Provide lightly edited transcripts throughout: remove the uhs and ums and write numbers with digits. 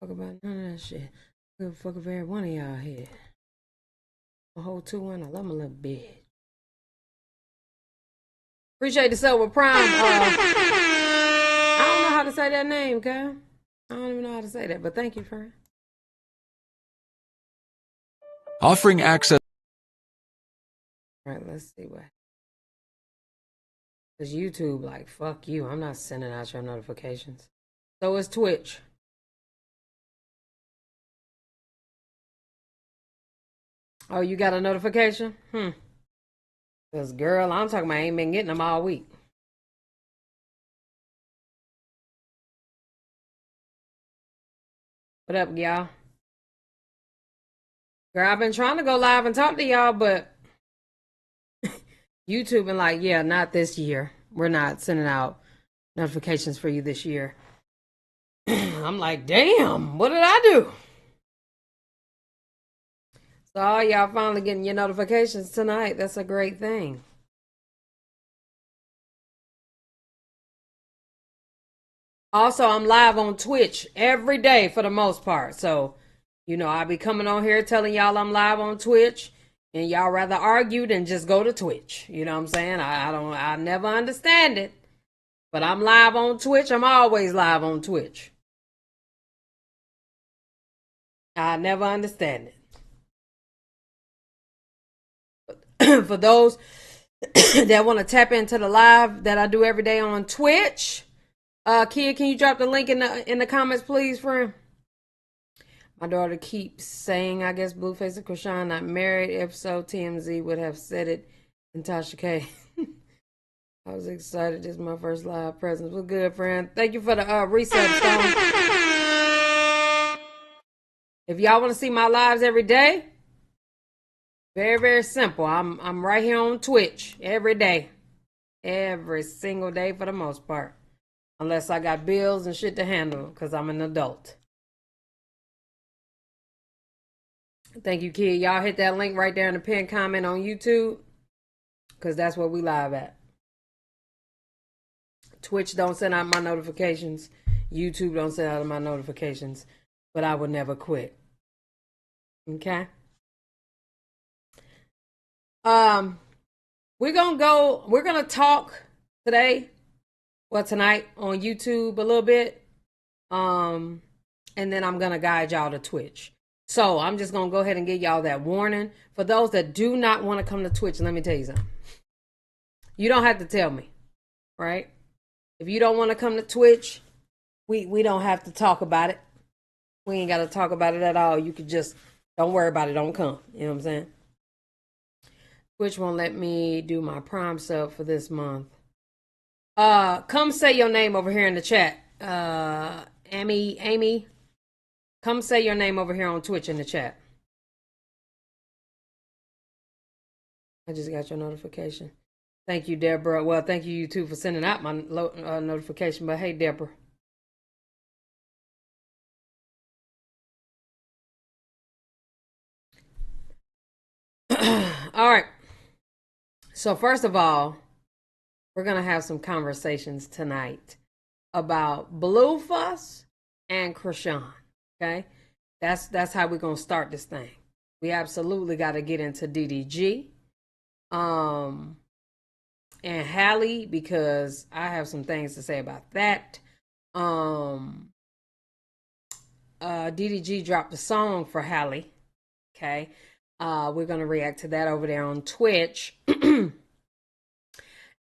Fuck about none of that shit. Give a fuck if every one of y'all here. A whole 2-1. I love my little bitch. Appreciate the Silver Prime. I don't know how to say that name, okay? I don't even know how to say that, but thank you, friend. Offering access. All right, let's see what. Because YouTube, like, fuck you. I'm not sending out your notifications. So is Twitch. Oh, you got a notification? Because, girl, I'm talking about I ain't been getting them all week. What up, y'all? Girl, I've been trying to go live and talk to y'all, but YouTube been like, yeah, not this year. We're not sending out notifications for you this year. I'm like, damn, what did I do? So all y'all finally getting your notifications tonight. That's a great thing. Also, I'm live on Twitch every day for the most part. So, you know, I'll be coming on here telling y'all I'm live on Twitch. And y'all rather argue than just go to Twitch. You know what I'm saying? I never understand it. But I'm live on Twitch. I'm always live on Twitch. I never understand it. For those that want to tap into the live that I do every day on Twitch, kid, can you drop the link in the comments, please, friend? My daughter keeps saying, I guess Blueface and Chrisean not married. If so, TMZ would have said it in Tasha K. I was excited. This is my first live presence. What's good, friend? Thank you for the reset, Stone. If y'all want to see my lives every day, very, very simple. I'm right here on Twitch every day. Every single day for the most part. Unless I got bills and shit to handle because I'm an adult. Thank you, kid. Y'all hit that link right there in the pinned comment on YouTube because that's where we live at. Twitch don't send out my notifications. YouTube don't send out my notifications. But I would never quit. Okay? We're gonna talk today, tonight on YouTube a little bit. And then I'm gonna guide y'all to Twitch. So I'm just gonna go ahead and give y'all that warning. For those that do not want to come to Twitch, let me tell you something. You don't have to tell me, right? If you don't want to come to Twitch, we don't have to talk about it. We ain't got to talk about it at all. You could just, don't worry about it. Don't come. You know what I'm saying? Twitch won't let me do my Prime sub for this month. Come say your name over here in the chat. Amy, come say your name over here on Twitch in the chat. I just got your notification. Thank you, Deborah. Well, thank you too for sending out my notification. But hey, Deborah. All right. So first of all, we're gonna have some conversations tonight about Blueface and Chrisean. Okay, that's how we're gonna start this thing. We absolutely got to get into DDG, and Halle because I have some things to say about that. DDG dropped a song for Halle. Okay, we're gonna react to that over there on Twitch.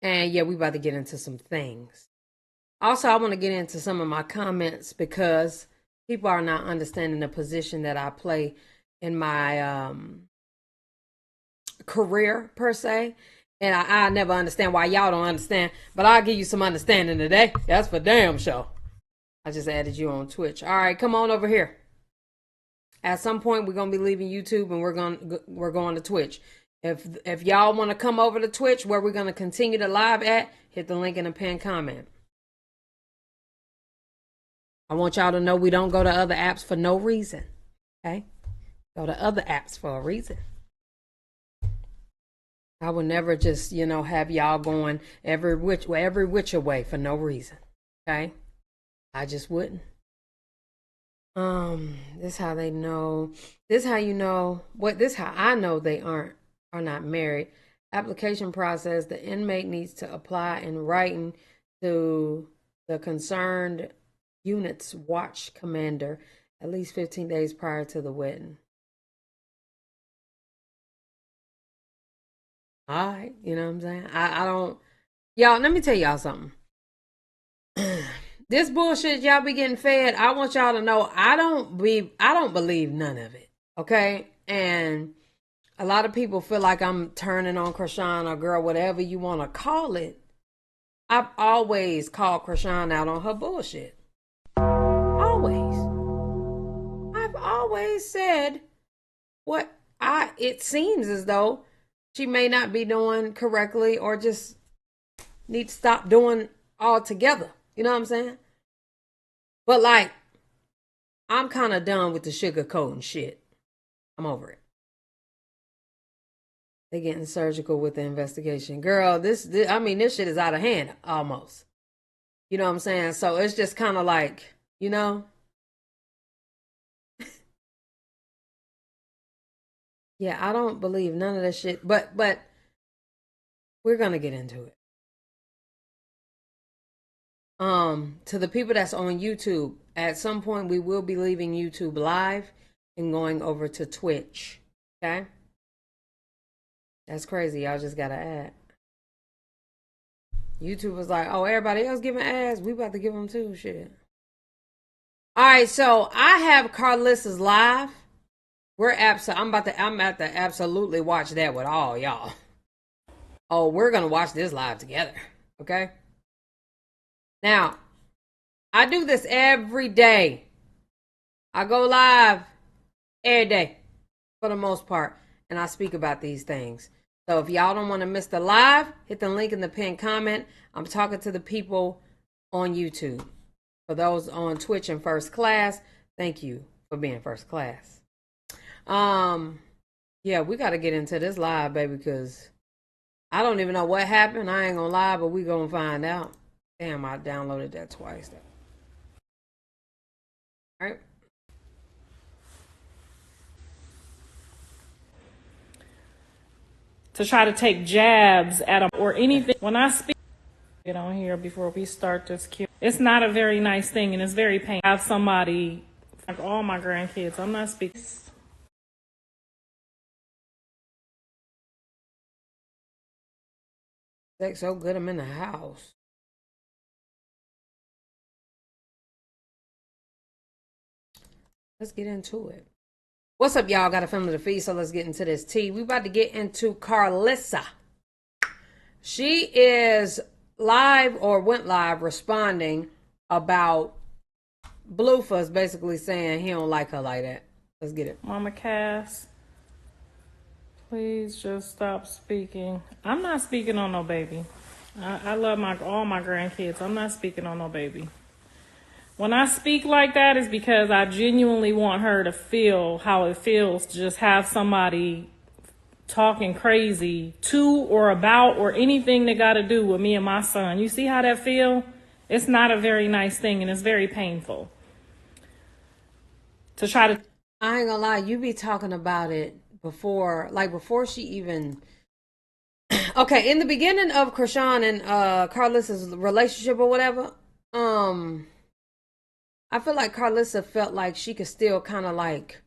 And yeah, we about to get into some things. Also, I want to get into some of my comments because people are not understanding the position that I play in my career per se. And I never understand why y'all don't understand. But I'll give you some understanding today. That's for damn sure. I just added you on Twitch. All right, come on over here. At some point, we're gonna be leaving YouTube and we're going to Twitch. If y'all want to come over to Twitch, where we're gonna continue to live at, hit the link in the pinned comment. I want y'all to know we don't go to other apps for no reason. Okay, go to other apps for a reason. I would never just have y'all going every which way for no reason. Okay, I just wouldn't. This how they know. This how you know what this how I know they are not married. Application process, the inmate needs to apply in writing to the concerned unit's watch commander at least 15 days prior to the wedding. All right, you know what I'm saying? I don't, y'all, let me tell y'all something. This bullshit y'all be getting fed, I want y'all to know I don't believe none of it. Okay? And a lot of people feel like I'm turning on Chrisean or girl, whatever you want to call it. I've always called Chrisean out on her bullshit. Always. I've always said what it seems as though she may not be doing correctly or just need to stop doing altogether. You know what I'm saying? But like, I'm kind of done with the sugarcoating shit. I'm over it. They getting surgical with the investigation. Girl, this I mean, this shit is out of hand almost. You know what I'm saying? So it's just kind of like, you know. Yeah, I don't believe none of this shit, but we're going to get into it. To the people that's on YouTube, at some point we will be leaving YouTube live and going over to Twitch. Okay? That's crazy. Y'all just got to add. YouTube was like, oh, everybody else giving ads. We about to give them too. Shit. All right, so I have Karlissa's live. I'm about to absolutely watch that with all y'all. Oh, we're gonna watch this live together. Okay? Now, I do this every day. I go live every day for the most part, and I speak about these things. So if y'all don't want to miss the live, hit the link in the pinned comment. I'm talking to the people on YouTube. For those on Twitch and First Class, thank you for being First Class. Yeah, we got to get into this live, baby, because I don't even know what happened. I ain't gonna lie, but we gonna find out. Damn, I downloaded that twice. All right. To try to take jabs at them or anything. When I speak, get on here before we start this queue. It's not a very nice thing, and it's very painful. I have somebody, like all my grandkids, I'm not speaking. Sex so good, I'm in the house. Let's get into it. What's up, y'all? Got a family to feed, so let's get into this tea. We about to get into Karlissa. She is live or went live responding about Blueface basically saying he don't like her like that. Let's get it. Mama Cass, please just stop speaking. I'm not speaking on no baby. I love all my grandkids. I'm not speaking on no baby. When I speak like that is because I genuinely want her to feel how it feels to just have somebody talking crazy to or about or anything that got to do with me and my son. You see how that feel? It's not a very nice thing, and it's very painful. To try to... I ain't gonna lie, you be talking about it before she even... Okay, in the beginning of Chrisean and Karlissa's relationship or whatever, I feel like Karlissa felt like she could still kind of like,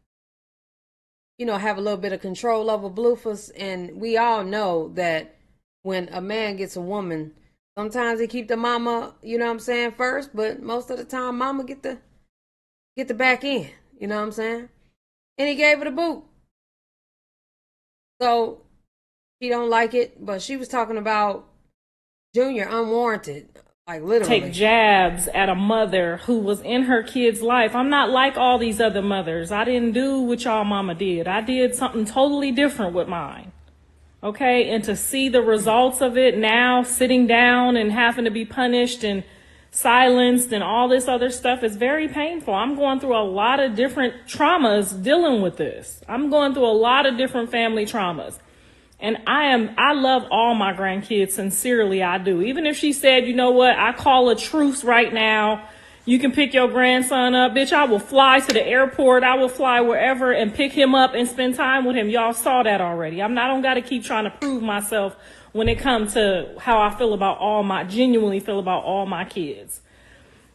you know, have a little bit of control over Blueface. And we all know that when a man gets a woman, sometimes he keep the mama, you know what I'm saying, first, but most of the time mama get the back end, you know what I'm saying? And he gave her the boot. So she don't like it, but she was talking about Junior unwarranted. Like literally. Take jabs at a mother who was in her kid's life. I'm not like all these other mothers. I didn't do what y'all mama did. I did something totally different with mine. Okay? And to see the results of it now, sitting down and having to be punished and silenced and all this other stuff is very painful. I'm going through a lot of different traumas dealing with this. I'm going through a lot of different family traumas. And I love all my grandkids, sincerely, I do. Even if she said, you know what, I call a truce right now, You can pick your grandson up. Bitch, I will fly to the airport. I will fly wherever and pick him up and spend time with him. Y'all saw that already. I don't got to keep trying to prove myself when it comes to how I genuinely feel about all my kids.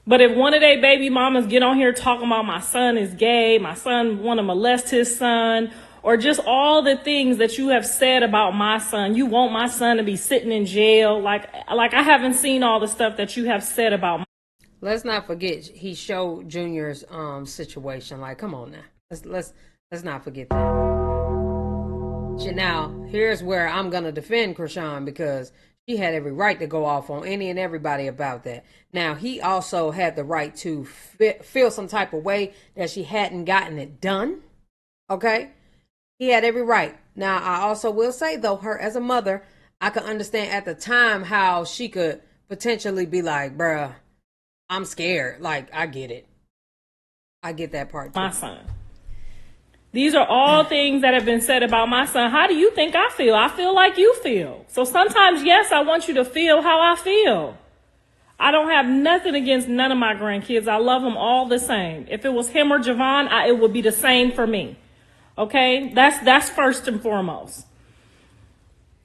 But if one of they baby mamas get on here talking about my son is gay, my son want to molest his son, or just all the things that you have said about my son, you want my son to be sitting in jail. Like I haven't seen all the stuff that you have said about. Let's not forget he showed Junior's situation. Like, come on now. Let's not forget that. Now, here's where I'm gonna defend Chrisean, because she had every right to go off on any and everybody about that. Now, he also had the right to feel some type of way that she hadn't gotten it done. Okay? He had every right. Now, I also will say, though, her as a mother, I could understand at the time how she could potentially be like, bruh, I'm scared. Like, I get it. I get that part too. My son. These are all things that have been said about my son. How do you think I feel? I feel like you feel. So sometimes, yes, I want you to feel how I feel. I don't have nothing against none of my grandkids. I love them all the same. If it was him or Javon, it would be the same for me. Okay? That's first and foremost.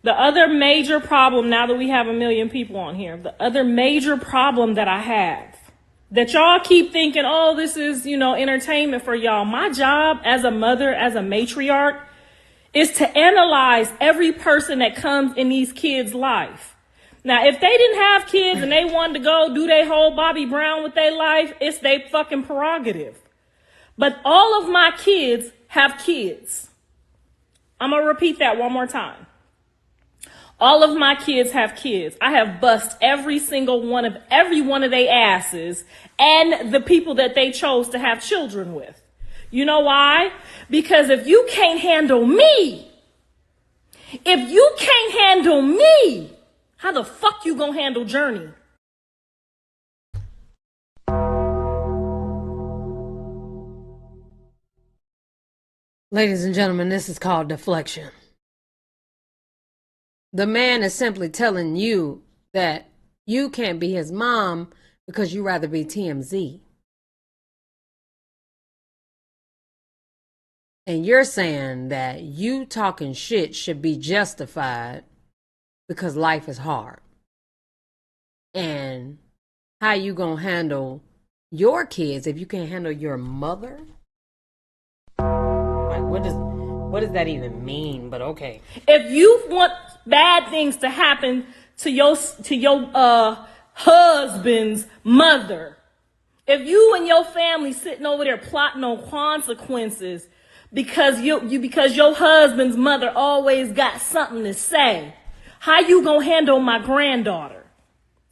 The other major problem, now that we have 1 million people on here, the other major problem that I have, that y'all keep thinking, oh, this is, entertainment for y'all. My job as a mother, as a matriarch, is to analyze every person that comes in these kids' life. Now, if they didn't have kids and they wanted to go do their whole Bobby Brown with their life, it's their fucking prerogative. But all of my kids have kids. I'm going to repeat that one more time. All of my kids have kids. I have bust every one of their asses and the people that they chose to have children with. You know why? Because if you can't handle me, how the fuck you gonna handle Journey? Ladies and gentlemen, this is called Deflection. The man is simply telling you that you can't be his mom because you rather be TMZ. And you're saying that you talking shit should be justified because life is hard. And how you gonna handle your kids if you can't handle your mother? Like, what does that even mean? But okay. If you want bad things to happen to your husband's mother, if you and your family sitting over there plotting on consequences because your husband's mother always got something to say, how you gonna handle my granddaughter?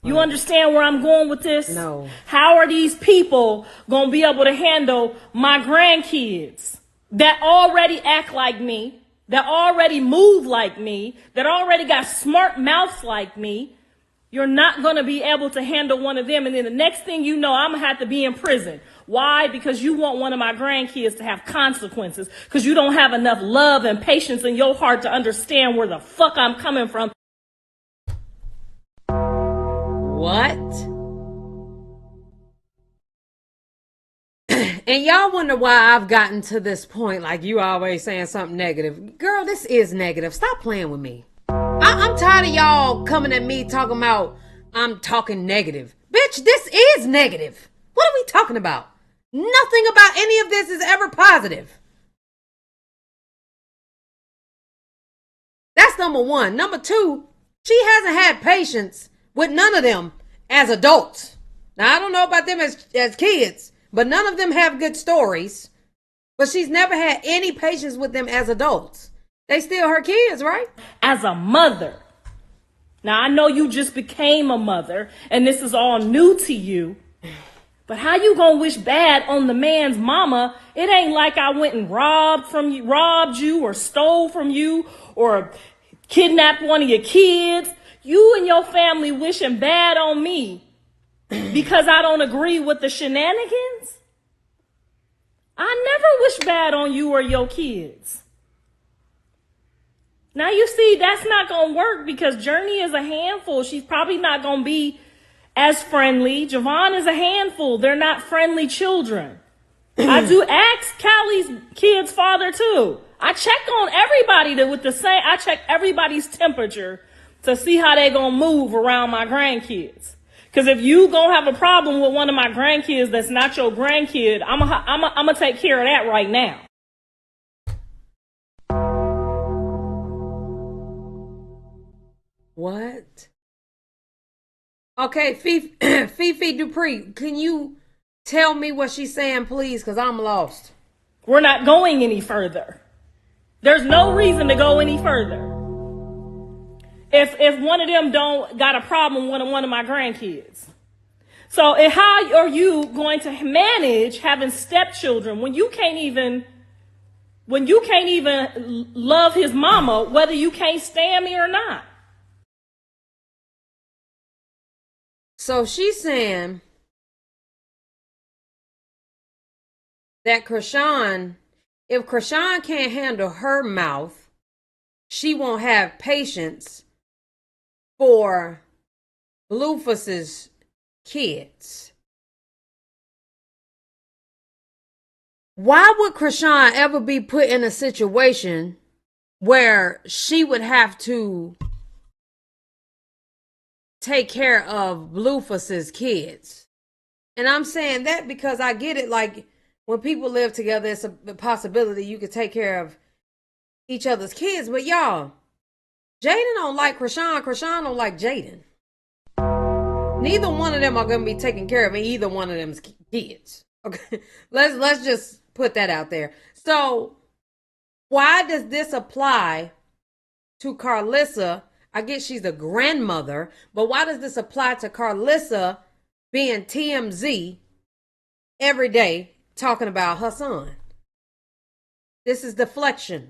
You understand where I'm going with this? No. How are these people gonna be able to handle my grandkids that already act like me, that already move like me, that already got smart mouths like me? You're not going to be able to handle one of them. And then the next thing you know, I'm going to have to be in prison. Why? Because you want one of my grandkids to have consequences. Because you don't have enough love and patience in your heart to understand where the fuck I'm coming from. What? And y'all wonder why I've gotten to this point, like you always saying something negative. Girl, this is negative. Stop playing with me. I'm tired of y'all coming at me talking about I'm talking negative. Bitch, this is negative. What are we talking about? Nothing about any of this is ever positive. That's number one. Number two, she hasn't had patience with none of them as adults. Now, I don't know about them as kids, but none of them have good stories. But she's never had any patience with them as adults. They still her kids, right? As a mother. Now, I know you just became a mother, and this is all new to you. But how you gonna wish bad on the man's mama? It ain't like I went and robbed you, or stole from you, or kidnapped one of your kids. You and your family wishing bad on me because I don't agree with the shenanigans? I never wish bad on you or your kids. Now you see, that's not going to work because Journey is a handful. She's probably not going to be as friendly. Javon is a handful. They're not friendly children. I do ask Callie's kid's father too. I check on everybody I check everybody's temperature to see how they gonna move around my grandkids. Cause if you gonna have a problem with one of my grandkids that's not your grandkid, I'm gonna take care of that right now. What? Okay, Fifi Dupree, can you tell me what she's saying, please? Because I'm lost. We're not going any further. There's no reason to go any further. If one of them don't got a problem with one of my grandkids. So how are you going to manage having stepchildren when you can't even love his mama, whether you can't stand me or not? So she's saying that Chrisean, if Chrisean can't handle her mouth, she won't have patience for Blueface's kids. Why would Chrisean ever be put in a situation where she would have to take care of Blueface's kids? And I'm saying that because I get it, like when people live together, it's a possibility you could take care of each other's kids. But y'all, Jaden don't like Chrisean. Chrisean don't like Jaden. Neither one of them are going to be taking care of either one of them's kids. Okay, let's just put that out there. So why does this apply to Karlissa? I guess she's a grandmother, but why does this apply to Karlissa being TMZ every day talking about her son? This is deflection.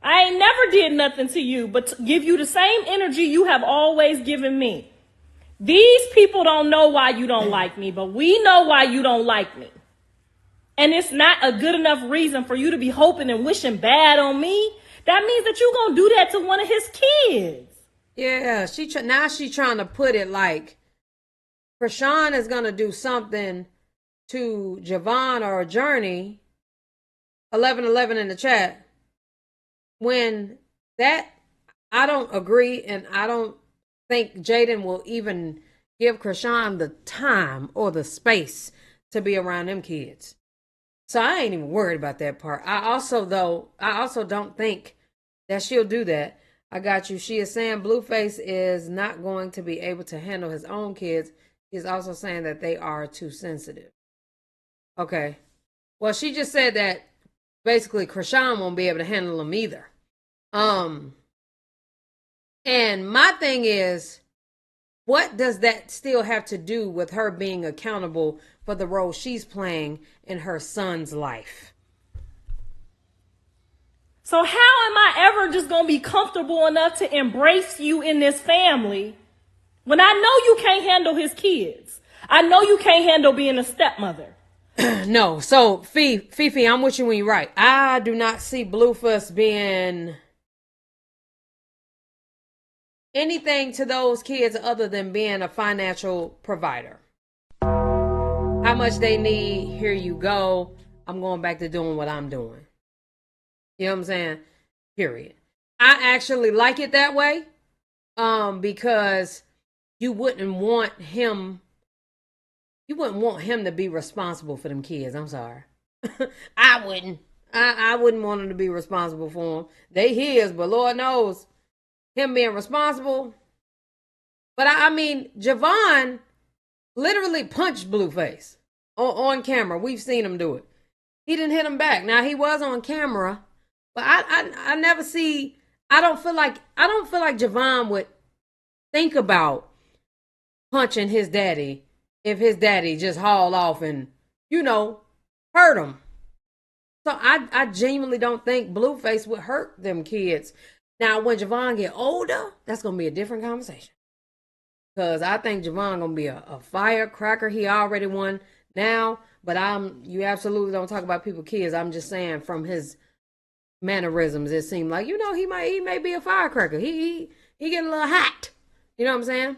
I ain't never did nothing to you but to give you the same energy you have always given me. These people don't know why you don't like me, but we know why you don't like me. And it's not a good enough reason for you to be hoping and wishing bad on me. That means that you're going to do that to one of his kids. Yeah, now she's trying to put it like Chrisean is going to do something to Javon or Journey, 1111 in the chat, when that, I don't agree, and I don't think Jaden will even give Chrisean the time or the space to be around them kids. So I ain't even worried about that part. I also don't think that she'll do that. I got you. She is saying Blueface is not going to be able to handle his own kids. He's also saying that they are too sensitive. Okay. Well, she just said that basically Chrisean won't be able to handle them either. And my thing is, what does that still have to do with her being accountable for the role she's playing in her son's life? So how am I ever just going to be comfortable enough to embrace you in this family when I know you can't handle his kids? I know you can't handle being a stepmother. No. So, Fifi, I'm with you when you're right. I do not see Blueface being anything to those kids other than being a financial provider. How much they need, here you go. I'm going back to doing what I'm doing. You know what I'm saying? Period. I actually like it that way. Because you wouldn't want him to be responsible for them kids. I'm sorry. I wouldn't. I wouldn't want him to be responsible for them. They his, but Lord knows him being responsible. But I mean, Javon literally punched Blueface on camera. We've seen him do it. He didn't hit him back. Now he was on camera, but I never see. I don't feel like Javon would think about punching his daddy if his daddy just hauled off and, hurt him. So I genuinely don't think Blueface would hurt them kids. Now, when Javon get older, that's going to be a different conversation. Because I think Javon going to be a firecracker. He already won now. But you absolutely don't talk about people's kids. I'm just saying from his mannerisms, it seemed like, he may be a firecracker. He get a little hot. You know what I'm saying?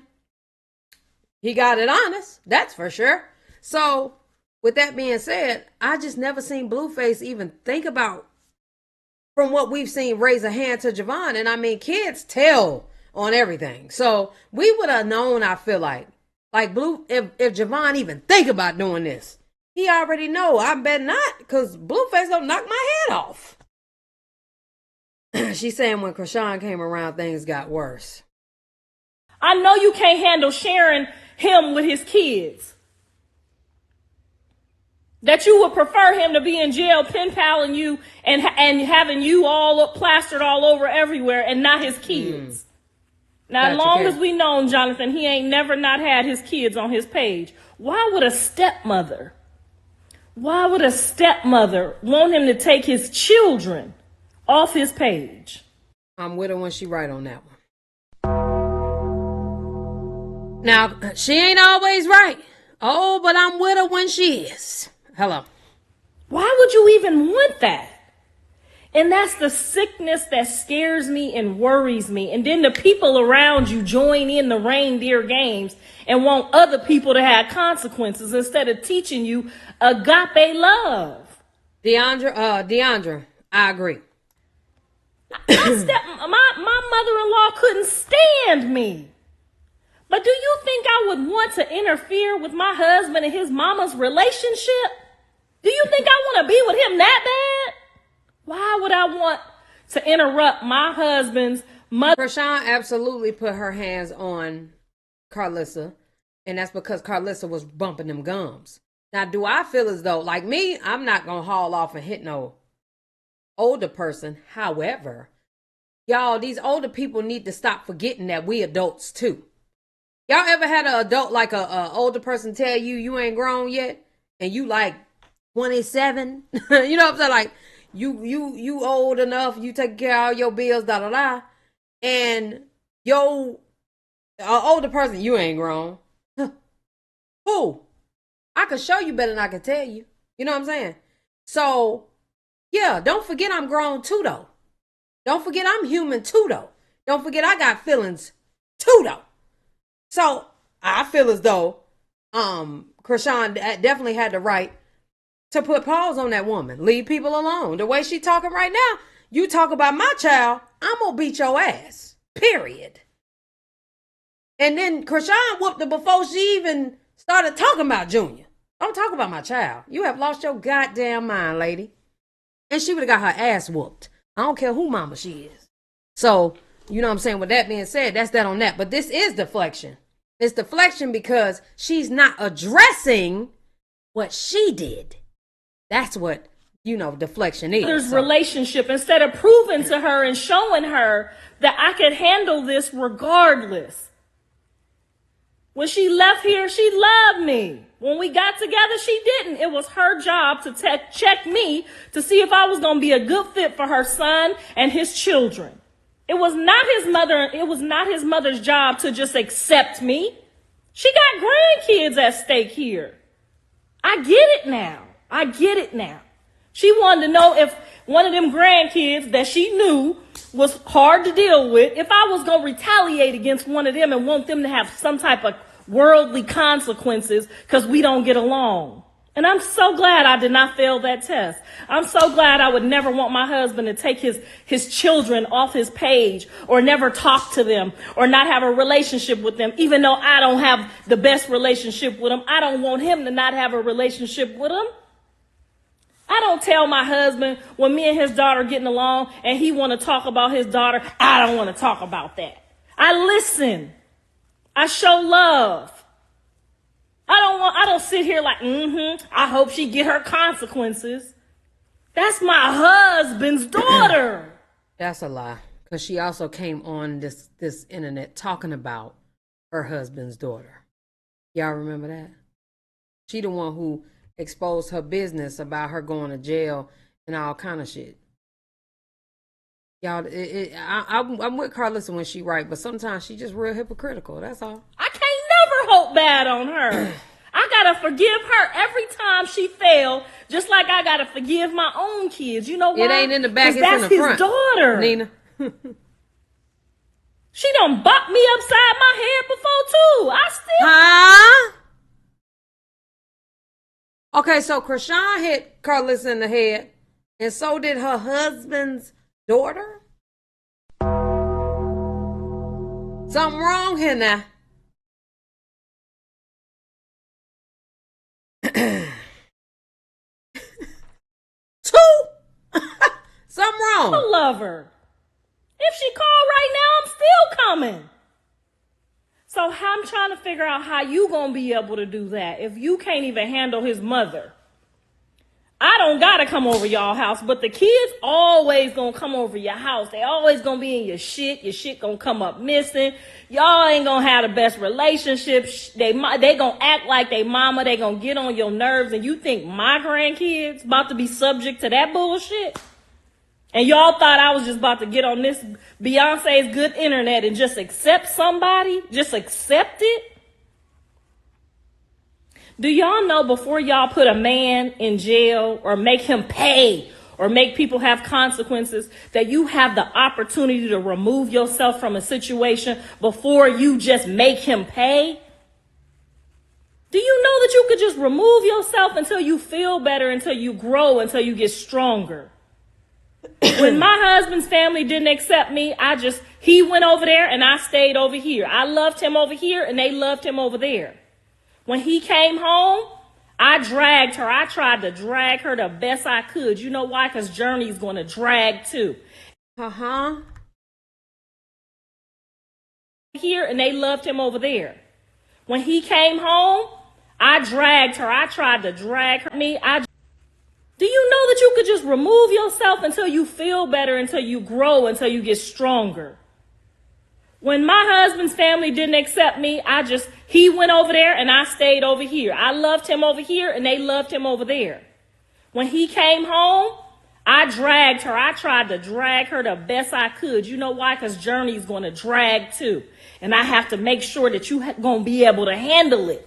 He got it honest, that's for sure. So, with that being said, I just never seen Blueface even think about, from what we've seen, raise a hand to Javon. And I mean, kids tell on everything. So, we would have known, I feel like if Javon even think about doing this, he already know. I bet not, because Blueface gonna knock my head off. She's saying when Chrisean came around, things got worse. I know you can't handle sharing him with his kids. That you would prefer him to be in jail, pen paling you and having you all up, plastered all over everywhere, and not his kids. Now, as long as we know Jonathan, he ain't never not had his kids on his page. Why would a stepmother want him to take his children off his page? I'm with her when she right on that one. Now, she ain't always right. Oh, but I'm with her when she is. Hello. Why would you even want that? And that's the sickness that scares me and worries me. And then the people around you join in the reindeer games and want other people to have consequences instead of teaching you agape love. Deandra, I agree. My mother-in-law couldn't stand me. But do you think I would want to interfere with my husband and his mama's relationship? Do you think I want to be with him that bad? Why would I want to interrupt my husband's mother? Chrisean absolutely put her hands on Karlissa, and that's because Karlissa was bumping them gums. Now, do I feel as though, like me, I'm not going to haul off and hit no older person. However, y'all, these older people need to stop forgetting that we adults too. Y'all ever had an adult, like a older person, tell you ain't grown yet, and you like 27? You know what I'm saying? Like, you old enough, you take care of all your bills, da da da, and yo, older person, you ain't grown. Who? I can show you better than I can tell you. You know what I'm saying? So, yeah, don't forget I'm grown too, though. Don't forget I'm human too, though. Don't forget I got feelings too, though. So, I feel as though Chrisean definitely had the right to put pause on that woman. Leave people alone. The way she talking right now, you talk about my child, I'm going to beat your ass. Period. And then Chrisean whooped her before she even started talking about Junior. I'm talking about my child. You have lost your goddamn mind, lady. And she would have got her ass whooped. I don't care who mama she is. So, you know what I'm saying? With that being said, that's that on that. But this is deflection. It's deflection because she's not addressing what she did. That's what, deflection is. There's relationship, instead of proving to her and showing her that I could handle this regardless. When she left here, she loved me. When we got together, she didn't. It was her job to check me to see if I was going to be a good fit for her son and his children. It was not his mother's job to just accept me. She got grandkids at stake here. I get it now. She wanted to know if one of them grandkids that she knew was hard to deal with, if I was going to retaliate against one of them and want them to have some type of worldly consequences because we don't get along. And I'm so glad I did not fail that test. I'm so glad I would never want my husband to take his children off his page or never talk to them or not have a relationship with them, even though I don't have the best relationship with him. I don't want him to not have a relationship with him. I don't tell my husband when me and his daughter getting along and he want to talk about his daughter, I don't want to talk about that. I listen. I show love. I don't sit here like, I hope she get her consequences. That's my husband's daughter. That's a lie. Because she also came on this internet talking about her husband's daughter. Y'all remember that? She the one who exposed her business about her going to jail and all kind of shit. Y'all, I'm with Karlissa when she right, but sometimes she just real hypocritical. That's all. I can't never hope bad on her. I gotta forgive her every time she failed, just like I gotta forgive my own kids. You know why? It ain't in the back, it's in the front. That's his daughter. Nina. She done bopped me upside my head before too. I still. Huh? Okay, so Chrisean hit Karlissa in the head, and so did her husband's daughter. Something wrong here now. Two. Something wrong. I love her. If she called right now, I'm still coming. So I'm trying to figure out how you gonna be able to do that if you can't even handle his mother. I don't gotta come over y'all house, but the kids always gonna come over your house. They always gonna be in your shit gonna come up missing. Y'all ain't gonna have the best relationship. They gonna act like they mama, they gonna get on your nerves, and you think my grandkids about to be subject to that bullshit? And y'all thought I was just about to get on this Beyonce's good internet and just accept somebody? Just accept it? Do y'all know before y'all put a man in jail or make him pay or make people have consequences, that you have the opportunity to remove yourself from a situation before you just make him pay? Do you know that you could just remove yourself until you feel better, until you grow, until you get stronger? When my husband's family didn't accept me, he went over there and I stayed over here. I loved him over here and they loved him over there. When he came home, I dragged her. I tried to drag her the best I could. You know why? Because Journey's going to drag too. Here and they loved him over there. When he came home, I dragged her. I tried to drag her. Do you know that you could just remove yourself until you feel better, until you grow, until you get stronger? When my husband's family didn't accept me, he went over there and I stayed over here. I loved him over here and they loved him over there. When he came home, I dragged her. I tried to drag her the best I could. You know why? Because Journey's going to drag too. And I have to make sure that you're going to be able to handle it.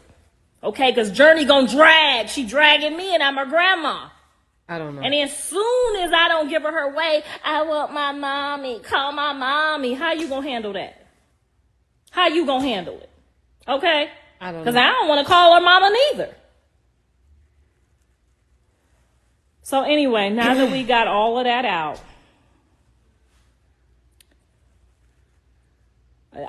Okay? Because Journey going to drag. She dragging me and I'm her grandma. I don't know. And as soon as I don't give her way, I want my mommy. Call my mommy. How you going to handle that? How you going to handle it? Okay? I don't know. Because I don't want to call her mama neither. So anyway, now that we got all of that out,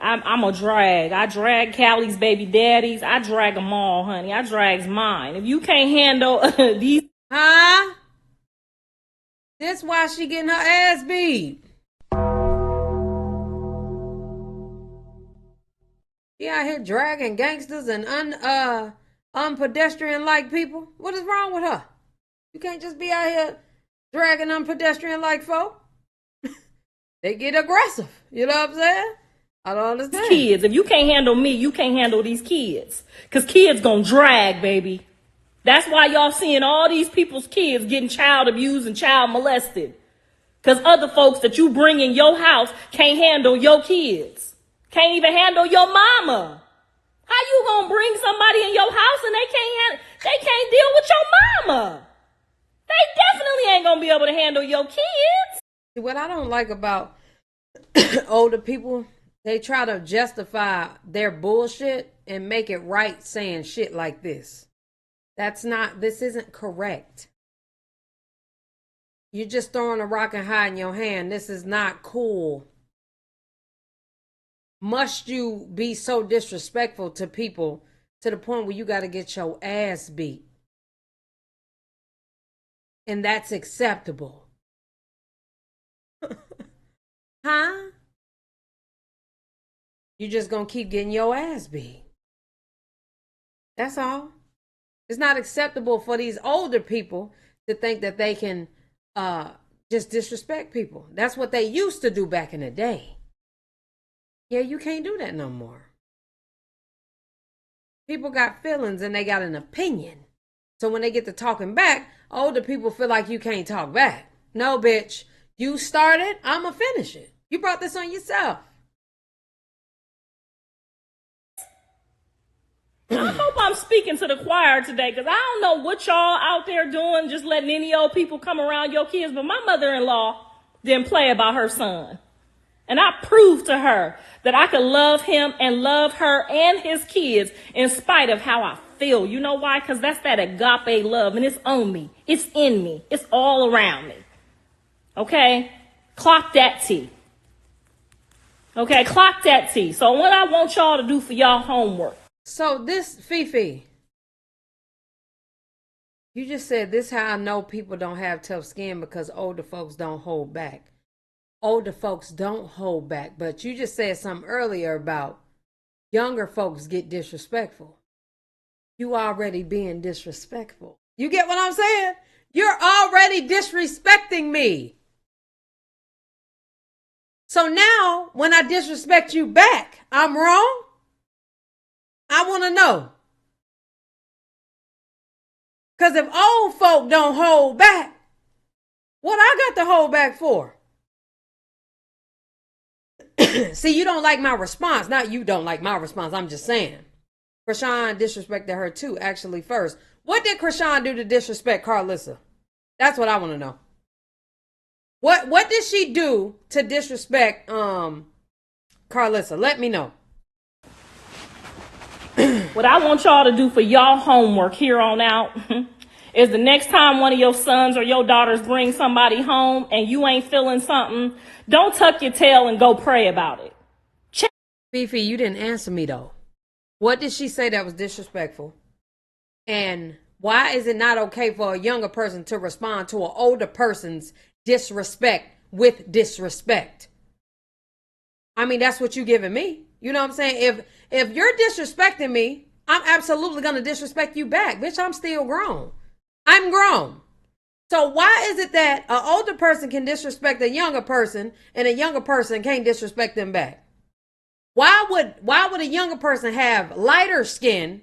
I'm a drag. I drag Callie's baby daddies. I drag them all, honey. I drags mine. If you can't handle these... Huh? That's why she getting her ass beat. She out here dragging gangsters and unpedestrian-like people. What is wrong with her? You can't just be out here dragging unpedestrian-like folk. They get aggressive. You know what I'm saying? I don't understand. Kids, if you can't handle me, you can't handle these kids. Because kids gonna drag, baby. That's why y'all seeing all these people's kids getting child abused and child molested. Because other folks that you bring in your house can't handle your kids. Can't even handle your mama. How you gonna bring somebody in your house and they can't deal with your mama? They definitely ain't gonna be able to handle your kids. What I don't like about older people, they try to justify their bullshit and make it right saying shit like this. This isn't correct. You're just throwing a rock and hiding your hand. This is not cool. Must you be so disrespectful to people to the point where you got to get your ass beat? And that's acceptable. Huh? You just gonna keep getting your ass beat. That's all. It's not acceptable for these older people to think that they can just disrespect people. That's what they used to do back in the day. Yeah, you can't do that no more. People got feelings and they got an opinion. So when they get to talking back, older people feel like you can't talk back. No, bitch. You started, I'ma finish it. You brought this on yourself. I hope I'm speaking to the choir today, because I don't know what y'all out there doing, just letting any old people come around your kids, but my mother-in-law didn't play about her son. And I proved to her that I could love him and love her and his kids in spite of how I feel. You know why? Because that's that agape love, and it's on me. It's in me. It's all around me. Okay? Clock that T. Okay, clock that T. So what I want y'all to do for y'all homework. So this, Fifi, you just said this how I know people don't have tough skin, because older folks don't hold back. Older folks don't hold back. But you just said something earlier about younger folks get disrespectful. You already being disrespectful. You get what I'm saying? You're already disrespecting me. So now, when I disrespect you back, I'm wrong? I want to know. Because if old folk don't hold back, what I got to hold back for? See, you don't like my response. Not you don't like my response. I'm just saying. Chrisean disrespected her too, actually, first. What did Chrisean do to disrespect Karlissa? That's what I want to know. What did she do to disrespect Karlissa? Let me know. What I want y'all to do for y'all homework here on out is the next time one of your sons or your daughters bring somebody home and you ain't feeling something, don't tuck your tail and go pray about it. Fifi, you didn't answer me though. What did she say that was disrespectful? And why is it not okay for a younger person to respond to an older person's disrespect with disrespect? I mean, that's what you giving me. You know what I'm saying? If you're disrespecting me, I'm absolutely going to disrespect you back. Bitch, I'm still grown. I'm grown. So why is it that an older person can disrespect a younger person and a younger person can't disrespect them back? Why would a younger person have lighter skin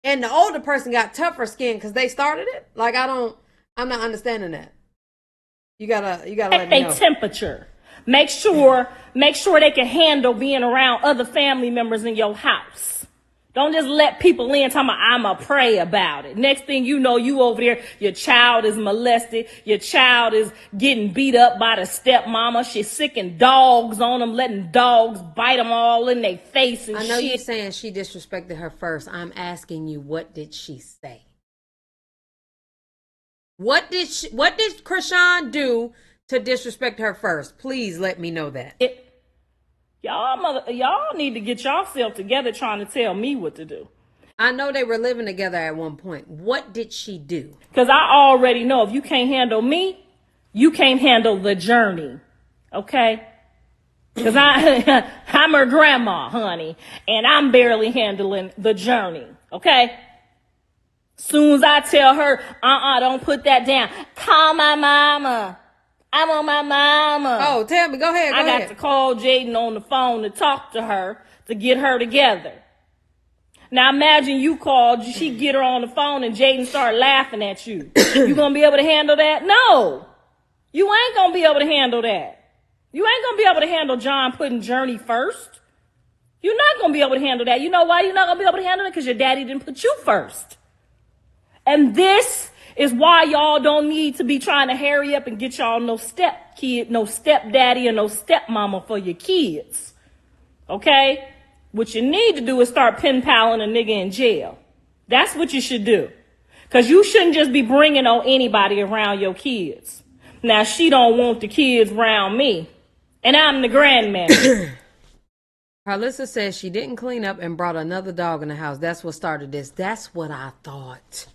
and the older person got tougher skin because they started it? Like, I'm not understanding that. You gotta let me know. Temperature. Make sure they can handle being around other family members in your house. Don't just let people in talking about, I'ma pray about it. Next thing you know, you over there, your child is molested. Your child is getting beat up by the stepmama. She's sicking dogs on them, letting dogs bite them all in their face and shit. I know you're saying she disrespected her first. I'm asking you, what did she say? What did Chrisean do to disrespect her first? Please let me know that. Y'all need to get yourself together trying to tell me what to do. I know they were living together at one point. What did she do? Because I already know if you can't handle me, you can't handle the journey. Okay? Because I'm her grandma, honey, and I'm barely handling the journey. Okay? Soon as I tell her, don't put that down. Call my mama. I want my mama. Oh, tell me. Go ahead. I got to call Jaden on the phone to talk to her to get her together. Now imagine you called, she get her on the phone and Jaden start laughing at you. You gonna be able to handle that? No. You ain't gonna be able to handle that. You ain't gonna be able to handle John putting Journey first. You're not gonna be able to handle that. You know why you're not gonna be able to handle it? Because your daddy didn't put you first. And this is why y'all don't need to be trying to hurry up and get y'all no stepkid, no stepdaddy, or no stepmama for your kids. Okay? What you need to do is start pen paling a nigga in jail. That's what you should do. Because you shouldn't just be bringing on anybody around your kids. Now, she don't want the kids around me. And I'm the grandmother. Karlissa says she didn't clean up and brought another dog in the house. That's what started this. That's what I thought.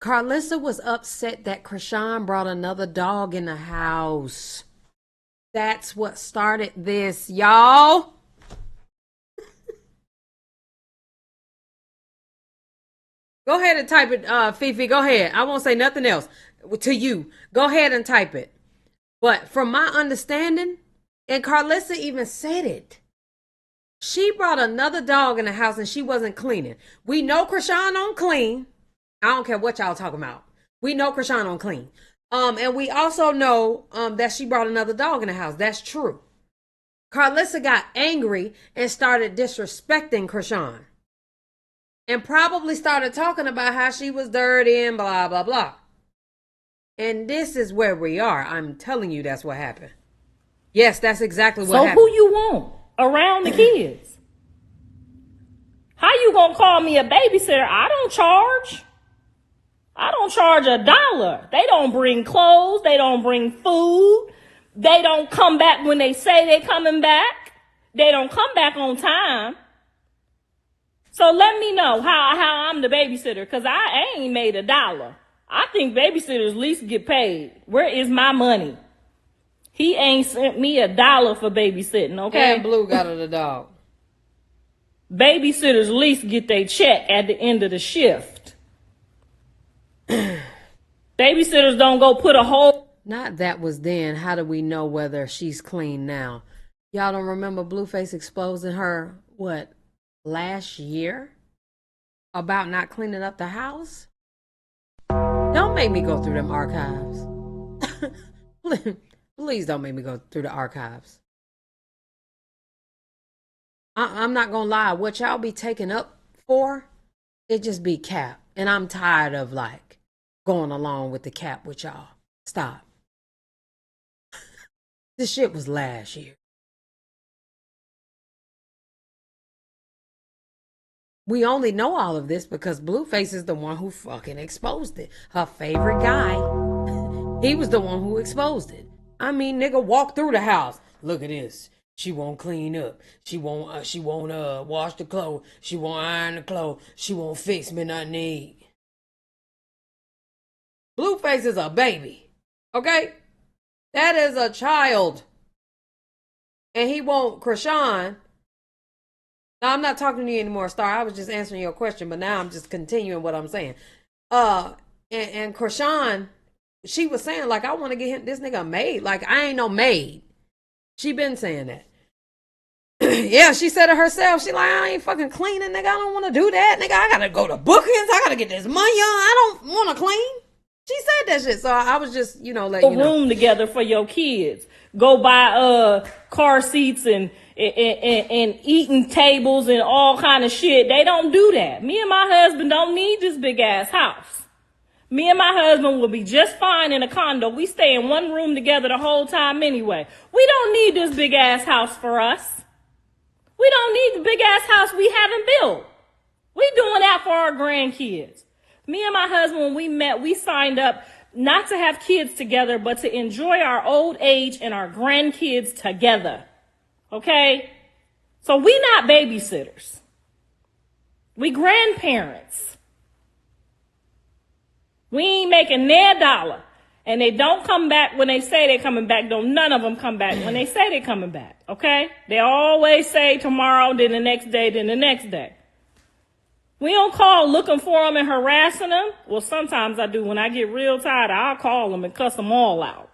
Karlissa was upset that Chrisean brought another dog in the house. That's what started this, y'all. Go ahead and type it, Fifi. Go ahead. I won't say nothing else to you. Go ahead and type it. But from my understanding, and Karlissa even said it, she brought another dog in the house and she wasn't cleaning. We know Chrisean don't clean. I don't care what y'all talking about. We know Chrisean don't clean. And we also know that she brought another dog in the house. That's true. Karlissa got angry and started disrespecting Chrisean. And probably started talking about how she was dirty and blah, blah, blah. And this is where we are. I'm telling you that's what happened. Yes, that's exactly what So happened. who you want around the kids? How you gonna call me a babysitter? I don't charge $1. They don't bring clothes. They don't bring food. They don't come back when they say they coming back. They don't come back on time. So let me know how I'm the babysitter, because I ain't made $1. I think babysitters at least get paid. Where is my money? He ain't sent me $1 for babysitting, okay? And Blue got her the dog. Babysitters at least get their check at the end of the shift. Babysitters don't go put a whole... Not that was then. How do we know whether she's clean now? Y'all don't remember Blueface exposing her, what, last year? About not cleaning up the house? Don't make me go through them archives. Please don't make me go through the archives. I'm not gonna lie. What y'all be taking up for, it just be cap. And I'm tired of like going along with the cap with y'all. Stop. This shit was last year. We only know all of this because Blueface is the one who fucking exposed it. Her favorite guy, he was the one who exposed it. I mean, nigga walked through the house. Look at this. She won't clean up. She won't wash the clothes. She won't iron the clothes. She won't fix me nothing to eat. Blueface is a baby. Okay? That is a child. And he won't, Chrisean. Now, I'm not talking to you anymore, Star. I was just answering your question, but now I'm just continuing what I'm saying. And Chrisean, she was saying, like, I want to get him this nigga a maid. Like, I ain't no maid. She been saying that. Yeah, she said it herself. She like, I ain't fucking cleaning, nigga. I don't want to do that, nigga. I gotta go to bookings. I gotta get this money on. I don't want to clean. She said that shit. So I was just, letting you know. Room together for your kids. Go buy car seats and eating tables and all kind of shit. They don't do that. Me and my husband don't need this big ass house. Me and my husband will be just fine in a condo. We stay in one room together the whole time anyway. We don't need this big ass house for us. We don't need the big ass house we haven't built. We doing that for our grandkids. Me and my husband, when we met, we signed up not to have kids together, but to enjoy our old age and our grandkids together. Okay? So we not babysitters. We grandparents. We ain't making near $1. And they don't come back when they say they're coming back. Don't none of them come back when they say they're coming back. Okay? They always say tomorrow, then the next day, then the next day. We don't call looking for them and harassing them. Well, sometimes I do. When I get real tired, I'll call them and cuss them all out.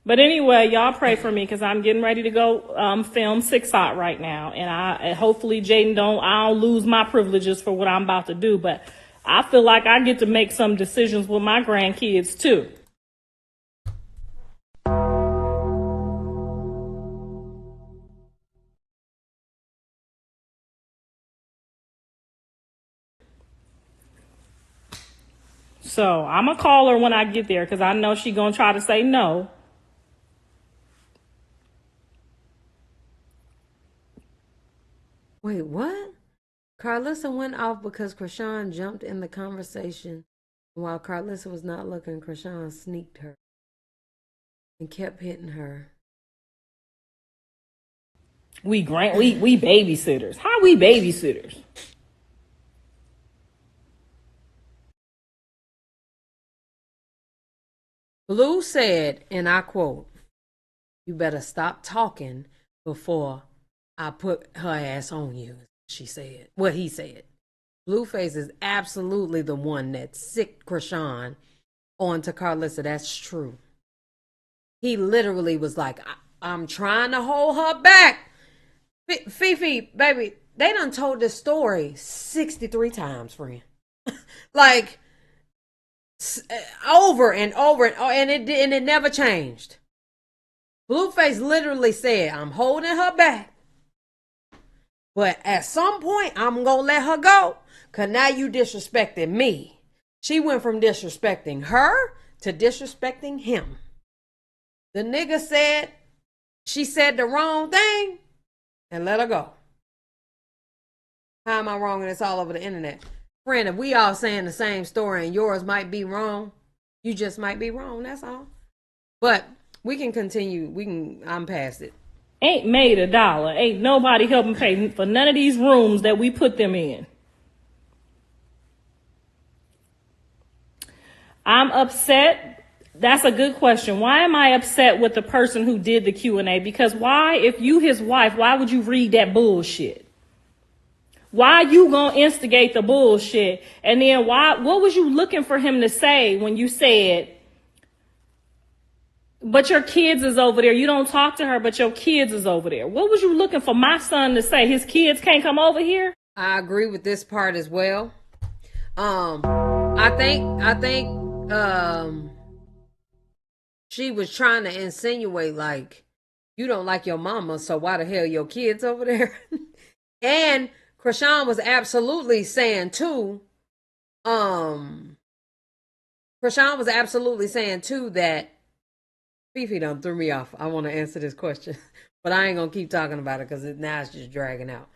But anyway, y'all pray for me because I'm getting ready to go film 6 Hot right now. And hopefully Jaden I don't lose my privileges for what I'm about to do. But I feel like I get to make some decisions with my grandkids too. So I'm going to call her when I get there because I know she's going to try to say no. Wait, what? Karlissa went off because Chrisean jumped in the conversation. While Karlissa was not looking, Chrisean sneaked her and kept hitting her. We babysitters. How we babysitters? Blue said, and I quote, "You better stop talking before I put her ass on you," she said. What he said. Blueface is absolutely the one that sicked Chrisean onto Karlissa. That's true. He literally was like, I'm trying to hold her back. Fifi, baby, they done told this story 63 times, friend. Like, over and over and it never changed. Blueface literally said, I'm holding her back, but at some point I'm gonna let her go, cause now you disrespecting me. She went from disrespecting her to disrespecting him. The nigga said she said the wrong thing and let her go. How am I wrong? And it's all over the internet. Friend, if we all saying the same story and yours might be wrong, you just might be wrong. That's all. But we can continue. I'm past it. Ain't made a dollar. Ain't nobody helping pay for none of these rooms that we put them in. I'm upset. That's a good question. Why am I upset with the person who did the Q&A? Because why, if you his wife, why would you read that bullshit? Why you gonna instigate the bullshit? And then what was you looking for him to say when you said, but your kids is over there. You don't talk to her, but your kids is over there. What was you looking for my son to say? His kids can't come over here? I agree with this part as well. I think she was trying to insinuate like, you don't like your mama, so why the hell your kids over there? And Chrisean was absolutely saying too, Chrisean was absolutely saying too that Fifi done threw me off. I want to answer this question, but I ain't gonna keep talking about it because now it's just dragging out.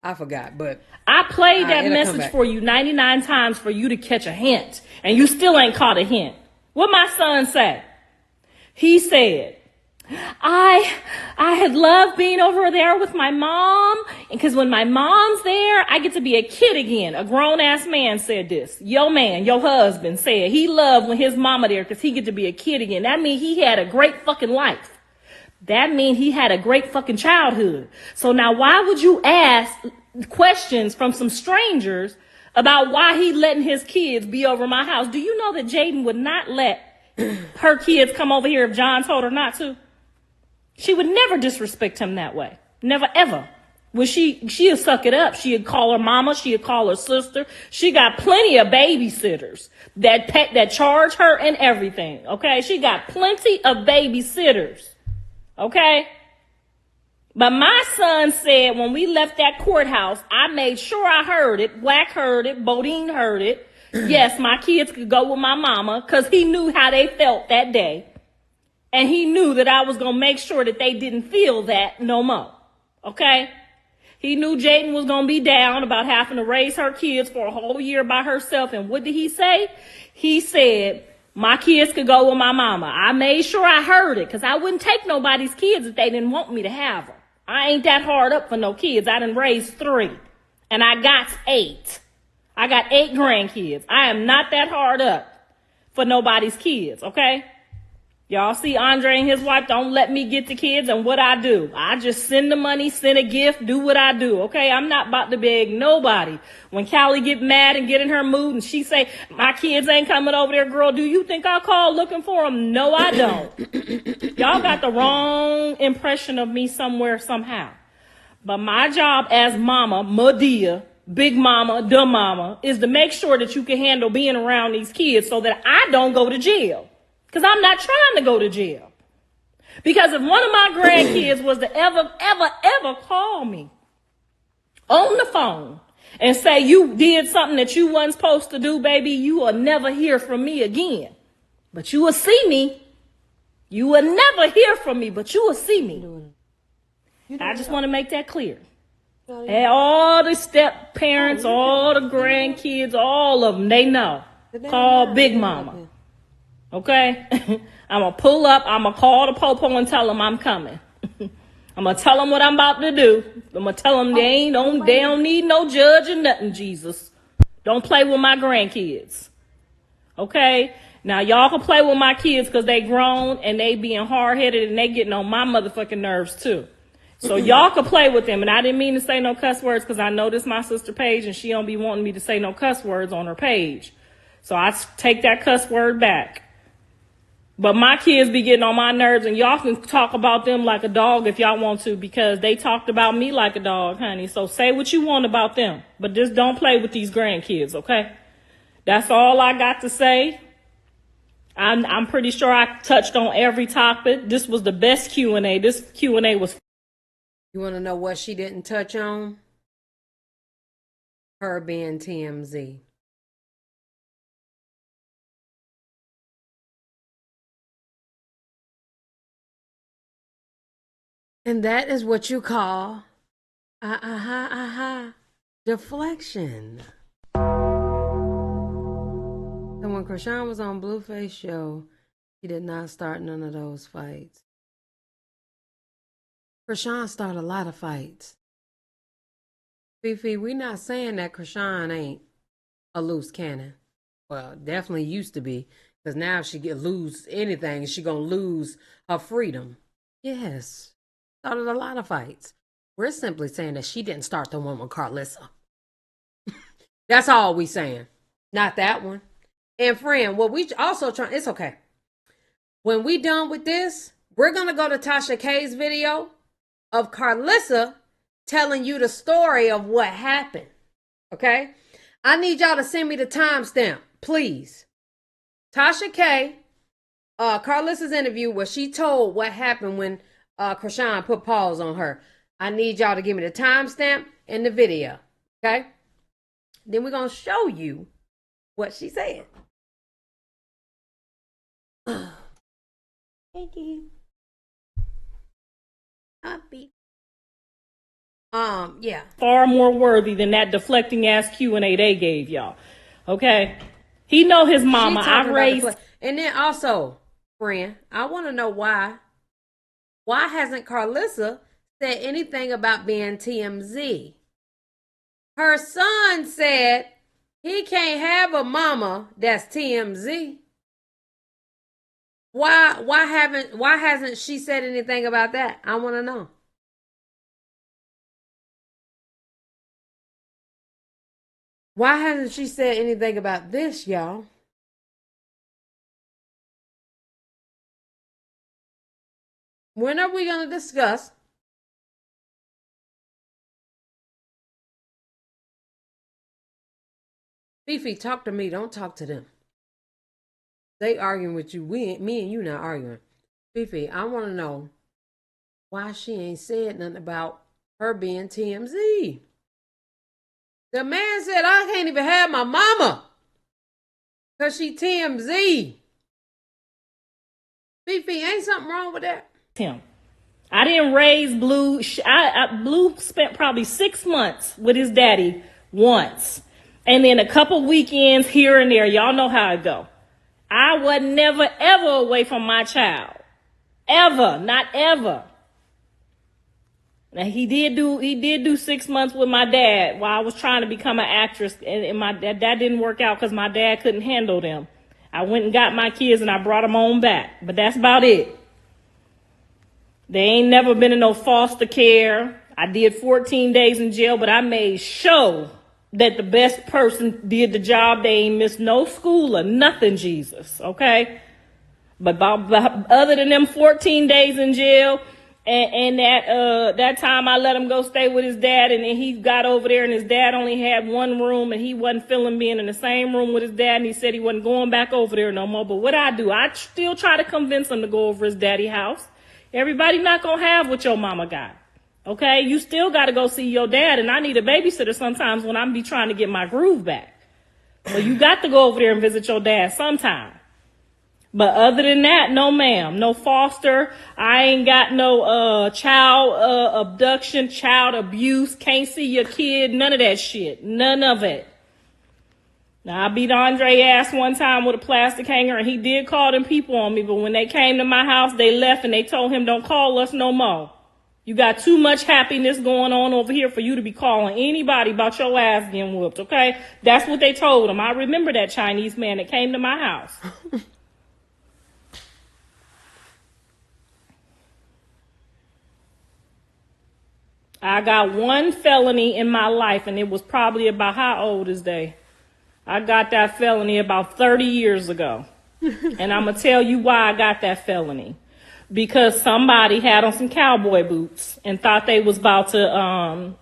I forgot, but I played that message for you 99 times for you to catch a hint, and you still ain't caught a hint. What my son say? He said, I had loved being over there with my mom, because when my mom's there, I get to be a kid again. A grown-ass man said this. Your man, your husband said he loved when his mama there because he get to be a kid again. That means he had a great fucking life. That means he had a great fucking childhood. So now why would you ask questions from some strangers about why he letting his kids be over my house? Do you know that Jaden would not let her kids come over here if John told her not to? She would never disrespect him that way. Never, ever. Well, she'd suck it up. She'd call her mama. She'd call her sister. She got plenty of babysitters that charge her and everything. Okay. She got plenty of babysitters. Okay. But my son said when we left that courthouse, I made sure I heard it. Wack heard it. Bodine heard it. Yes, my kids could go with my mama because he knew how they felt that day. And he knew that I was going to make sure that they didn't feel that no more. Okay? He knew Jaden was going to be down about having to raise her kids for a whole year by herself. And what did he say? He said, my kids could go with my mama. I made sure I heard it because I wouldn't take nobody's kids if they didn't want me to have them. I ain't that hard up for no kids. I done raised 3 and I got 8. I got 8 grandkids. I am not that hard up for nobody's kids. Okay? Y'all see Andre and his wife don't let me get the kids, and what I do? I just send the money, send a gift, do what I do, okay? I'm not about to beg nobody. When Callie get mad and get in her mood and she say, my kids ain't coming over there, girl, do you think I'll call looking for them? No, I don't. Y'all got the wrong impression of me somewhere, somehow. But my job as mama, Madea, big mama, dumb mama, is to make sure that you can handle being around these kids so that I don't go to jail. Because I'm not trying to go to jail. Because if one of my grandkids was to ever call me on the phone and say you did something that you wasn't supposed to do, baby, you will never hear from me again. But you will see me. You will never hear from me, but you will see me. I just want to make that clear. And all the step parents, all the grandkids, all of them, they know. Call Big Mama. Okay? I'm going to pull up. I'm going to call the popo and tell them I'm coming. I'm going to tell them what I'm about to do. I'm going to tell them they don't need no judge or nothing, Jesus. Don't play with my grandkids. Okay? Now, y'all can play with my kids because they grown and they being hard-headed and they getting on my motherfucking nerves, too. So y'all can play with them. And I didn't mean to say no cuss words because I know this my sister page and she don't be wanting me to say no cuss words on her page. So I take that cuss word back. But my kids be getting on my nerves, and y'all can talk about them like a dog if y'all want to, because they talked about me like a dog, honey. So say what you want about them, but just don't play with these grandkids, okay? That's all I got to say. I'm pretty sure I touched on every topic. This was the best Q&A. This Q&A was. You want to know what she didn't touch on? Her being TMZ. And that is what you call deflection. And when Chrisean was on Blueface show, he did not start none of those fights. Chrisean started a lot of fights. Fifi, we not saying that Chrisean ain't a loose cannon. Well, definitely used to be. Because now if she lose anything, she gonna lose her freedom. Yes. Started a lot of fights. We're simply saying that she didn't start the one with Karlissa. That's all we saying. Not that one. And friend, what we also trying, it's okay. When we done with this, we're going to go to Tasha K's video of Karlissa telling you the story of what happened. Okay? I need y'all to send me the timestamp, please. Tasha K, Karlissa's interview where she told what happened when Chrisean put paws on her. I need y'all to give me the timestamp and the video. Okay? Then we're going to show you what she said. Thank you. Happy. Yeah. Far more worthy than that deflecting ass Q&A they gave y'all. Okay? He know his mama. I raised. And then also, friend, I want to know why. Why hasn't Karlissa said anything about being TMZ? Her son said he can't have a mama that's TMZ. Why hasn't she said anything about that? I want to know. Why hasn't she said anything about this, y'all? When are we going to discuss Fifi, talk to me. Don't talk to them. They arguing with you. Me and you not arguing. Fifi, I want to know why she ain't said nothing about her being TMZ. The man said, I can't even have my mama because she TMZ. Fifi, ain't something wrong with that? Him. I didn't raise Blue. Blue spent probably 6 months with his daddy once. And then a couple weekends here and there. Y'all know how it go. I was never, ever away from my child. Ever. Not ever. Now, he did do 6 months with my dad while I was trying to become an actress. And that didn't work out because my dad couldn't handle them. I went and got my kids and I brought them on back. But that's about it. They ain't never been in no foster care. I did 14 days in jail, but I made sure that the best person did the job. They ain't missed no school or nothing, Jesus, okay? But other than them 14 days in jail and that time I let him go stay with his dad, and then he got over there and his dad only had one room and he wasn't feeling being in the same room with his dad, and he said he wasn't going back over there no more. But what I do, I still try to convince him to go over his daddy's house. Everybody not going to have what your mama got. Okay? You still got to go see your dad, and I need a babysitter sometimes when I'm be trying to get my groove back. So you got to go over there and visit your dad sometime. But other than that, no ma'am. No foster. I ain't got no child abduction, child abuse. Can't see your kid. None of that shit. None of it. Now, I beat Andre ass one time with a plastic hanger, and he did call them people on me, but when they came to my house, they left and they told him, don't call us no more. You got too much happiness going on over here for you to be calling anybody about your ass getting whooped, okay? That's what they told him. I remember that Chinese man that came to my house. I got one felony in my life, and it was probably about how old is they? I got that felony about 30 years ago. And I'm going to tell you why I got that felony. Because somebody had on some cowboy boots and thought they was about to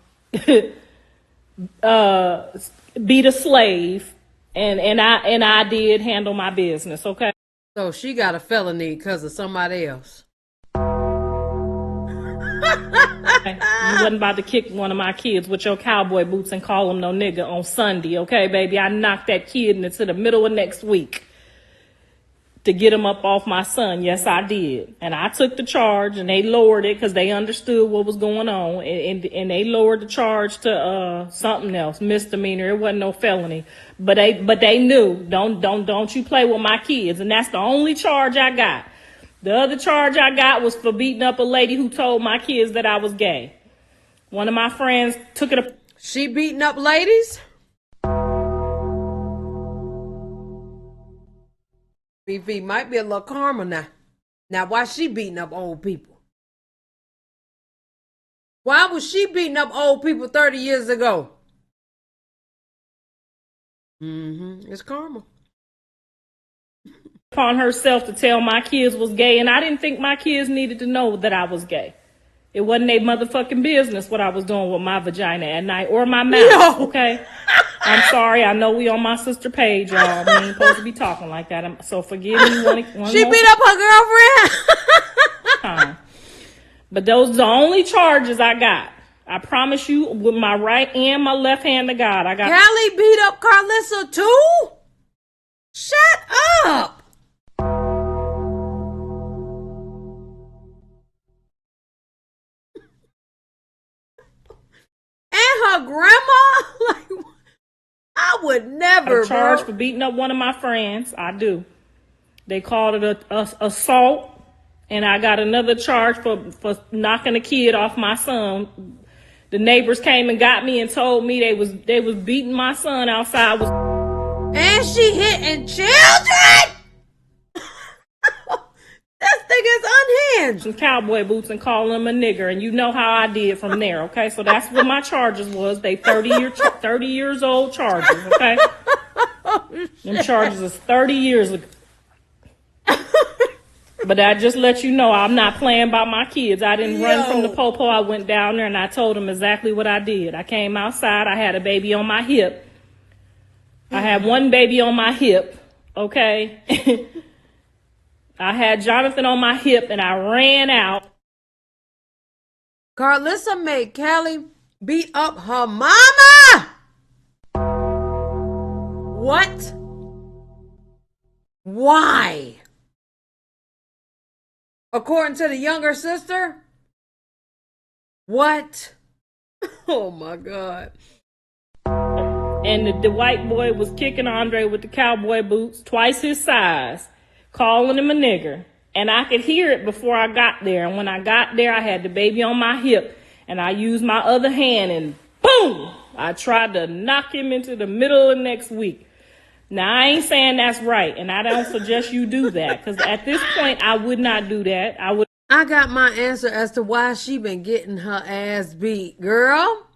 beat a slave. And I did handle my business, okay? So she got a felony because of somebody else. You wasn't about to kick one of my kids with your cowboy boots and call him no nigga on Sunday, okay, baby? I knocked that kid into the middle of next week. to get him up off my son. Yes, I did. And I took the charge, and they lowered it because they understood what was going on. And they lowered the charge to something else, misdemeanor. It wasn't no felony. But they knew, don't you play with my kids. And that's the only charge I got. The other charge I got was for beating up a lady who told my kids that I was gay. One of my friends took it up. She beating up ladies? BV might be a little karma now. Now, why she beating up old people? Why was she beating up old people 30 years ago? It's karma. Upon herself to tell my kids was gay, and I didn't think my kids needed to know that I was gay. It wasn't their motherfucking business what I was doing with my vagina at night or my mouth. Yo. Okay? I'm sorry. I know we on my sister page, y'all. We ain't supposed to be talking like that. So forgive me. She beat up her girlfriend. But those are the only charges I got. I promise you, with my right and my left hand to God, I got. Callie beat up Karlissa too? Shut up. And her grandma? Like, I would never. Charged for beating up one of my friends. I do. They called it a assault, and I got another charge for knocking a kid off my son. The neighbors came and got me and told me they was beating my son outside. And she hitting children. This thing is unhinged. Some cowboy boots and calling them a nigger, and you know how I did from there. Okay, so that's what my charges was. They 30 years old charges. Okay, them charges is 30 years ago. But I just let you know I'm not playing about my kids. I didn't run from the popo. I went down there and I told them exactly what I did. I came outside. I had a baby on my hip. I had one baby on my hip. Okay. I had Jonathan on my hip and I ran out. Karlissa made Callie beat up her mama. What? Why? According to the younger sister? What? Oh my God. And the white boy was kicking Andre with the cowboy boots, twice his size, calling him a nigger. And I could hear it before I got there. And when I got there, I had the baby on my hip. And I used my other hand and boom! I tried to knock him into the middle of next week. Now, I ain't saying that's right, and I don't suggest you do that, because at this point, I would not do that. I got my answer as to why she been getting her ass beat, girl.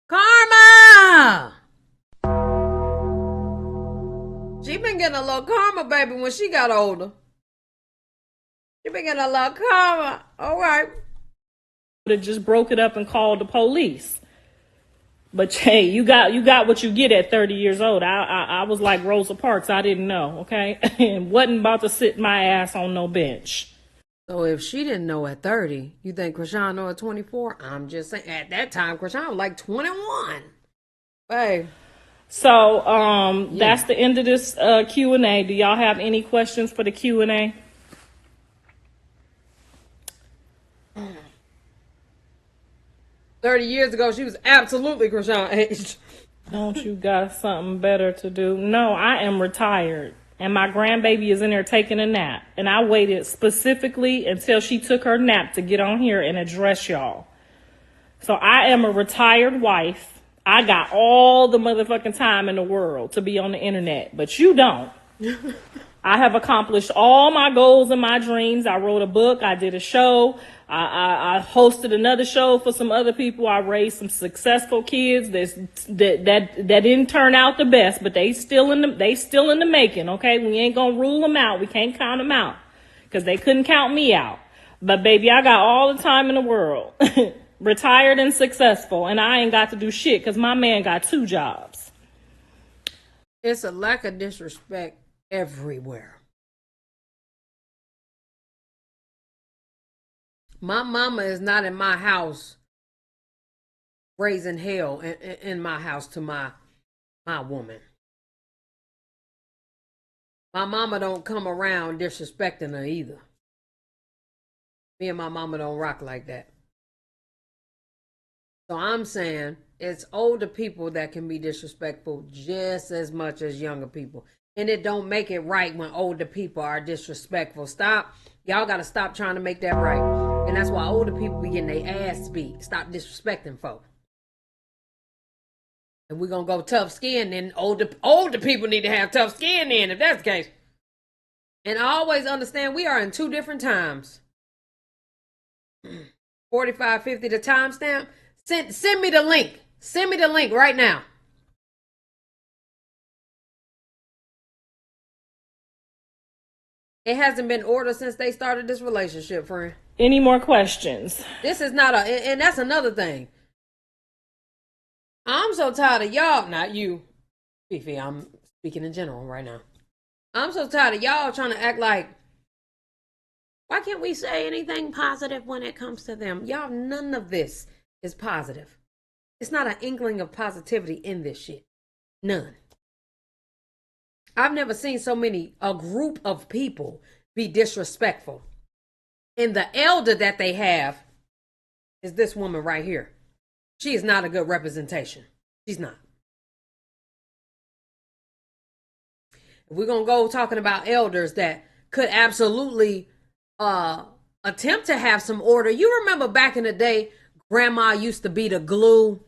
Karma! She been getting a little karma, baby, when she got older. She been getting a little karma. All right. Would have just broke it up and called the police. But hey, you got what you get at 30 years old. I was like Rosa Parks. I didn't know, okay? And wasn't about to sit my ass on no bench. So if she didn't know at 30, you think Chrisean know at 24? I'm just saying, at that time, Chrisean was like 21. Hey. So that's the end of this Q&A. Do y'all have any questions for the Q&A? 30 years ago, she was absolutely Chrisean age. Don't you got something better to do? No, I am retired. And my grandbaby is in there taking a nap. And I waited specifically until she took her nap to get on here and address y'all. So I am a retired wife. I got all the motherfucking time in the world to be on the internet. But you don't. I have accomplished all my goals and my dreams. I wrote a book. I did a show. I hosted another show for some other people. I raised some successful kids that didn't turn out the best, but they still in the making. Okay, we ain't gonna rule them out. We can't count them out because they couldn't count me out. But baby, I got all the time in the world, retired and successful, and I ain't got to do shit because my man got 2 jobs. It's a lack of disrespect everywhere. My mama is not in my house raising hell in my house to my woman. My mama don't come around disrespecting her either. Me and my mama don't rock like that. So I'm saying it's older people that can be disrespectful just as much as younger people. And it don't make it right when older people are disrespectful. Stop. Y'all got to stop trying to make that right. And that's why older people be getting their ass beat. Stop disrespecting folk. And we're going to go tough skin, then older people need to have tough skin then, if that's the case. And I always understand we are in two different times. 4550 the timestamp. Send me the link. Send me the link right now. It hasn't been ordered since they started this relationship, friend. Any more questions? This is not and that's another thing. I'm so tired of y'all, not you, Fifi, I'm speaking in general right now. I'm so tired of y'all trying to act like, why can't we say anything positive when it comes to them? Y'all, none of this is positive. It's not an inkling of positivity in this shit. None. I've never seen a group of people be disrespectful. And the elder that they have is this woman right here. She is not a good representation. She's not. If we're going to go talking about elders that could absolutely attempt to have some order. You remember back in the day, Grandma used to be the glue.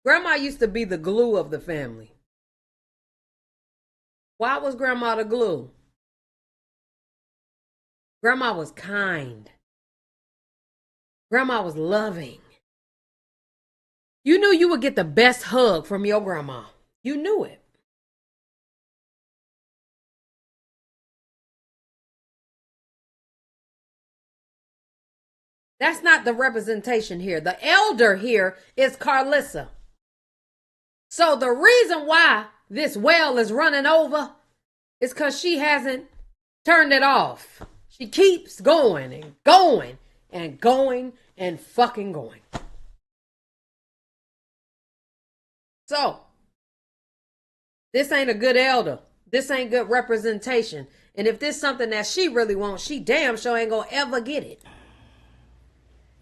Grandma used to be the glue of the family. Why was Grandma the glue? Grandma was kind. Grandma was loving. You knew you would get the best hug from your grandma. You knew it. That's not the representation here. The elder here is Karlissa. So the reason why this well is running over is because she hasn't turned it off. She keeps going and going and going and fucking going. So, this ain't a good elder. This ain't good representation. And if this is something that she really wants, she damn sure ain't gonna ever get it.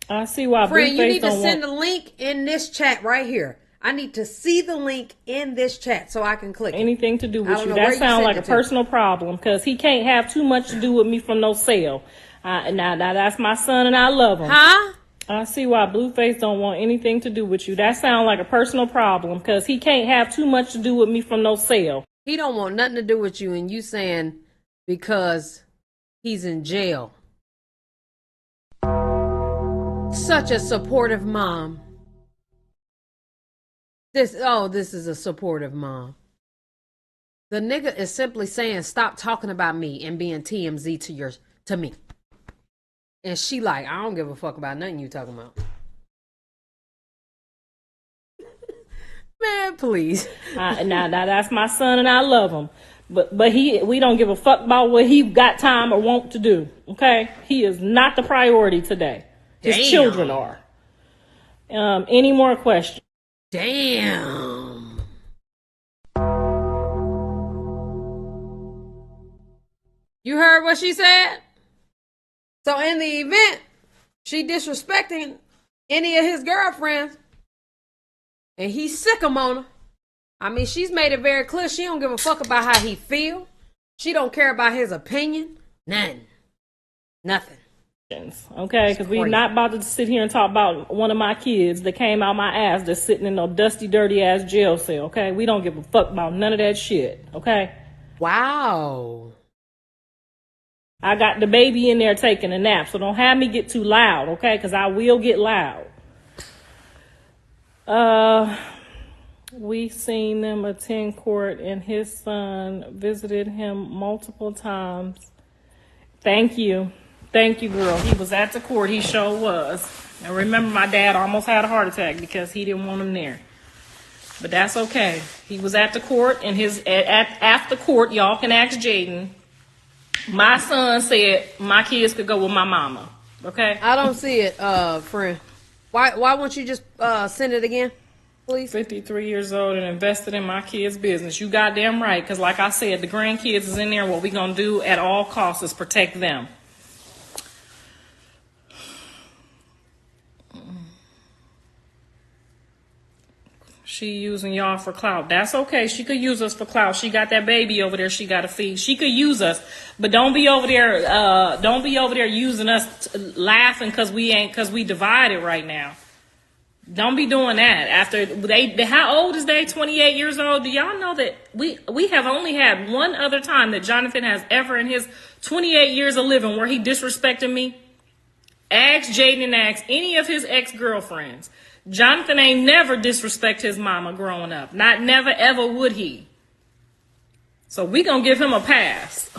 I see why. Friend, you need to send the link in this chat right here. I need to see the link in this chat so I can click anything to do with you. That sounds like a personal problem because he can't have too much to do with me from no sale. Now that's my son and I love him. Huh? I see why Blueface don't want anything to do with you. That sounds like a personal problem because he can't have too much to do with me from no sale. He don't want nothing to do with you, and you saying because he's in jail. Such a supportive mom. This is a supportive mom. The nigga is simply saying, stop talking about me and being TMZ to me. And she like, I don't give a fuck about nothing you talking about. Man, please. Now that's my son and I love him. But we don't give a fuck about what he got time or want to do. Okay? He is not the priority today. His children are. Any more questions? Damn. You heard what she said? So in the event she disrespecting any of his girlfriends and he's sick of on her, I mean, she's made it very clear she don't give a fuck about how he feel. She don't care about his opinion. Nothing. Okay, because we're not about to sit here and talk about one of my kids that came out my ass that's sitting in a dusty, dirty ass jail cell. Okay, we don't give a fuck about none of that shit. Okay. Wow. I got the baby in there taking a nap, so don't have me get too loud, okay? Because I will get loud. We seen them attend court, and his son visited him multiple times. Thank you, girl. He was at the court. He sure was. And remember, my dad almost had a heart attack because he didn't want him there. But that's okay. He was at the court, and after court, y'all can ask Jaden. My son said my kids could go with my mama. Okay? I don't see it, friend. Why won't you just send it again? please. 53 years old and invested in my kids' business. You goddamn right, because like I said, the grandkids is in there. What we gonna do at all costs is protect them. She using y'all for clout. That's okay. She could use us for clout. She got that baby over there. She got to feed. She could use us, but don't be over there. Don't be over there using us, laughing because we divided right now. Don't be doing that. After how old is they? 28 years old. Do y'all know that we have only had one other time that Jonathan has ever in his 28 years of living where he disrespected me? Ask Jaden and ask any of his ex-girlfriends. Jonathan ain't never disrespect his mama growing up. Not never ever would he. So we gonna give him a pass.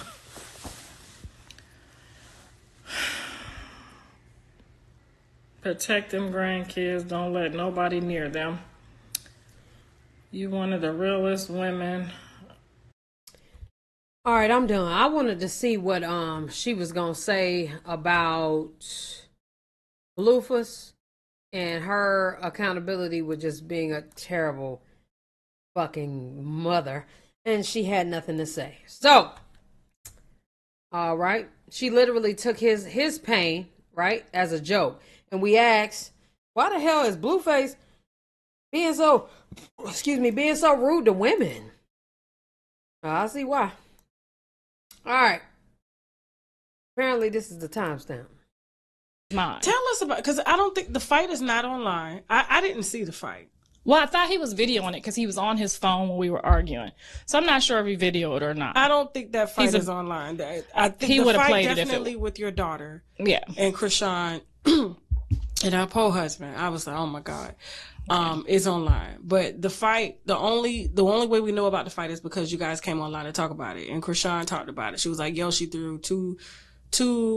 Protect them grandkids. Don't let nobody near them. You one of the realest women. All right, I'm done. I wanted to see what she was gonna say about Blueface and her accountability with just being a terrible fucking mother, and she had nothing to say. So, all right, she literally took his pain, right, as a joke. And we asked, why the hell is Blueface being so rude to women? I see why. All right. Apparently, this is the timestamp. Mine. Tell us about, because I don't think the fight is not online. I didn't see the fight. Well, I thought he was videoing it because he was on his phone when we were arguing. So I'm not sure if he videoed it or not. I don't think that fight is online. I think he would have played definitely it with your daughter. Yeah. And Chrisean and our poor husband. I was like, oh my God. Is online. But the fight, the only way we know about the fight is because you guys came online to talk about it. And Chrisean talked about it. She was like, yo, she threw two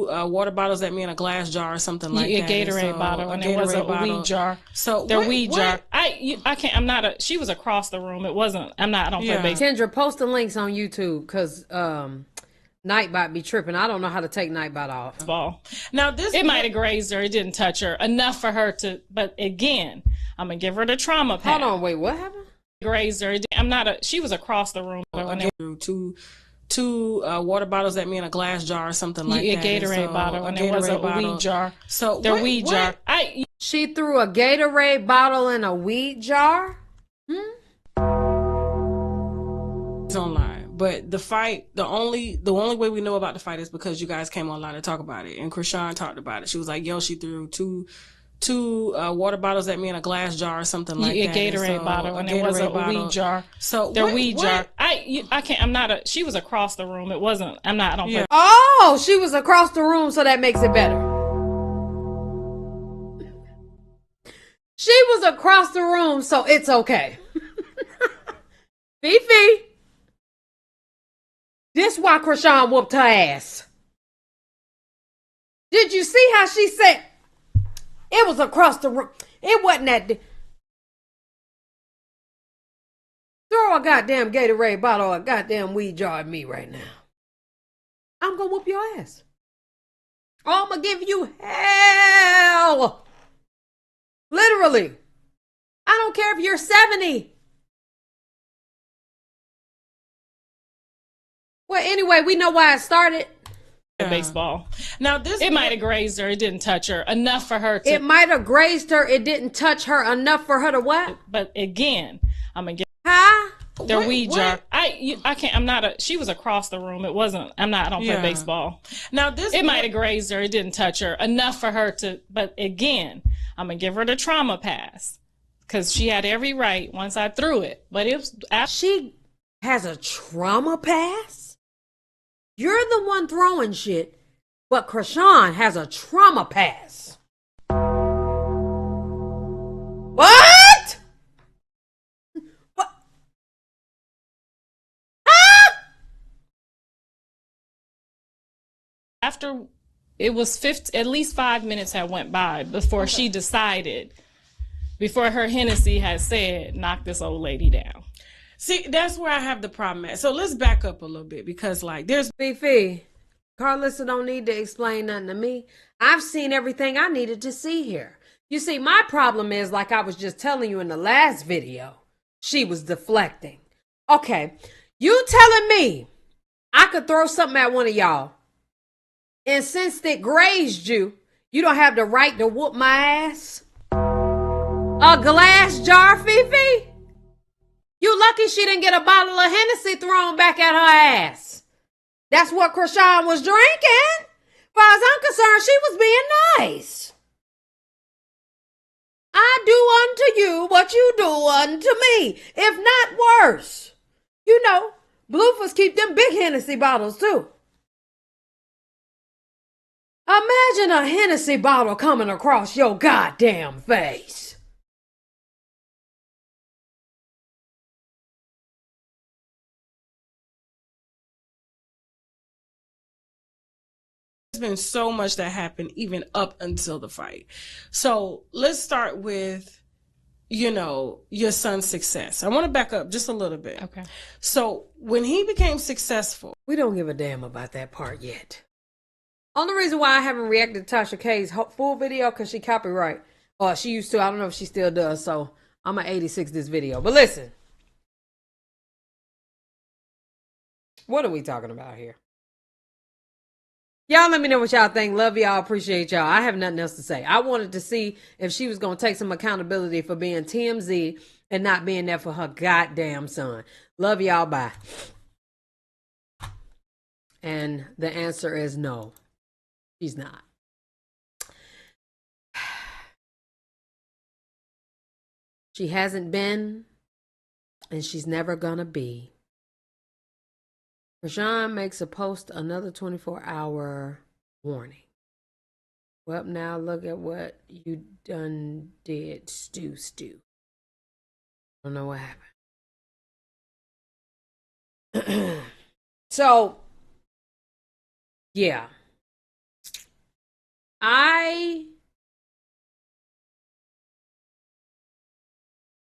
water bottles at me in a glass jar or something like that. A Gatorade bottle, and it was a weed jar. So their weed jar. I can't. I'm not a. She was across the room. It wasn't. I'm not. I don't play baseball. Kendra, post the links on YouTube because Nightbot be tripping. I don't know how to take Nightbot off. Ball. Now it might have grazed her. It didn't touch her enough for her to. But again, I'm gonna give her the trauma pass. Hold on, wait. What happened? Grazed her. I'm not a. She was across the room. Two water bottles at me in a glass jar or something like that. A Gatorade bottle, and it was a weed jar. So their weed jar. She threw a Gatorade bottle in a weed jar? It's online. But the fight, the only way we know about the fight is because you guys came online to talk about it. And Chrisean talked about it. She was like, yo, she threw two water bottles at me in a glass jar or something like that. A Gatorade bottle, and it was a weed jar. So their weed jar. I can't. I'm not a. She was across the room. It wasn't. I'm not. I don't play. Oh, she was across the room, so that makes it better. She was across the room, so it's okay. Fifi, this why Chrisean whooped her ass. Did you see how she said? It was across the room. It wasn't that. Throw a goddamn Gatorade bottle or a goddamn weed jar at me right now. I'm gonna whoop your ass. Oh, I'm gonna give you hell. Literally. I don't care if you're 70. Well, anyway, we know why it started. Baseball. Now it might have grazed her. It didn't touch her enough for her to. It might have grazed her. It didn't touch her enough for her to what? But again, I'm gonna get. Huh? Their weed jar. I can't. I'm not a. She was across the room. It wasn't. I'm not. I don't play baseball. Now it might have grazed her. It didn't touch her enough for her to. But again, I'm gonna give her the trauma pass because she had every right once I threw it. But it was. She has a trauma pass. You're the one throwing shit, but Chrisean has a trauma pass. What? What? Ah! After it was at least 5 minutes had went by before she decided, before her Hennessy had said, knock this old lady down. See, that's where I have the problem at. So let's back up a little bit because, like, there's Fifi. Karlissa don't need to explain nothing to me. I've seen everything I needed to see here. You see, my problem is, like I was just telling you in the last video, she was deflecting. Okay, you telling me I could throw something at one of y'all, and since it grazed you, you don't have the right to whoop my ass? A glass jar, Fifi? You lucky she didn't get a bottle of Hennessy thrown back at her ass. That's what Chrisean was drinking. As far as I'm concerned, she was being nice. I do unto you what you do unto me, if not worse. You know, Blueface keep them big Hennessy bottles too. Imagine a Hennessy bottle coming across your goddamn face. There's been so much that happened even up until the fight. So let's start with, you know, your son's success. I want to back up just a little bit. Okay. So when he became successful, We don't give a damn about that part yet. Only reason why I haven't reacted to Tasha K's full video, because she copyright. Or she used to. I don't know if she still does. So I'm going to 86 this video. But listen. What are we talking about here? Y'all let me know what y'all think. Love y'all. Appreciate y'all. I have nothing else to say. I wanted to see if she was going to take some accountability for being TMZ and not being there for her goddamn son. Love y'all. Bye. And the answer is no. She's not. She hasn't been, and she's never gonna be. Chrisean makes a post another 24-hour warning. Well, now look at what you done did, Stu. Don't know what happened. So, yeah. I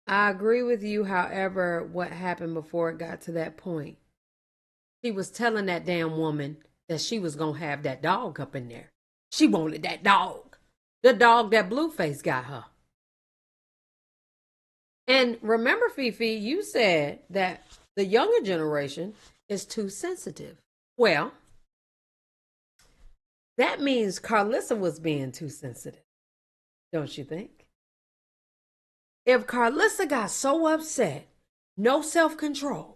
agree with you. However, what happened before it got to that point? She was telling that damn woman that she was going to have that dog up in there. She wanted that dog. The dog that Blueface got her. And remember, Fifi, you said that the younger generation is too sensitive. Well, that means Karlissa was being too sensitive, don't you think? If Karlissa got so upset, no self-control,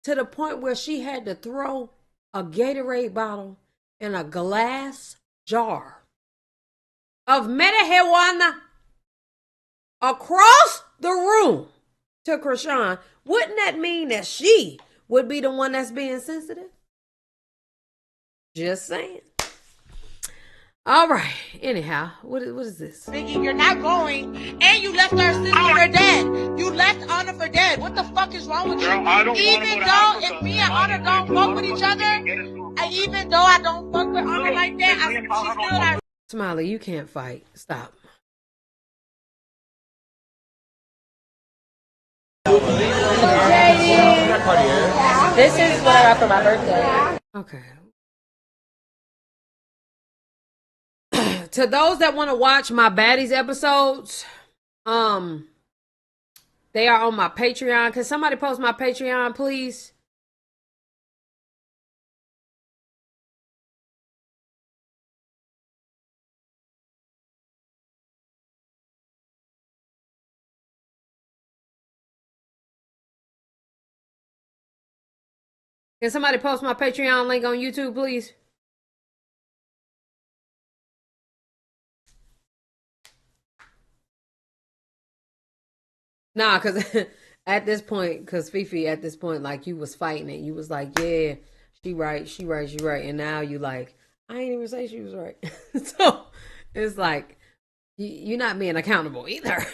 to the point where she had to throw a Gatorade bottle in a glass jar of marijuana across the room to Chrisean, wouldn't that mean that she would be the one that's being sensitive? Just saying. All right. Anyhow, what is this? Biggie, you're not going, and you left our sister for dead. You left Honor for dead. What the fuck is wrong with you? Even though if me and Honor don't fuck with each other, and even though I don't fuck with Honor like that, she's still our. Smiley, you can't fight. Stop. This is what I got for my birthday. Okay. To those that want to watch my baddies episodes, they are on my Patreon. Can somebody post my Patreon, please? Can somebody post my Patreon link on YouTube, please? Nah, because at this point, because Fifi, at this point, like, you was fighting it. You was like, yeah, she right. And now you like, I ain't even say she was right. So it's like, you're not being accountable either.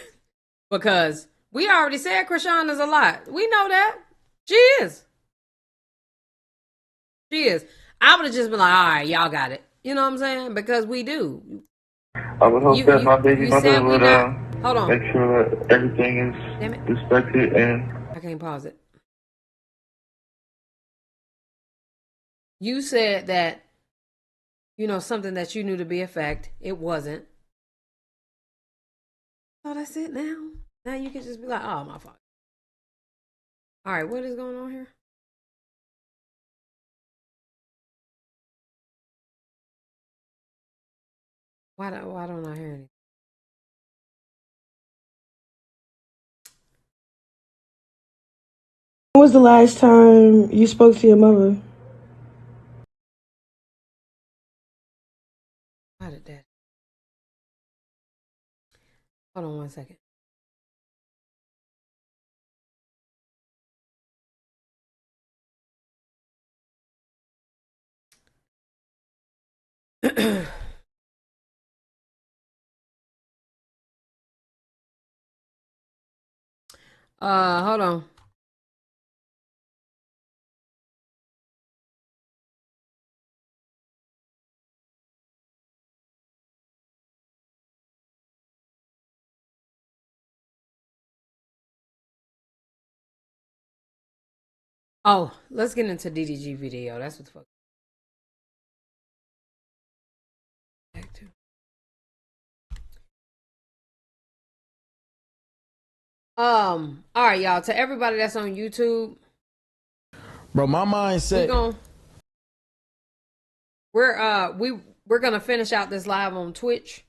Because we already said Chrisean is a lot. We know that. She is. She is. I would have just been like, all right, y'all got it. You know what I'm saying? Because we do. I would hope that my baby mother would hold on. make sure that everything is respected and... I can't pause it. You said that, you know, something that you knew to be a fact. It wasn't. Oh, that's it now. Now you can just be like, oh, my fault. All right, what is going on here? Why don't I hear anything? When was the last time you spoke to your mother? How did that? Hold on one second. Hold on. Oh, let's get into DDG video. That's what the fuck. Back to. All right, y'all. To everybody that's on YouTube, bro, my mindset. We're gonna finish out this live on Twitch.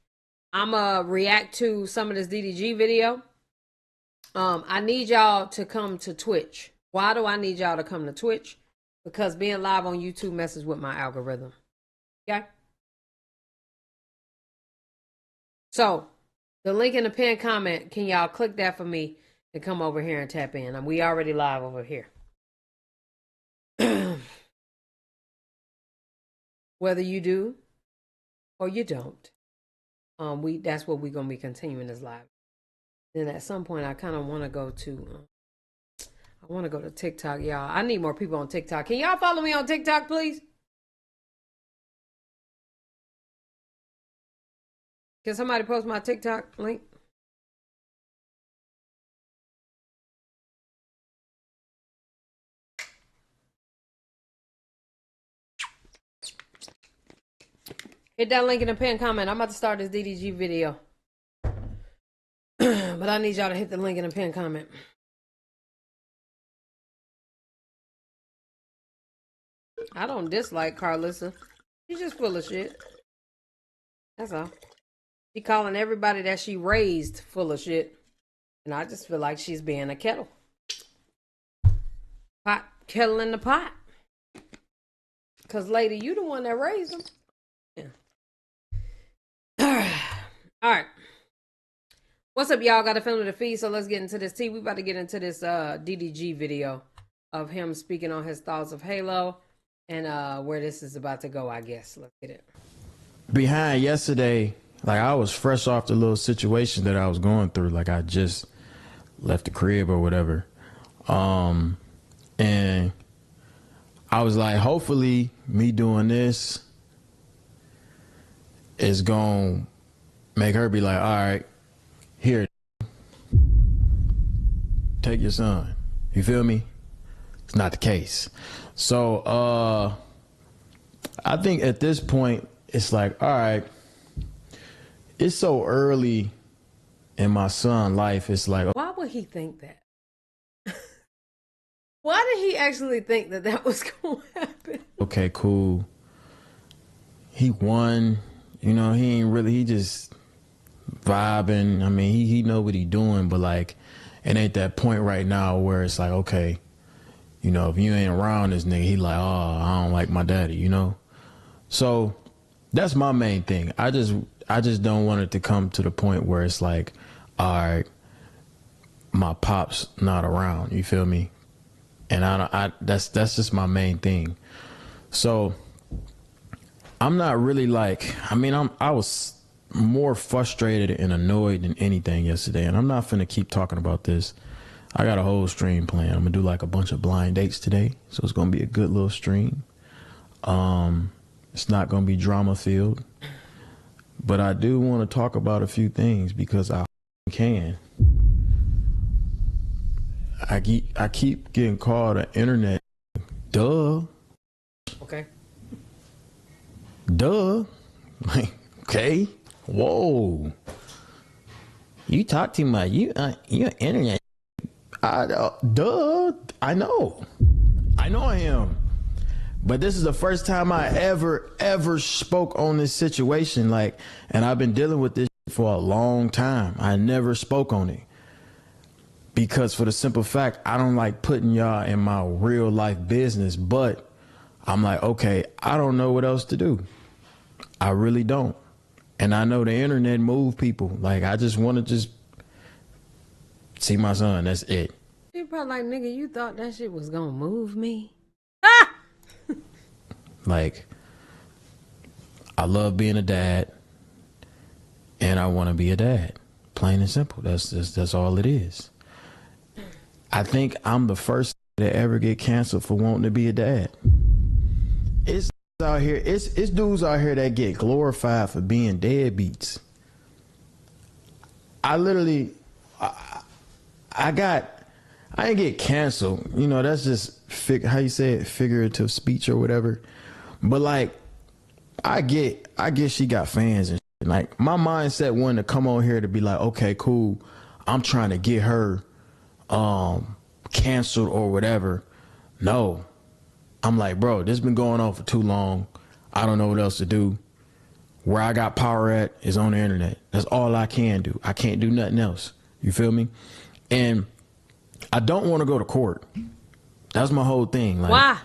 I'ma react to some of this DDG video. I need y'all to come to Twitch. Why do I need y'all to come to Twitch? Because being live on YouTube messes with my algorithm. Okay? So, the link in the pinned comment, can y'all click that for me and come over here and tap in? And we already live over here. Whether you do or you don't, that's what we're gonna be continuing this live. Then at some point, I kind of want to go to. I want to go to TikTok, y'all. I need more people on TikTok. Can y'all follow me on TikTok, please? Can somebody post my TikTok link? Hit that link in the pinned comment. I'm about to start this DDG video. But I need y'all to hit the link in the pinned comment. I don't dislike Karlissa. She's just full of shit. That's all. She calling everybody that she raised full of shit. And I just feel like she's being a kettle. Pot kettle in the pot. Cause lady, you the one that raised them. Yeah. All right. What's up, y'all? Got a film of the feed, so let's get into this. We about to get into this DDG video of him speaking on his thoughts of Halo and where this is about to go, I guess. Let's get it. Behind yesterday, like I was fresh off the little situation that I was going through. Like I just left the crib or whatever. And I was like, hopefully me doing this is gonna make her be like, all right, here, take your son. You feel me? It's not the case. So I think at this point it's like, all right, it's so early in my son's life. It's like, why would he think that? Why did he actually think that that was going to happen? Okay, cool. He won. You know, he just vibing. I mean, he know what he doing, but like, it ain't that point right now where it's like, okay, you know, if you ain't around this nigga, he like, oh, I don't like my daddy, you know? So that's my main thing. I just don't want it to come to the point where it's like, all right, my pop's not around, you feel me? And that's just my main thing. So I'm not really like, I mean, I was more frustrated and annoyed than anything yesterday, and I'm not finna keep talking about this. I got a whole stream planned. I'm gonna do like a bunch of blind dates today, so it's gonna be a good little stream. It's not gonna be drama filled, but I do want to talk about a few things because I can. I keep getting called an internet. Duh. Okay. Duh. Like, okay. Whoa. You talk too much. You're internet. Duh. I know I am. But this is the first time I ever spoke on this situation. Like, and I've been dealing with this for a long time. I never spoke on it. Because for the simple fact, I don't like putting y'all in my real life business, but I'm like, okay, I don't know what else to do. I really don't. And I know the internet move people. Like, I just want to just see my son. That's it. You probably like, nigga, you thought that shit was gonna move me? Ah! Like, I love being a dad, and I want to be a dad. Plain and simple. That's all it is. I think I'm the first to ever get canceled for wanting to be a dad. It's out here. It's dudes out here that get glorified for being deadbeats. I literally, I didn't get canceled. You know, that's just how you say it, figurative speech or whatever. But like, I get she got fans and shit. Like, my mindset wanted to come on here to be like, okay, cool. I'm trying to get her canceled or whatever. No. I'm like, bro, this been going on for too long. I don't know what else to do. Where I got power at is on the internet. That's all I can do. I can't do nothing else. You feel me? And I don't want to go to court. That's my whole thing. Like, why?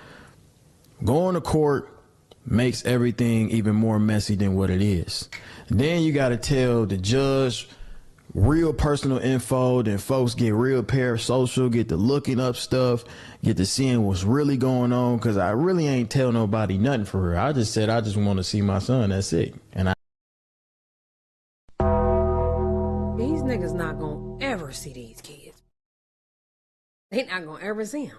Going to court makes everything even more messy than what it is. Then you got to tell the judge real personal info, then folks get real parasocial, get to looking up stuff, get to seeing what's really going on, because I really ain't tell nobody nothing for her. I just said I just want to see my son. That's it. And these niggas not gonna ever see these kids. They not gonna ever see them.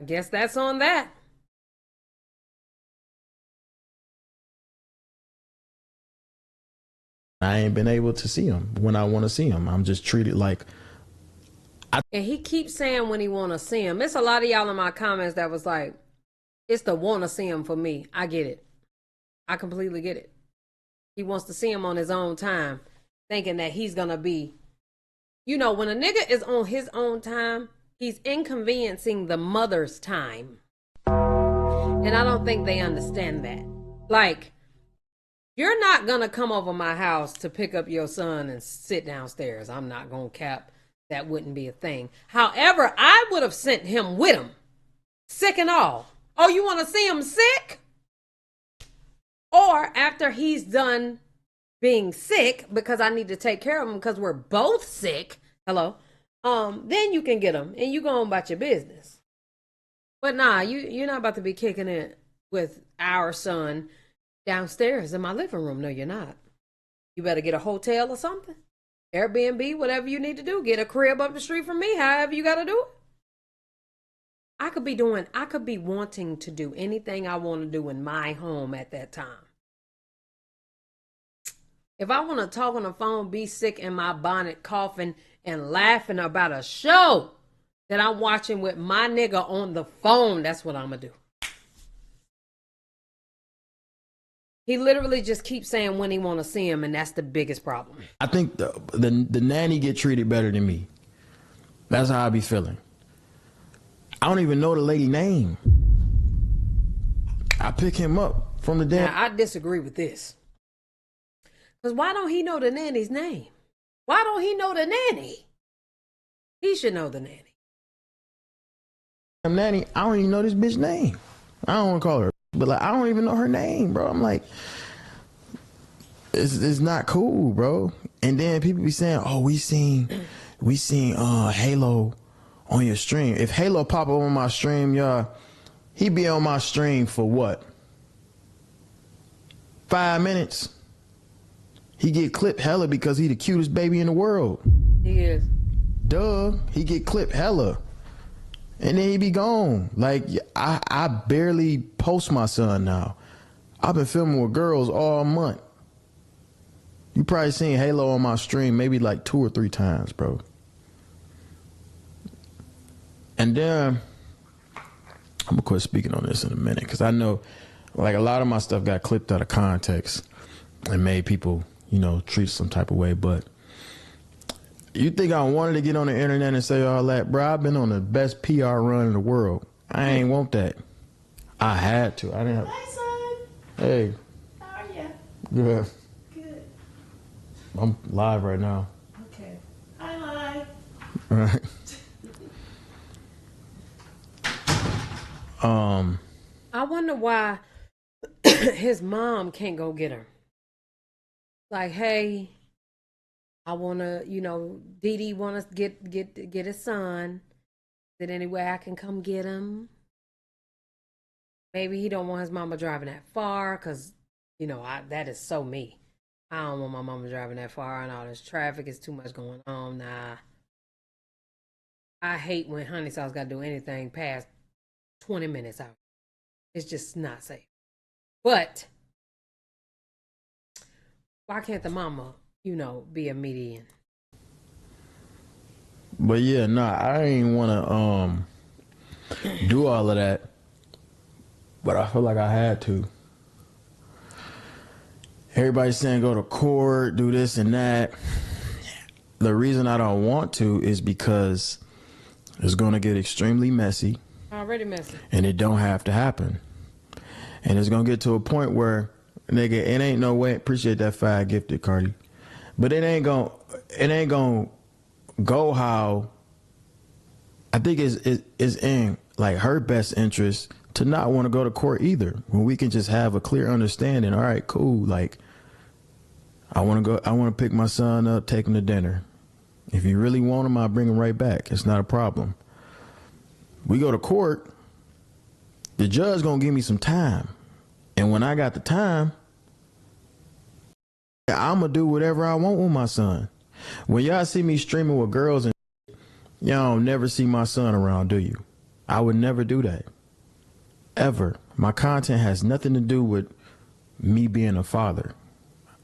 I guess that's on that. I ain't been able to see him when I want to see him. I'm just treated like. And he keeps saying when he want to see him. It's a lot of y'all in my comments that was like, it's the want to see him for me. I get it. I completely get it. He wants to see him on his own time, thinking that he's going to be, you know, when a nigga is on his own time, he's inconveniencing the mother's time. And I don't think they understand that. Like, you're not going to come over my house to pick up your son and sit downstairs. I'm not going to cap. That wouldn't be a thing. However, I would have sent him with him, sick and all. Oh, you want to see him sick? Or after he's done being sick, because I need to take care of him because we're both sick. Hello. Then you can get him and you go on about your business. But nah, you're not about to be kicking it with our son downstairs in my living room. No, you're not. You better get a hotel or something. Airbnb, whatever you need to do. Get a crib up the street from me, however you got to do it. I could be wanting to do anything I want to do in my home at that time. If I want to talk on the phone, be sick in my bonnet, coughing and laughing about a show that I'm watching with my nigga on the phone, that's what I'm going to do. He literally just keeps saying when he want to see him, and that's the biggest problem. I think the nanny get treated better than me. That's how I be feeling. I don't even know the lady name. I pick him up from the damn. Now, I disagree with this. Because why don't he know the nanny's name? Why don't he know the nanny? He should know the nanny. Nanny, I don't even know this bitch name. I don't want to call her. But like, I don't even know her name, bro. I'm like, it's not cool, bro. And then people be saying, oh, we seen Halo on your stream. If Halo pop up on my stream, y'all, he be on my stream for what? 5 minutes. He get clipped hella because he the cutest baby in the world. He is. Duh. He get clipped hella. And then he be gone. Like, I barely post my son now. I've been filming with girls all month. You probably seen Halo on my stream maybe like 2 or 3 times, bro. And then, I'm going to quit speaking on this in a minute because I know like a lot of my stuff got clipped out of context and made people, you know, treat some type of way. But you think I wanted to get on the internet and say all that? Bro, I've been on the best PR run in the world. I ain't want that. I had to. I didn't have. Hi, son. Hey. How are you? Good. Good. I'm live right now. Okay. Hi. All right. I wonder why his mom can't go get her. Like, hey, I wanna, you know, Dee Dee wanna get his son. Is there any way I can come get him? Maybe he don't want his mama driving that far, cause you know that is so me. I don't want my mama driving that far and all this traffic is too much going on. Nah, I hate when honey sauce got to do anything past 20 minutes out. It's just not safe. But why can't the mama, you know, be a median? But yeah, nah, I ain't want to do all of that. But I feel like I had to. Everybody's saying go to court, do this and that. The reason I don't want to is because it's going to get extremely messy. Already messy. And it don't have to happen. And it's going to get to a point where, nigga, it ain't no way. Appreciate that fire gifted, Cardi. But it ain't going to go how I think is in like her best interest to not want to go to court either. When we can just have a clear understanding. All right, cool. Like, I want to pick my son up, take him to dinner. If you really want him, I'll bring him right back. It's not a problem. We go to court, the judge gonna give me some time. And when I got the time, I'm gonna do whatever I want with my son. When y'all see me streaming with girls and y'all don't never see my son around, do you? I would never do that. Ever. My content has nothing to do with me being a father.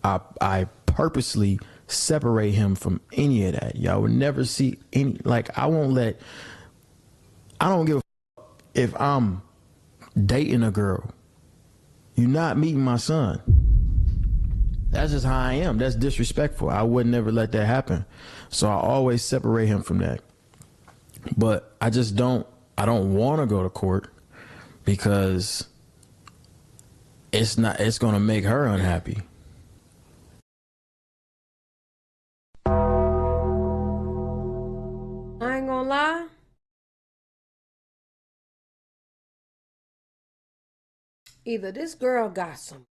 I purposely separate him from any of that. Y'all would never see any, like, I don't give a fuck if I'm dating a girl. You're not meeting my son. That's just how I am. That's disrespectful. I would never let that happen. So I always separate him from that. But I don't want to go to court because it's going to make her unhappy. I ain't gonna lie. Either this girl got some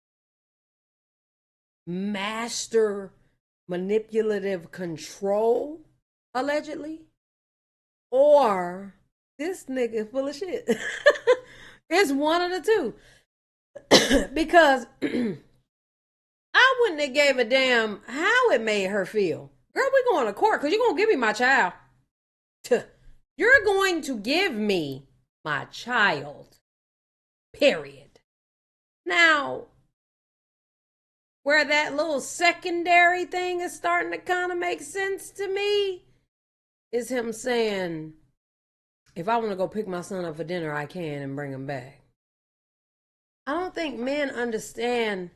master manipulative control, allegedly, or this nigga full of shit. It's one of the two. Because I wouldn't have gave a damn how it made her feel. Girl, we going to court because you're going to give me my child. You're going to give me my child. Period. Now, where that little secondary thing is starting to kind of make sense to me is him saying, if I want to go pick my son up for dinner, I can and bring him back. I don't think men understand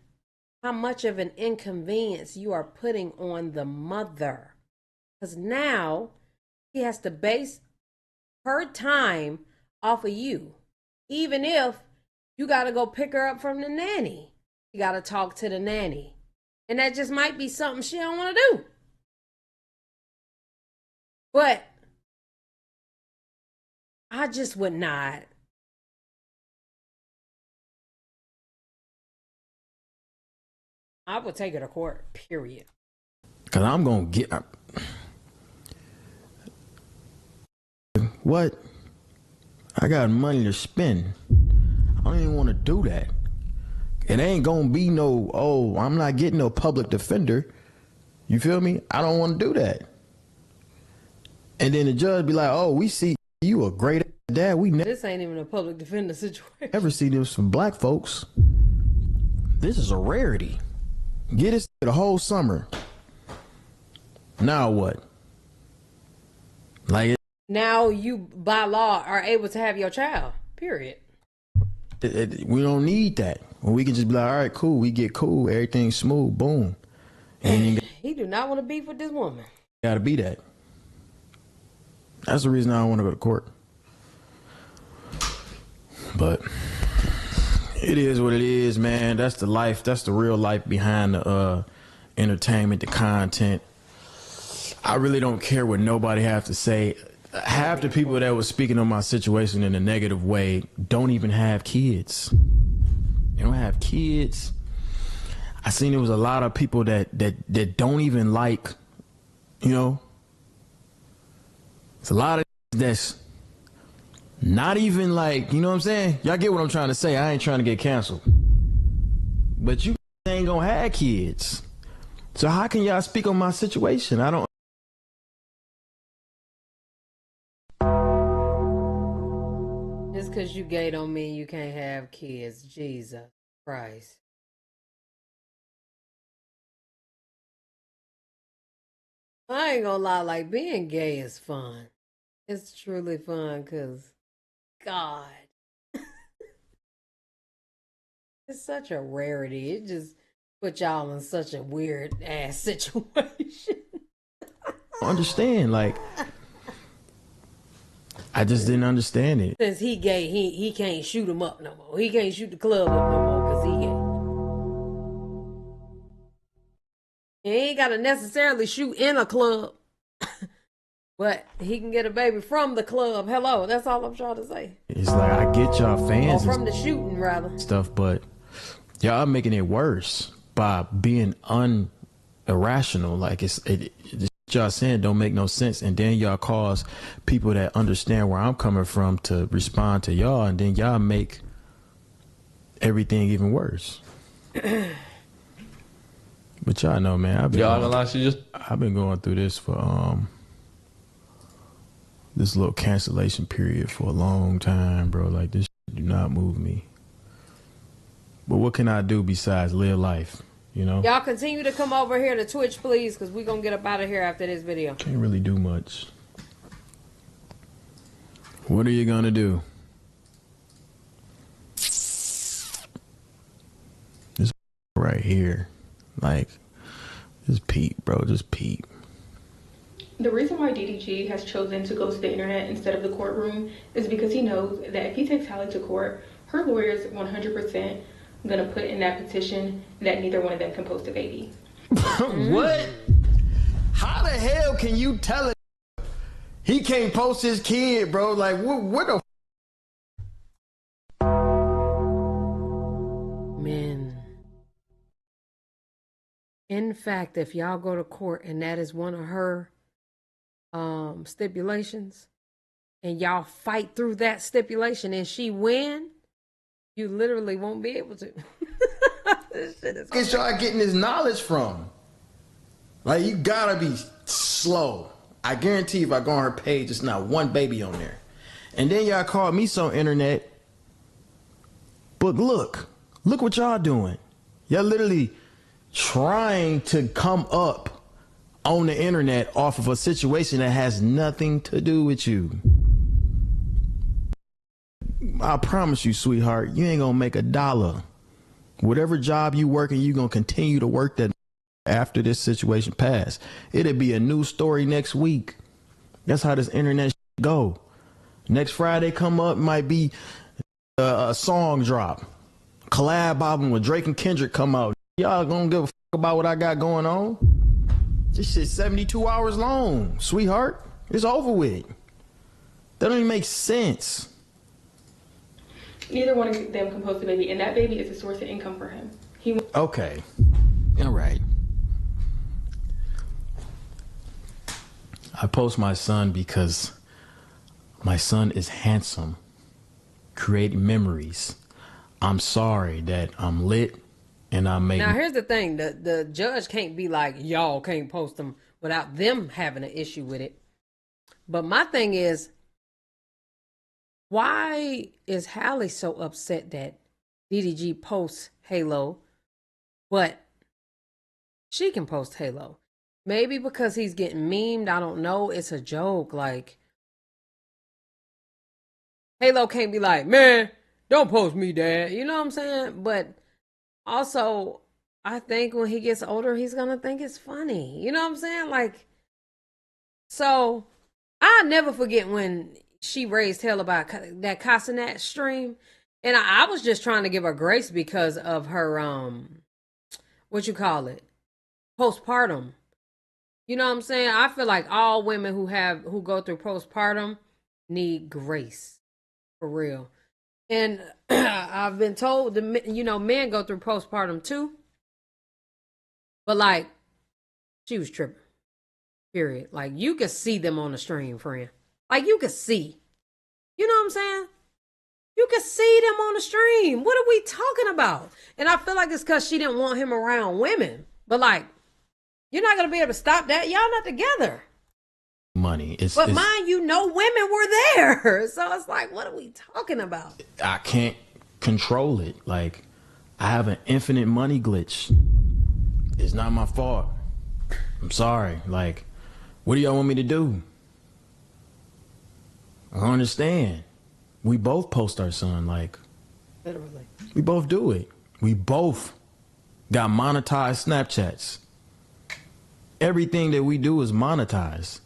how much of an inconvenience you are putting on the mother. Because now he has to base her time off of you. Even if you got to go pick her up from the nanny. You got to talk to the nanny. And that just might be something she don't want to do. But I just would not. I would take her to court, period. Because I'm going to get... What? I got money to spend. I don't even want to do that. It ain't going to be no, oh, I'm not getting no public defender. You feel me? I don't want to do that. And then the judge be like, oh, we see you a great dad. This ain't even a public defender situation. Never see this from black folks. This is a rarity. Get us the whole summer. Now what? Like, now you, by law, are able to have your child. Period. We don't need that. When we can just be like, all right, cool, we get cool, everything's smooth, boom. And you He do not want to beef with this woman. gotta be that. That's the reason I don't want to go to court. But it is what it is, man. That's the life. That's the real life behind the entertainment, the content. I really don't care what nobody have to say. Half the people that was speaking on my situation in a negative way don't even have kids. They don't have kids. I seen there was a lot of people that don't even like, you know. It's a lot of that's not even like, you know what I'm saying? Y'all get what I'm trying to say. I ain't trying to get canceled. But you ain't gonna have kids. So how can y'all speak on my situation? I don't. Just because you gay don't mean you can't have kids. Jesus Christ. I ain't gonna lie, like being gay is fun. It's truly fun because, God, it's such a rarity. It just put y'all in such a weird ass situation. Understand, like, I just didn't understand it. Since he gay, he can't shoot him up no more. He can't shoot the club up no more because he gay. He ain't gotta necessarily shoot in a club, but he can get a baby from the club. Hello, that's all I'm trying to say. It's like, I get y'all fans Or from the shooting, rather. Stuff, but y'all making it worse by being irrational. Like, it's y'all saying don't make no sense, and then y'all cause people that understand where I'm coming from to respond to y'all, and then y'all make everything even worse. But y'all know, man, I've been going through this for this little cancellation period for a long time, bro. Like, this shit do not move me. But what can I do besides live life? You know? Y'all continue to come over here to Twitch, please, because we're going to get up out of here after this video. Can't really do much. What are you going to do? This right here. Like, just peep, bro. Just peep. The reason why DDG has chosen to go to the internet instead of the courtroom is because he knows that if he takes Hallie to court, her lawyer's 100% going to put in that petition that neither one of them can post a baby. What? How the hell can you tell it he can't post his kid, bro? Like, what the Men. In fact, if y'all go to court and that is one of her stipulations, and y'all fight through that stipulation and she win, you literally won't be able to. This shit is is y'all getting this knowledge from? Like, you gotta be slow. I guarantee if I go on her page, it's not one baby on there. And then y'all call me some internet. But look what y'all doing. Y'all literally trying to come up on the internet off of a situation that has nothing to do with you. I promise you, sweetheart, you ain't gonna make a dollar. Whatever job you working, you gonna continue to work that after this situation pass. It'll be a new story next week. That's how this internet go. Next Friday come up, might be a song drop. Collab album with Drake and Kendrick come out. Y'all gonna give a fuck about what I got going on? This shit's 72 hours long, sweetheart. It's over with. That don't even make sense. Neither one of them can post a baby, and that baby is a source of income for him. Okay. All right. I post my son because my son is handsome, creating memories. I'm sorry that I'm lit and I'm making... Now, here's the thing. The judge can't be like, y'all can't post them without them having an issue with it. But my thing is, why is Hallie so upset that DDG posts Halo, but she can post Halo? Maybe because he's getting memed. I don't know. It's a joke. Like, Halo can't be like, man, don't post me, dad. You know what I'm saying? But Also, I think when he gets older, he's gonna think it's funny. You know what I'm saying? Like, so I'll never forget when she raised hell about that Casanat stream. And I was just trying to give her grace because of her what you call it? Postpartum. You know what I'm saying? I feel like all women who go through postpartum need grace. For real. And I've been told men go through postpartum too. But like, she was tripping. Period. Like, you could see them on the stream, friend. Like, you could see. You know what I'm saying? You could see them on the stream. What are we talking about? And I feel like it's because she didn't want him around women. But like, you're not going to be able to stop that. Y'all not together. Money. But mind you, no women were there. So it's like, what are we talking about? I can't control it. Like, I have an infinite money glitch. It's not my fault. I'm sorry. Like, what do y'all want me to do? I don't understand. We both post our son. Like, literally. We both do it. We both got monetized Snapchats. Everything that we do is monetized.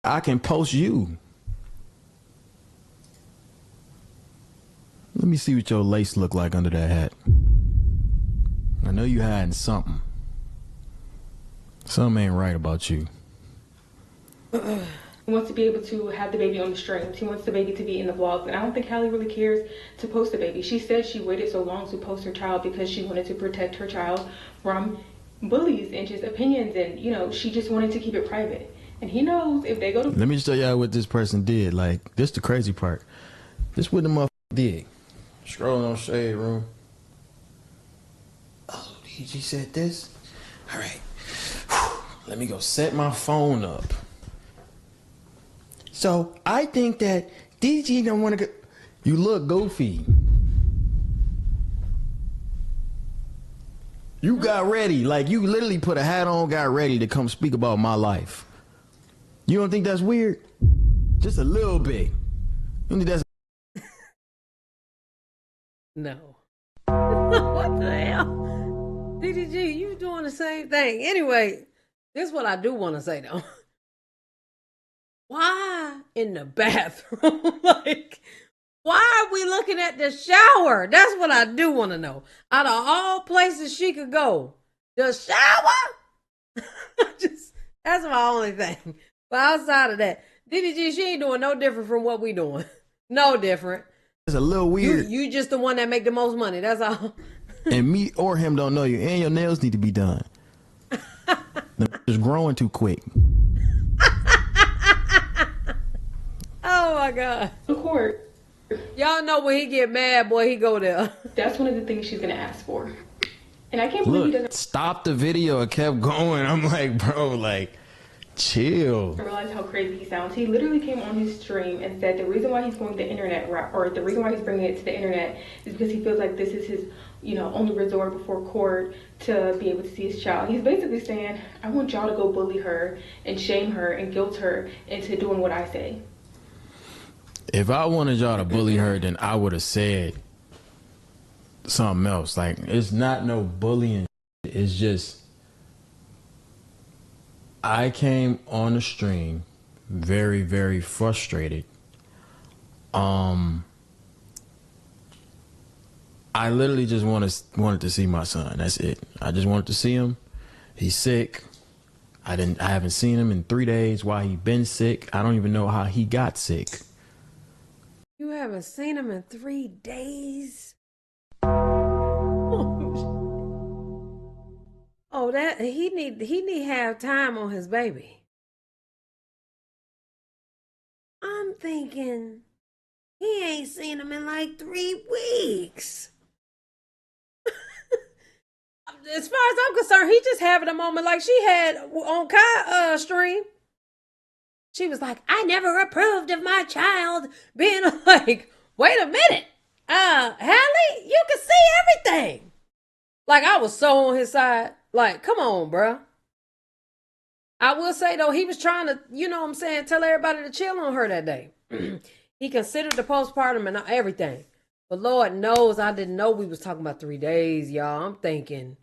I can post you. Let me see what your lace look like under that hat. I know you hiding something. Something ain't right about you. He wants to be able to have the baby on the streams. He wants the baby to be in the vlogs. And I don't think Hallie really cares to post the baby. She said she waited so long to post her child because she wanted to protect her child from bullies and just opinions. And, you know, she just wanted to keep it private. And he knows if they go to... Let me just tell y'all what this person did. Like, this the crazy part. This what the motherfucker did. Scrolling on Shade Room. Oh, DG said this? All right. Let me go set my phone up. So, I think that DG don't want to go... You look goofy. You got ready. Like, you literally put a hat on, got ready to come speak about my life. You don't think that's weird? Just a little bit. You don't think that's... No. What the hell? DDG, you doing the same thing. Anyway, this is what I do want to say, though. Why in the bathroom? Like, why are we looking at the shower? That's what I do want to know. Out of all places she could go, the shower? That's my only thing. But outside of that, DDG, she ain't doing no different from what we doing. No different. It's a little weird. You just the one that make the most money. That's all. And me or him don't know you. And your nails need to be done. It's growing too quick. Oh my God. The court. Y'all know when he get mad, boy, he go there. That's one of the things she's going to ask for. And I can't believe he doesn't... Stop the video. It kept going. I'm like, bro, like... Chill. I realize how crazy he sounds. He literally came on his stream and said the reason why he's going the internet route, or the reason why he's bringing it to the internet, is because he feels like this is his, you know, only resort before court to be able to see his child. He's basically saying, I want y'all to go bully her and shame her and guilt her into doing what I say. If I wanted y'all to bully her, then I would have said something else. Like, it's not no bullying. It's just... I came on the stream very, very frustrated. I literally just wanted to see my son. That's it. I just wanted to see him. He's sick. I haven't seen him in 3 days. Why he been sick? I don't even know how he got sick. You haven't seen him in 3 days? Oh, that he need to have time on his baby. I'm thinking he ain't seen him in like 3 weeks. As far as I'm concerned, he just having a moment like she had on Kai stream. She was like, I never approved of my child being like, wait a minute. Hallie, you can see everything. Like, I was so on his side. Like, come on, bruh. I will say, though, he was trying to, you know what I'm saying, tell everybody to chill on her that day. He considered the postpartum and everything. But Lord knows I didn't know we was talking about 3 days, y'all. I'm thinking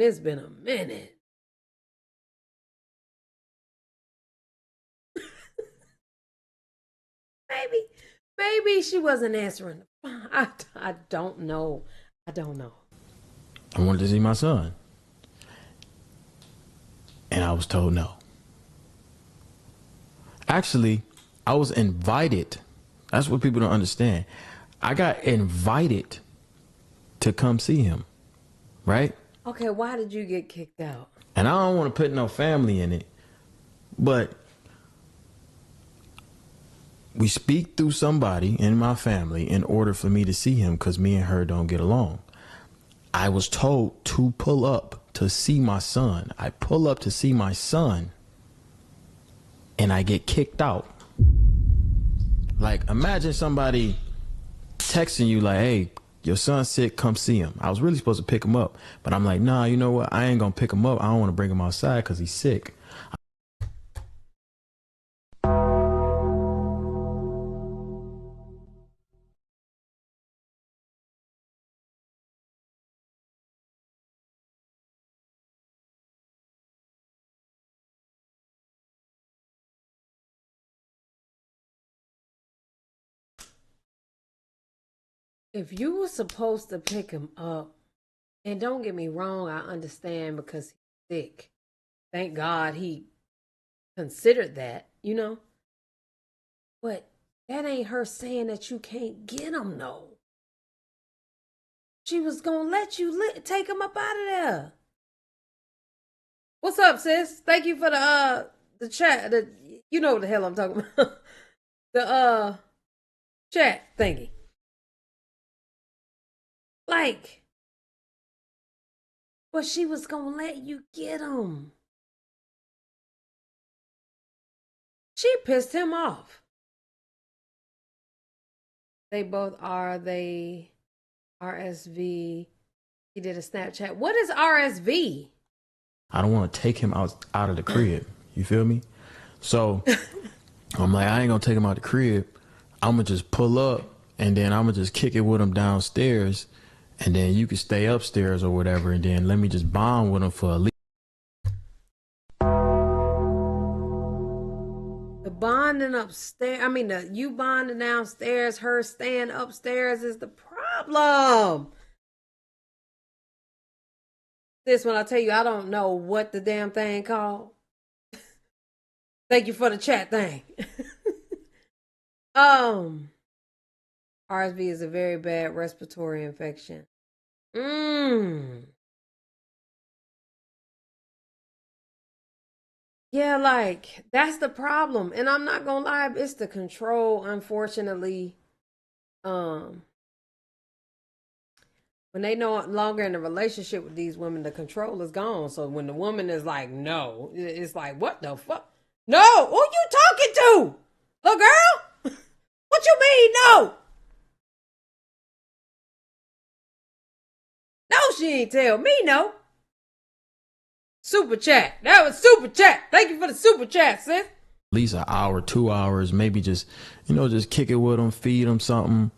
it's been a minute. Maybe she wasn't answering. I don't know. I don't know. I wanted to see my son. And I was told no. Actually, I was invited. That's what people don't understand. I got invited to come see him, right? Okay, why did you get kicked out? And I don't want to put no family in it, but we speak through somebody in my family in order for me to see him because me and her don't get along. I was told to pull up to see my son. I pull up to see my son and I get kicked out. Like, imagine somebody texting you like, hey, your son's sick, come see him. I was really supposed to pick him up, but I'm like, nah, you know what? I ain't gonna pick him up. I don't want to bring him outside because he's sick. If you were supposed to pick him up, and don't get me wrong, I understand because he's sick. Thank God he considered that, you know? But that ain't her saying that you can't get him, no. She was gonna let you take him up out of there. What's up, sis? Thank you for the chat. You know what the hell I'm talking about. The chat thingy. Like, but she was gonna let you get him. She pissed him off. They both are. They RSV. He did a Snapchat. What is RSV? I don't want to take him out of the crib. You feel me? So I'm like, I ain't gonna take him out the crib. I'm gonna just pull up and then I'm gonna just kick it with him downstairs. And then you can stay upstairs or whatever, and then let me just bond with him for a least. The bonding upstairs, you bonding downstairs, her staying upstairs is the problem. This when I tell you I don't know what the damn thing called. Thank you for the chat thing. RSV is a very bad respiratory infection. Yeah, like, that's the problem. And I'm not gonna lie, it's the control, unfortunately. When they no longer in a relationship with these women, the control is gone. So when the woman is like, no, it's like, what the fuck? No, who you talking to? Little girl? What you mean, no? No, she ain't tell me no. Super chat. That was super chat. Thank you for the super chat, sis. At least an hour, 2 hours, maybe just, just kick it with them, feed them something,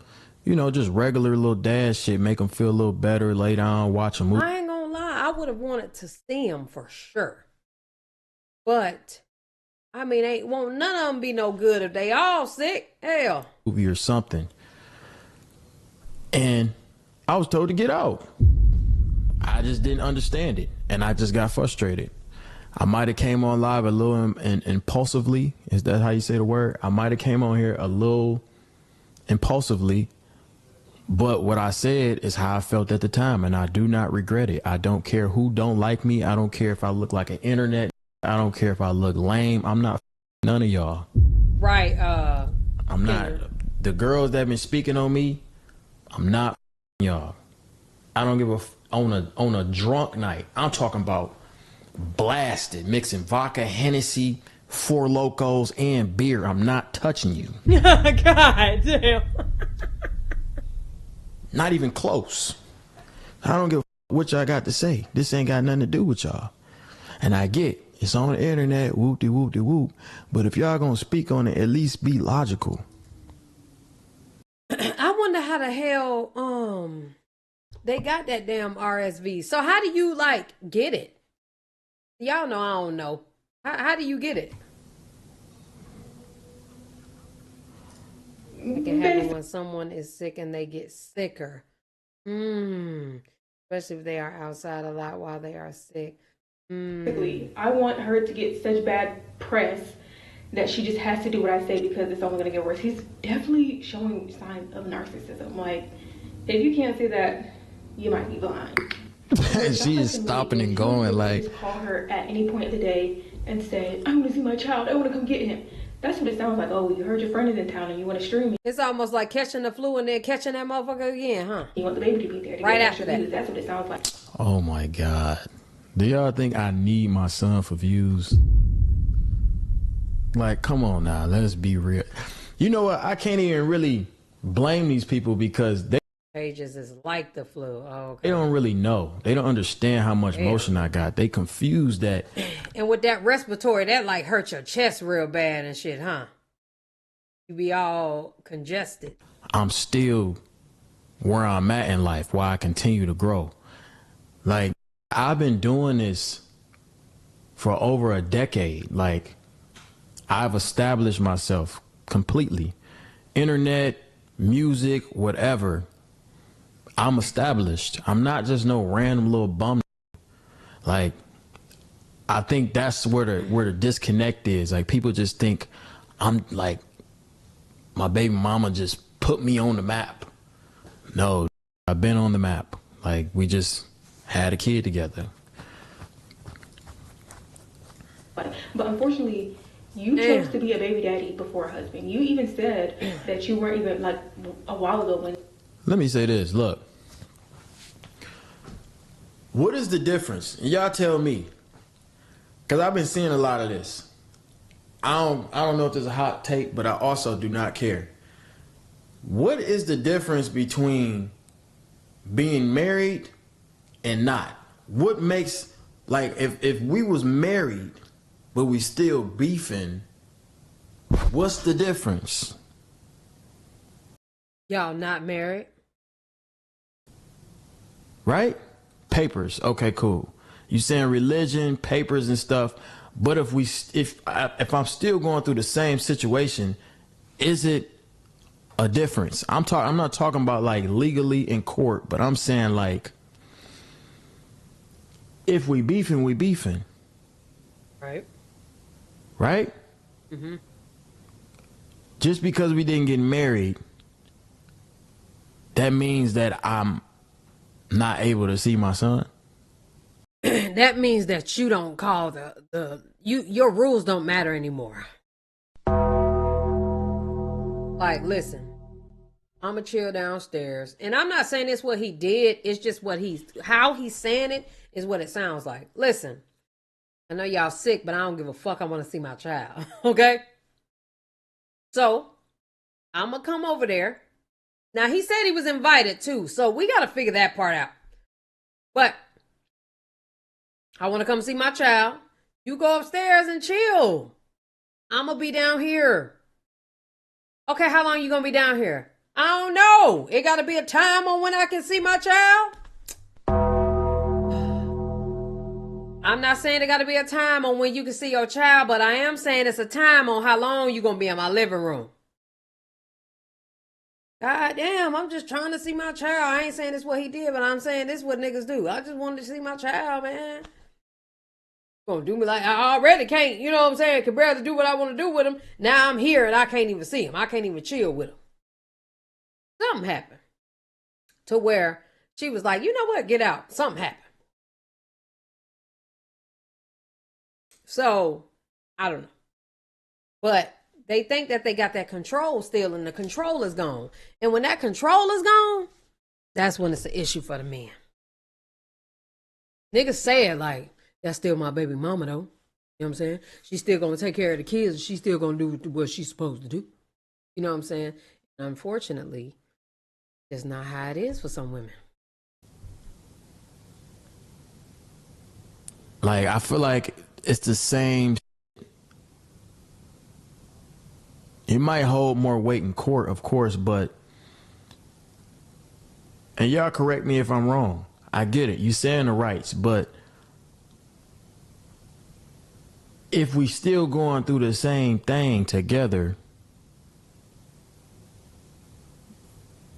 just regular little dad shit, make them feel a little better, lay down, watch a movie. I ain't gonna lie, I would have wanted to see him for sure. But, won't none of them be no good if they all sick. Hell. Movie or something. And I was told to get out. I just didn't understand it, and I just got frustrated. I might have came on live a little impulsively. Is that how you say the word? I might have came on here a little impulsively, but what I said is how I felt at the time, and I do not regret it. I don't care who don't like me. I don't care if I look like an internet. I don't care if I look lame. I'm not none of y'all. Right. I'm not. The girls that been speaking on me, I'm not y'all. I don't give a on a drunk night. I'm talking about blasted, mixing vodka, Hennessy, Four Locos, and beer. I'm not touching you. God damn. Not even close. I don't give a what y'all got to say. This ain't got nothing to do with y'all. And I get it's on the internet, whoop-de-whoop-de-whoop. But if y'all gonna speak on it, at least be logical. I want how the hell they got that damn RSV. So how do you like get it? Y'all know I don't know. How do you get it? It can happen when someone is sick and they get sicker. Especially if they are outside a lot while they are sick. I want her to get such bad press that she just has to do what I say because it's only going to get worse. He's definitely showing signs of narcissism. Like, if you can't see that, you might be blind. She is stopping and going. Like, just call her at any point of the day and say, "I want to see my child. I want to come get him." That's what it sounds like. Oh, you heard your friend is in town and you want to stream it. It's almost like catching the flu and then catching that motherfucker again, huh? You want the baby to be there to right get after that. views. That's what it sounds like. Oh my God. Do y'all think I need my son for views? Like, come on now, let's be real. You know what? I can't even really blame these people because they pages is like the flu. Oh, okay. They don't really know. They don't understand how much motion I got. They confused that. And with that respiratory, that like hurt your chest real bad and shit, huh? You be all congested. I'm still where I'm at in life, why I continue to grow. Like, I've been doing this for over a decade. Like, I've established myself completely. Internet, music, whatever. I'm established. I'm not just no random little bum. Like, I think that's where the disconnect is. Like, people just think I'm like, my baby mama just put me on the map. No, I've been on the map. Like, we just had a kid together. But unfortunately, you chose to be a baby daddy before a husband. You even said that you weren't even, like, a while ago when... Let me say this, look. What is the difference? Y'all tell me. Because I've been seeing a lot of this. I don't know if there's a hot take, but I also do not care. What is the difference between being married and not? What makes, like, if we was married, but we still beefing, what's the difference? Y'all not married? Right? Papers. Okay, cool. You saying religion, papers and stuff. But if I'm still going through the same situation, is it a difference? I'm not talking about like legally in court, but I'm saying like, if we beefing, we beefing. Right. Right? Mm-hmm. Just because we didn't get married, that means that I'm not able to see my son. That means that you don't call your rules don't matter anymore. Like, listen, I'ma chill downstairs. And I'm not saying it's what he did, it's just how he's saying it is what it sounds like. Listen, I know y'all sick, but I don't give a fuck. I want to see my child. Okay? So, I'ma come over there. Now, he said he was invited too, so we got to figure that part out. But I want to come see my child. You go upstairs and chill. I'm going to be down here. Okay, how long you going to be down here? I don't know. It got to be a time on when I can see my child. I'm not saying it got to be a time on when you can see your child, but I am saying it's a time on how long you going to be in my living room. God damn, I'm just trying to see my child. I ain't saying this what he did, but I'm saying this what niggas do. I just wanted to see my child, man. Gonna do me like I already can't, you know what I'm saying? Can barely do what I want to do with him. Now I'm here and I can't even see him. I can't even chill with him. Something happened to where she was like, you know what? Get out. Something happened. So, I don't know. But they think that they got that control still and the control is gone. And when that control is gone, that's when it's an issue for the men. Niggas say it like, that's still my baby mama though. You know what I'm saying? She's still going to take care of the kids and she's still going to do what she's supposed to do. You know what I'm saying? And unfortunately, that's not how it is for some women. Like, I feel like it's the same. It might hold more weight in court, of course, but and y'all correct me if I'm wrong. I get it. You saying the rights, but if we still going through the same thing together,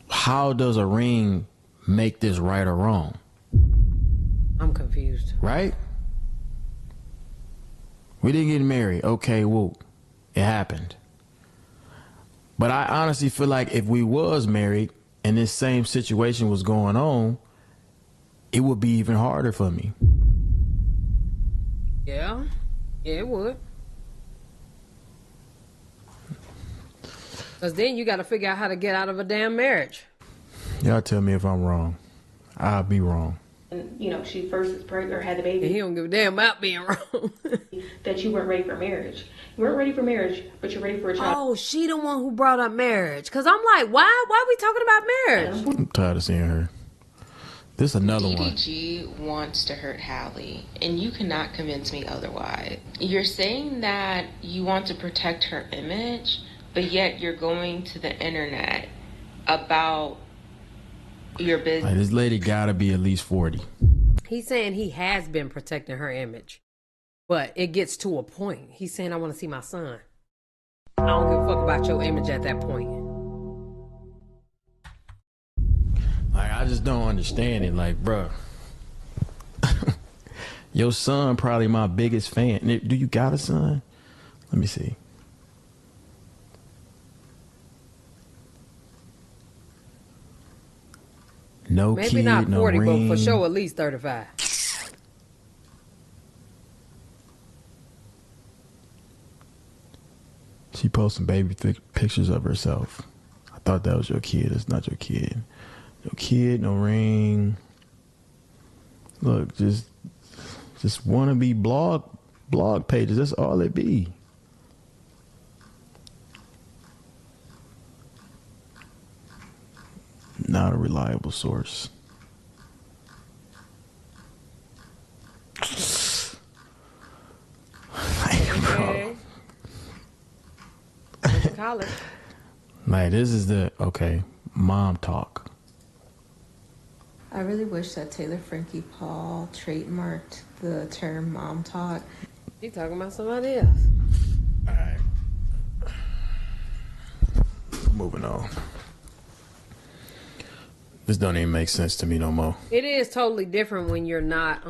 how does a ring make this right or wrong? I'm confused. Right? We didn't get married. Okay, whoa. It happened. But I honestly feel like if we was married and this same situation was going on, it would be even harder for me. Yeah, it would. Because then you got to figure out how to get out of a damn marriage. Y'all tell me if I'm wrong. I'll be wrong. And, you know, she first was pregnant or had the baby. And he don't give a damn about being wrong. That you weren't ready for marriage. You weren't ready for marriage, but you're ready for a child. Oh, she the one who brought up marriage. Because I'm like, why are we talking about marriage? I'm tired of seeing her. This is another one. DDG wants to hurt Hallie, and you cannot convince me otherwise. You're saying that you want to protect her image, but yet you're going to the internet about your business. Like, this lady gotta be at least 40. He's saying he has been protecting her image, but it gets to a point. He's saying, I want to see my son. I don't give a fuck about your image at that point. Like, I just don't understand it. Like, bruh, your son probably my biggest fan. Do you got a son? Let me see. No Maybe kid, not 40, no ring. but for sure at least 35. She posting baby pictures of herself. I thought that was your kid. It's not your kid. No kid, no ring. Look, just wanna be blog pages. That's all it be. Not a reliable source. Okay. College. Like, this is the, okay, mom talk. I really wish that Taylor Frankie Paul trademarked the term mom talk. She talking about somebody else. All right. Moving on. This don't even make sense to me no more. It is totally different when you're not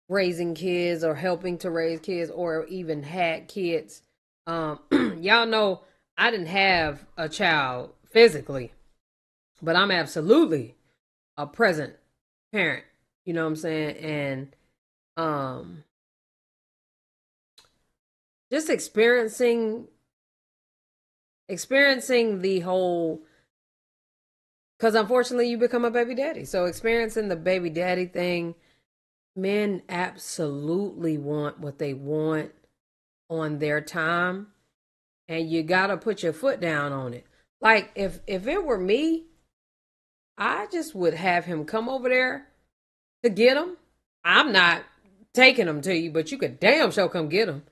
raising kids or helping to raise kids or even had kids. Y'all know I didn't have a child physically, but I'm absolutely a present parent. You know what I'm saying? And just experiencing the whole, because unfortunately you become a baby daddy. So experiencing the baby daddy thing, men absolutely want what they want on their time. And you got to put your foot down on it. Like, if it were me, I just would have him come over there to get him. I'm not taking him to you, but you could damn sure come get him.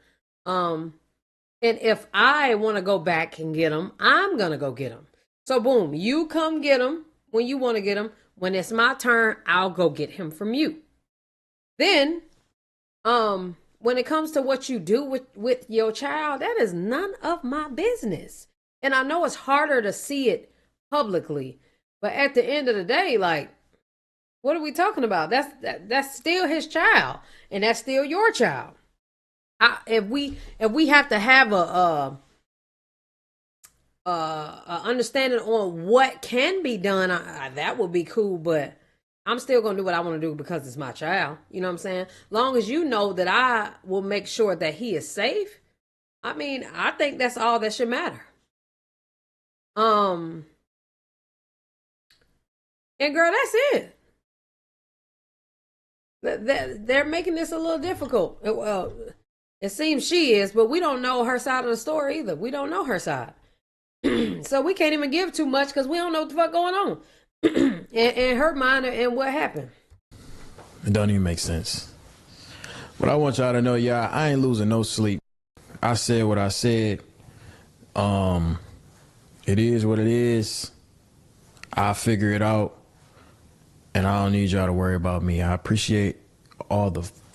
And if I want to go back and get him, I'm going to go get him. So boom, you come get him when you want to get him. When it's my turn, I'll go get him from you. Then, when it comes to what you do with your child, that is none of my business. And I know it's harder to see it publicly, but at the end of the day, like, what are we talking about? That's still his child, and that's still your child. If we have to have a understanding on what can be done, that would be cool, but I'm still going to do what I want to do because it's my child. You know what I'm saying? Long as you know that I will make sure that he is safe. I mean, I think that's all that should matter. And girl, that's it. They're making this a little difficult. Well, it seems she is, but we don't know her side of the story either. We don't know her side. So we can't even give too much because we don't know what the fuck going on. in her mind and what happened. It don't even make sense. But I want y'all to know, y'all, I ain't losing no sleep. I said what I said. It is what it is. I'll figure it out, and I don't need y'all to worry about me. I appreciate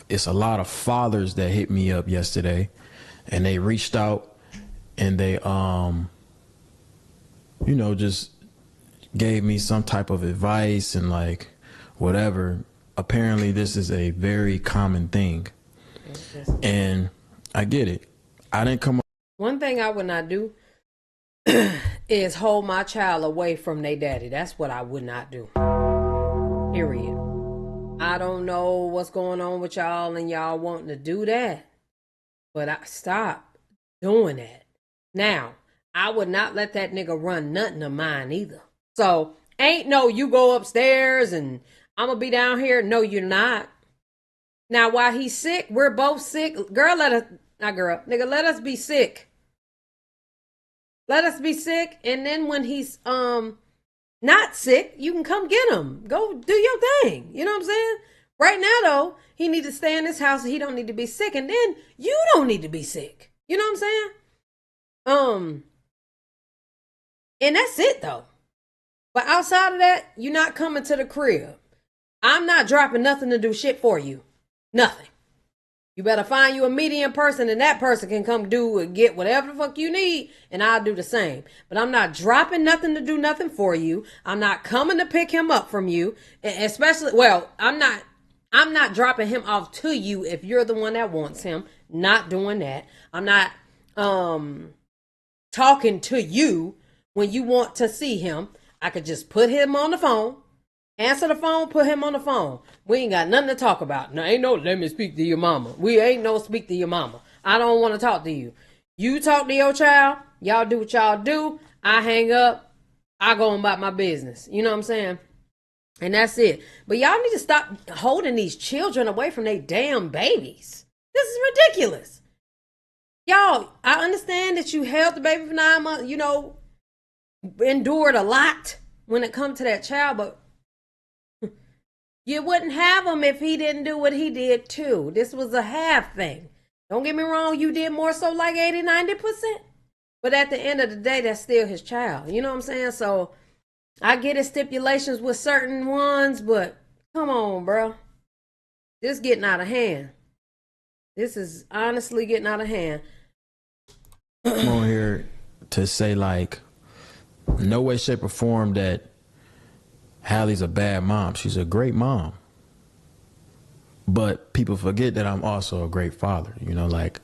it's a lot of fathers that hit me up yesterday, and they reached out, and they, just gave me some type of advice and like whatever. Apparently this is a very common thing, and I get it. I didn't come up. One thing I would not do is hold my child away from their daddy. That's what I would not do. Period. I don't know what's going on with y'all and y'all wanting to do that, but I stop doing that. Now, I would not let that nigga run nothing of mine either. So, ain't no you go upstairs and I'm gonna be down here. No, you're not. Now, while he's sick, we're both sick. Girl, nigga, let us be sick. Let us be sick, and then when he's not sick, you can come get him. Go do your thing. You know what I'm saying? Right now, though, he need to stay in this house. He don't need to be sick, and then you don't need to be sick. You know what I'm saying? And that's it, though. But outside of that, you're not coming to the crib. I'm not dropping nothing to do shit for you. Nothing. You better find you a medium person, and that person can come do and get whatever the fuck you need, and I'll do the same. But I'm not dropping nothing to do nothing for you. I'm not coming to pick him up from you. Especially, well, I'm not dropping him off to you if you're the one that wants him. Not doing that. I'm not talking to you when you want to see him. I could just put him on the phone. Answer the phone, put him on the phone. We ain't got nothing to talk about. No, ain't no let me speak to your mama. We ain't no speak to your mama. I don't want to talk to you. You talk to your child. Y'all do what y'all do. I hang up. I go about my business. You know what I'm saying? And that's it. But y'all need to stop holding these children away from their damn babies. This is ridiculous. Y'all, I understand that you held the baby for 9 months, endured a lot when it comes to that child, but you wouldn't have him if he didn't do what he did too. This was a half thing. Don't get me wrong, you did more so like 80-90%. But at the end of the day, that's still his child. You know what I'm saying? So I get his stipulations with certain ones, but come on, bro. This getting out of hand. This is honestly getting out of hand. I'm on here to say like, no way, shape, or form that Hallie's a bad mom. She's a great mom. But people forget that I'm also a great father. Like,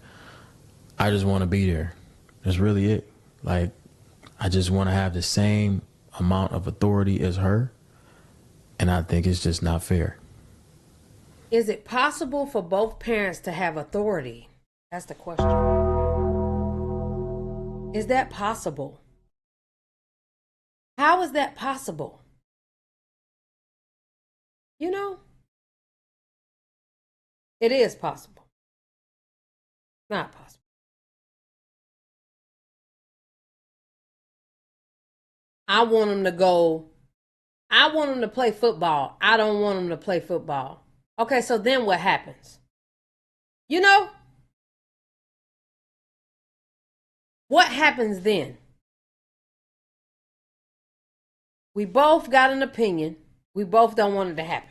I just want to be there. That's really it. Like, I just want to have the same amount of authority as her. And I think it's just not fair. Is it possible for both parents to have authority? That's the question. Is that possible? How is that possible? It is possible. Not possible. I want him to play football. I don't want him to play football. Okay, so then what happens? What happens then? We both got an opinion. We both don't want it to happen.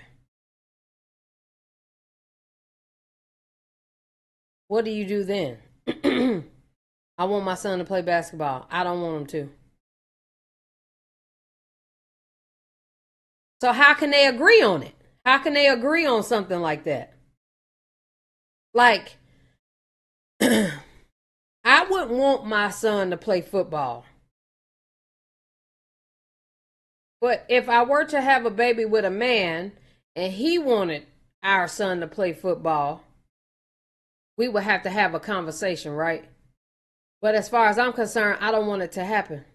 What do you do then? I want my son to play basketball. I don't want him to. So how can they agree on it? How can they agree on something like that? Like, I wouldn't want my son to play football. But if I were to have a baby with a man and he wanted our son to play football, we would have to have a conversation, right? But as far as I'm concerned, I don't want it to happen.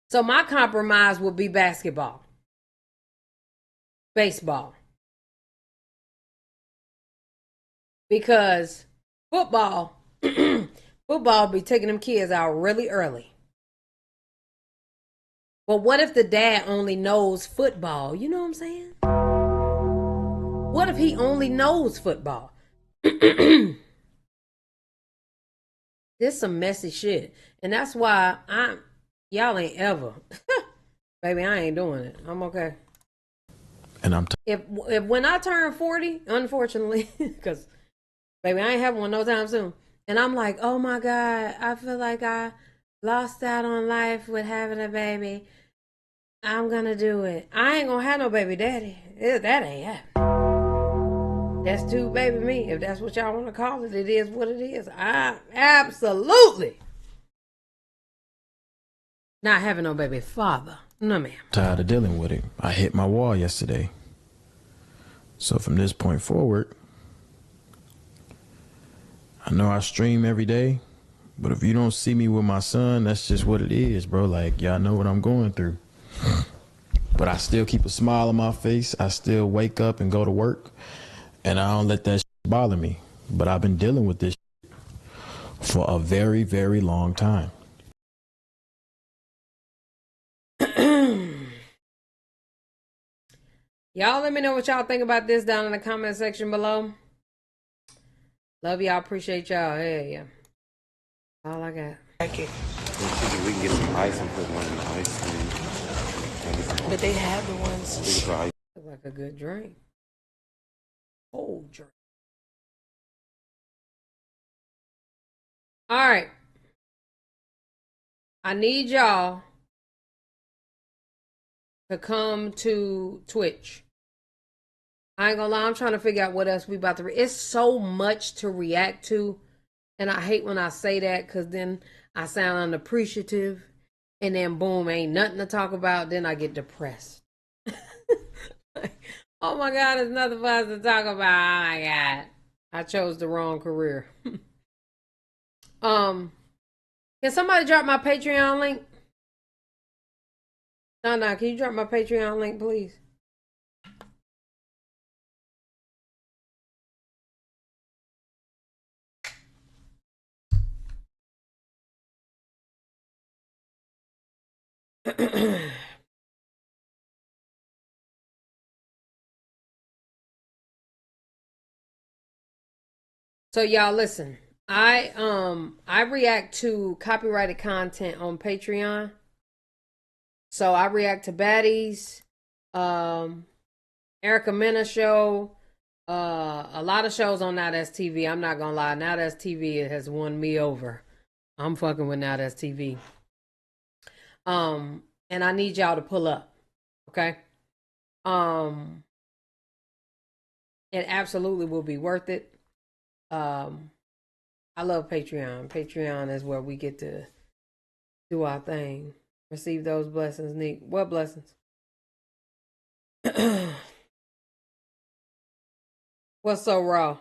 So my compromise would be basketball, baseball. Because football be taking them kids out really early. But what if the dad only knows football? You know what I'm saying? What if he only knows football? This some messy shit. And that's why y'all ain't ever Baby, I ain't doing it. I'm okay. And I'm if when I turn 40, unfortunately, because baby, I ain't having one no time soon. And I'm like, oh my God, I feel like I lost out on life with having a baby. I'm gonna do it. I ain't gonna have no baby daddy. That ain't happening. That's too baby me. If that's what y'all want to call it, it is what it is. I absolutely not having no baby father. No, ma'am. tired of dealing with it. I hit my wall yesterday. So from this point forward, I know I stream every day, but if you don't see me with my son, that's just what it is, bro. Like, y'all know what I'm going through. But I still keep a smile on my face. I still wake up and go to work, and I don't let that shit bother me. But I've been dealing with this shit for a very, very long time. Y'all let me know what y'all think about this down in the comment section below. Love y'all. Appreciate y'all. Yeah. All I got. Like it. We can get some ice and put one in the ice cream. But they have the ones. Look like a good drink. Cold drink. All right. I need y'all to come to Twitch. I ain't gonna lie, I'm trying to figure out what else we about to it's so much to react to, and I hate when I say that because then I sound unappreciative, and then boom, ain't nothing to talk about, then I get depressed. Like, oh my God, there's nothing for us to talk about. Oh my God, I chose the wrong career. Can somebody drop my Patreon link? No, can you drop my Patreon link, please? So y'all listen, I react to copyrighted content on Patreon. So I react to baddies, Erica Mena show, a lot of shows on Now That's TV. I'm not gonna lie, Now That's TV has won me over. I'm fucking with Now That's TV. And I need y'all to pull up, okay? It absolutely will be worth it. I love Patreon. Patreon is where we get to do our thing. Receive those blessings, Nick. What blessings? What's so raw?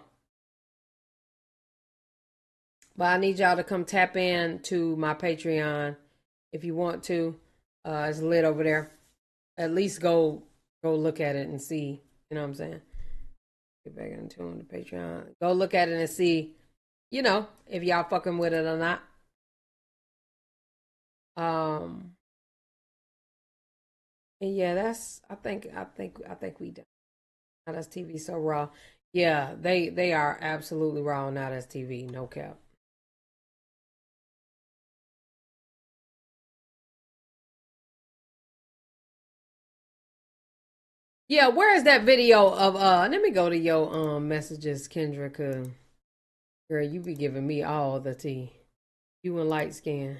But I need y'all to come tap in to my Patreon if you want to. It's lit over there. At least go look at it and see. You know what I'm saying? Get back into the Patreon. Go look at it and see, you know, if y'all fucking with it or not. And yeah, that's I think we done. Now That's TV so raw. Yeah, they are absolutely raw on Now That's TV, no cap. Yeah, where is that video of let me go to your messages, Kendra, cause girl, you be giving me all the tea. You and light skin.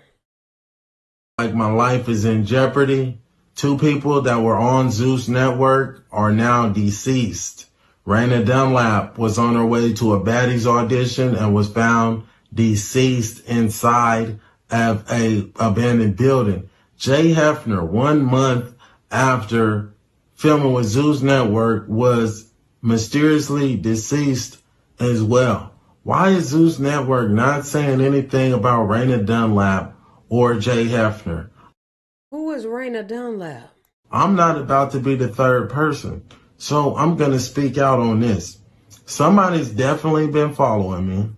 Like my life is in jeopardy. 2 people that were on Zeus Network are now deceased. Raina Dunlap was on her way to a baddies audition and was found deceased inside of a abandoned building. Jay Hefner, 1 month after filming with Zeus Network, was mysteriously deceased as well. Why is Zeus Network not saying anything about Raina Dunlap or Jay Hefner? Who is Raina Dunlap? I'm not about to be the third person, so I'm going to speak out on this. Somebody's definitely been following me.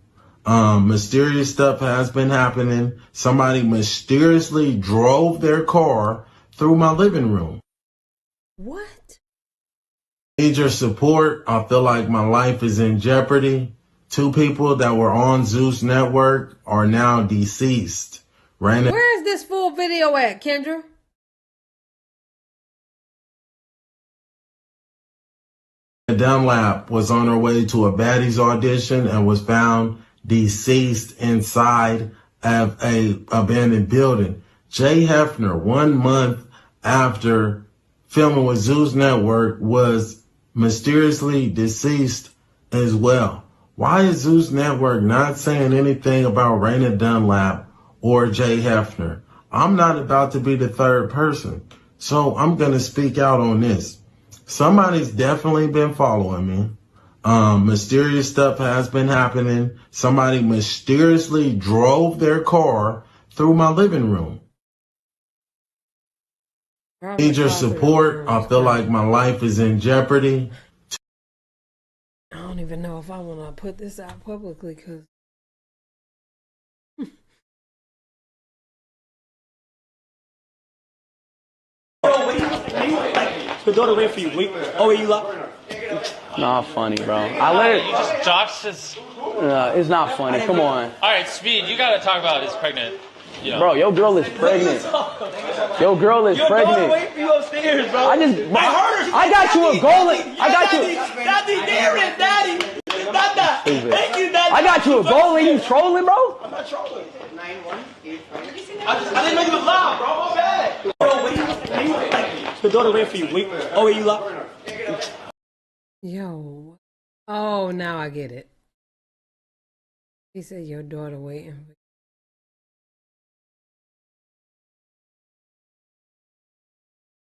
Mysterious stuff has been happening. Somebody mysteriously drove their car through my living room. What? Need your support. I feel like my life is in jeopardy. 2 people that were on Zeus Network are now deceased. Where is this full video at, Kendra? Dunlap was on her way to a baddies audition and was found deceased inside of a abandoned building. Jay Hefner, 1 month after filming with Zeus Network, was mysteriously deceased as well. Why is Zeus Network not saying anything about Raina Dunlap or Jay Hefner? I'm not about to be the third person, so I'm going to speak out on this. Somebody's definitely been following me. Mysterious stuff has been happening. Somebody mysteriously drove their car through my living room. Need your support. I feel like my life is in jeopardy. I don't even know if I want to put this out publicly because her daughter wait for you. Wait. Oh, wait, you love? Not funny, bro. I let it. Josh is. It's not funny. Come on. All right, Speed. You gotta talk about is pregnant. You know. Bro, your girl is pregnant. Your girl is pregnant. Wait for you upstairs, bro. I just. I heard her. I got you a goal. I got you. Daddy, Darren, Daddy. Not that. Thank you, Daddy. I got you a goal and you trolling, bro. I'm not trolling. 9-1-8-5. I didn't know you was loud, bro. My bad. Bro, wait. Her daughter wait for you. Wait. Oh, wait, you loud? Yo. Oh, now I get it. He said your daughter waiting.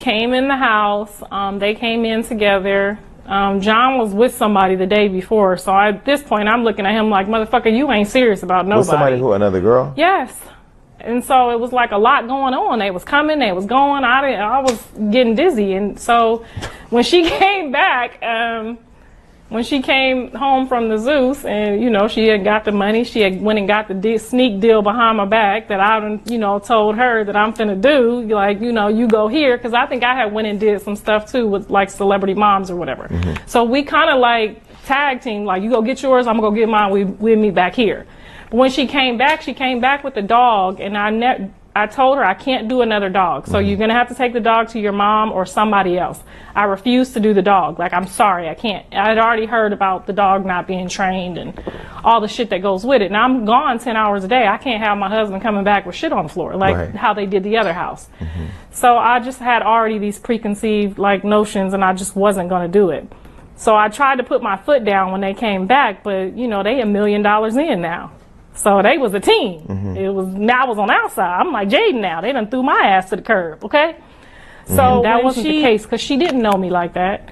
Came in the house. They came in together. John was with somebody the day before. So at this point, I'm looking at him like, motherfucker, you ain't serious about nobody. Was somebody who, another girl? Yes. And so it was like a lot going on. They was coming, they was going. I was getting dizzy. And so when she came back, when she came home from the Zeus and, you know, she had got the money, she had went and got the sneak deal behind my back that I, you know, told her that I'm finna do, like, you know, you go here. Cause I think I had went and did some stuff too with like celebrity moms or whatever. Mm-hmm. So we kind of like tag team, like you go get yours, I'm gonna go get mine, we'll meet back here. But when she came back with the dog, and I told her I can't do another dog. So you're gonna have to take the dog to your mom or somebody else. I refuse to do the dog. Like, I'm sorry, I can't. I had already heard about the dog not being trained and all the shit that goes with it. Now I'm gone 10 hours a day. I can't have my husband coming back with shit on the floor, like how they did the other house. Mm-hmm. So I just had already these preconceived like notions, and I just wasn't gonna do it. So I tried to put my foot down when they came back, but you know, they $1 million in now. So they was a team. Mm-hmm. It was, now I was on the outside. I'm like Jaden now. They done threw my ass to the curb, okay? Mm-hmm. So that wasn't the case because she didn't know me like that.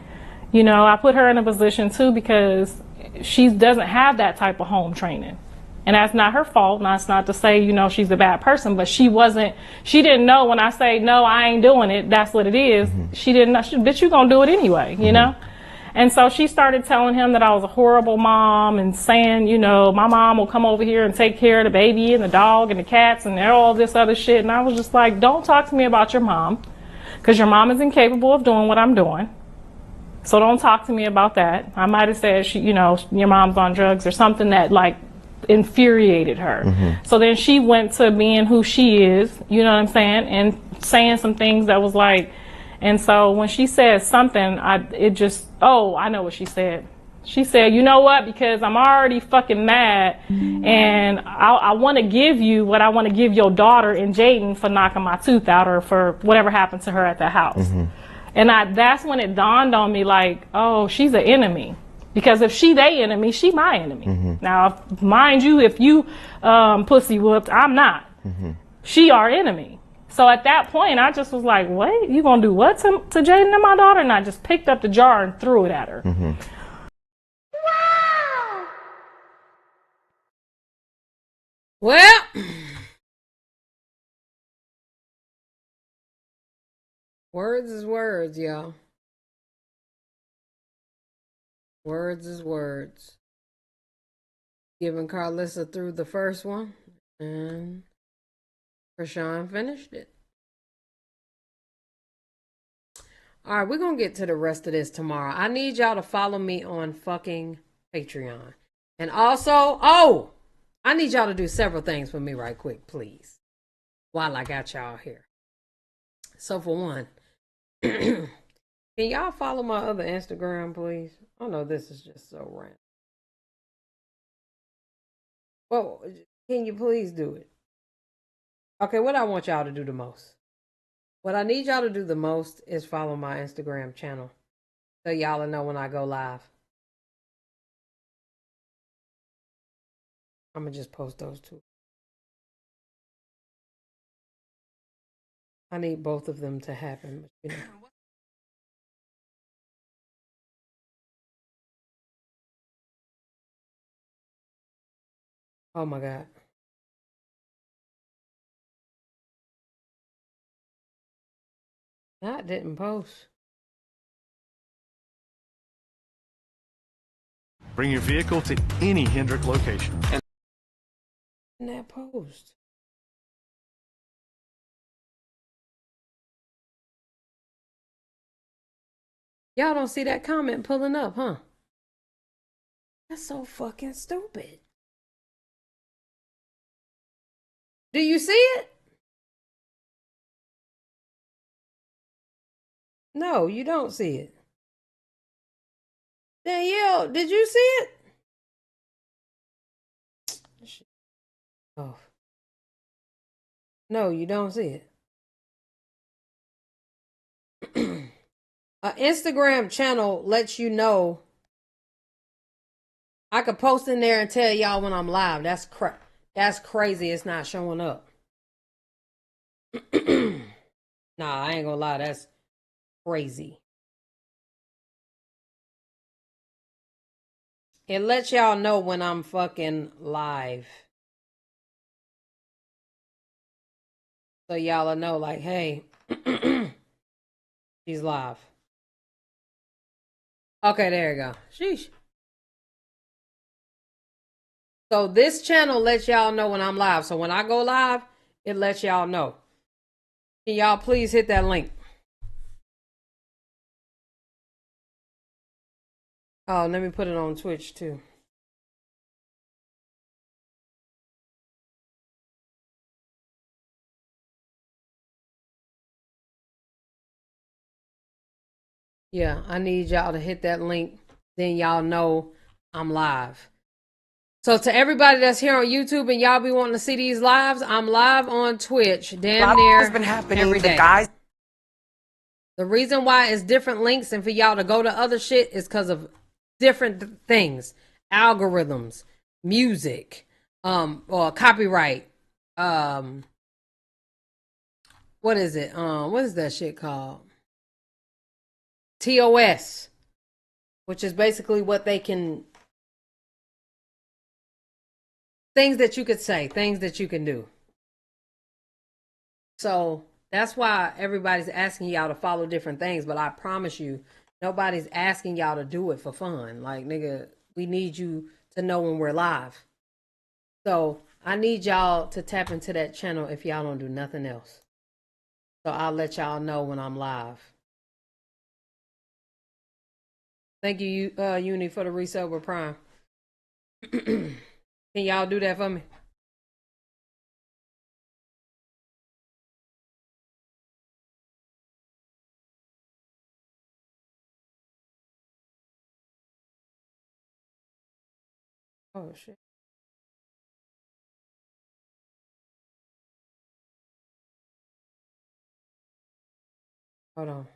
You know, I put her in a position too because she doesn't have that type of home training. And that's not her fault. And that's not to say, you know, she's a bad person, but she didn't know when I say, no, I ain't doing it, that's what it is. Mm-hmm. She didn't know, bitch, you gonna do it anyway, you know? And so she started telling him that I was a horrible mom and saying, you know, my mom will come over here and take care of the baby and the dog and the cats and all this other shit. And I was just like, don't talk to me about your mom because your mom is incapable of doing what I'm doing. So don't talk to me about that. I might have said, you know, your mom's on drugs or something that like infuriated her. Mm-hmm. So then she went to being who she is, you know what I'm saying, and saying some things that was like, and so when she said something, I know what she said. She said, you know what, because I'm already fucking mad and I want to give you what I want to give your daughter and Jaden for knocking my tooth out or for whatever happened to her at the house. Mm-hmm. And that's when it dawned on me like, oh, she's an enemy. Because if she they enemy, she my enemy. Mm-hmm. Now, mind you, if you pussy whooped, I'm not. Mm-hmm. She our enemy. So at that point, I just was like, wait, you gonna do what to Jaden and my daughter? And I just picked up the jar and threw it at her. Mm-hmm. Wow. Well, words is words, y'all. Words is words. Giving Karlissa through the first one, and Chrisean finished it. All right, we're going to get to the rest of this tomorrow. I need y'all to follow me on fucking Patreon. And also, I need y'all to do several things for me right quick, please, while I got y'all here. So for one, hit Can y'all follow my other Instagram, please? I know this is just so random. Well, can you please do it? Okay, what I want y'all to do the most. What I need y'all to do the most is follow my Instagram channel. So y'all will know when I go live. I'm going to just post those two. I need both of them to happen. You know. Oh my God. That didn't post. Bring your vehicle to any Hendrick location. In that post. Y'all don't see that comment pulling up, huh? That's so fucking stupid. Do you see it? No, you don't see it. Danielle, did you see it? Oh. No, you don't see it. An Instagram channel lets you know. I could post in there and tell y'all when I'm live. That's crazy. It's not showing up. Nah, I ain't gonna lie. That's crazy. It lets y'all know when I'm fucking live. So y'all will know, like, hey, she's live. Okay, there you go. Sheesh. So this channel lets y'all know when I'm live. So when I go live, it lets y'all know. Can y'all please hit that link? Oh, let me put it on Twitch too. Yeah, I need y'all to hit that link. Then y'all know I'm live. So to everybody that's here on YouTube and y'all be wanting to see these lives, I'm live on Twitch. Damn near has been happening every day. The reason why it's different links and for y'all to go to other shit is because of different things. Algorithms, music, or copyright. What is it? What is that shit called? TOS, which is basically what they can, things that you could say, things that you can do. So that's why everybody's asking y'all to follow different things, but I promise you, nobody's asking y'all to do it for fun. Like, nigga, we need you to know when we're live. So I need y'all to tap into that channel if y'all don't do nothing else. So I'll let y'all know when I'm live. Thank you, Uni, for the resale with Prime. Can y'all do that for me? Oh, shit. Hold on.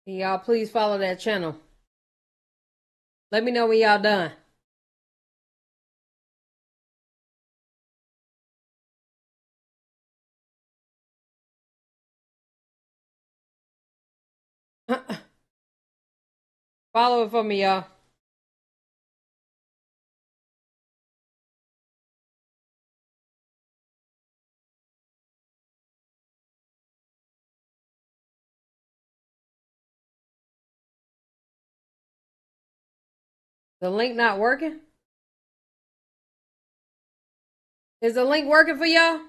Can y'all please follow that channel? Let me know when y'all done. Follow it for me, y'all. The link not working? Is the link working for y'all?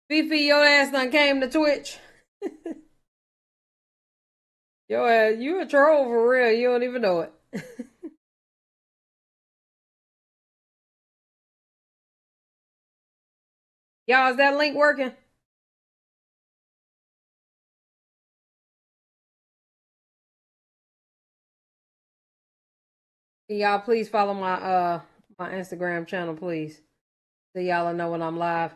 Fifi, your ass done came to Twitch. Your ass, you a troll for real. You don't even know it. Y'all, is that link working? Y'all, please follow my my Instagram channel, please. So y'all know when I'm live.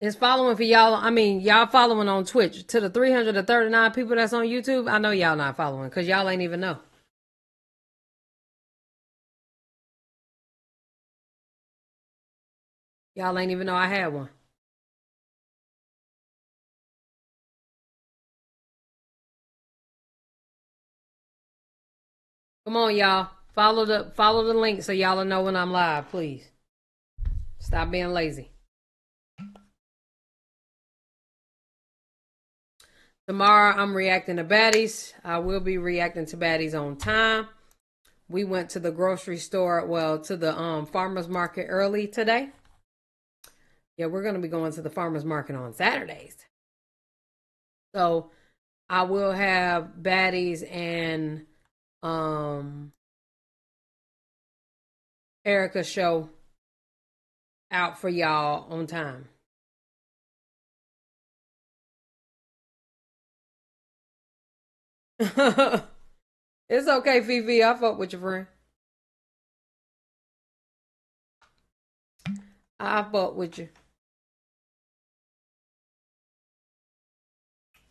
It's following for y'all. I mean, y'all following on Twitch. To the 339 people that's on YouTube, I know y'all not following because y'all ain't even know. Y'all ain't even know I had one. Come on, y'all. Follow the link so y'all know when I'm live, please. Stop being lazy. Tomorrow I'm reacting to baddies. I will be reacting to baddies on time. We went to the grocery store, well, to the farmer's market early today. Yeah, we're going to be going to the farmer's market on Saturdays. So I will have baddies and Erica show out for y'all on time. It's okay, Fifi. I fuck with your friend. I fuck with you.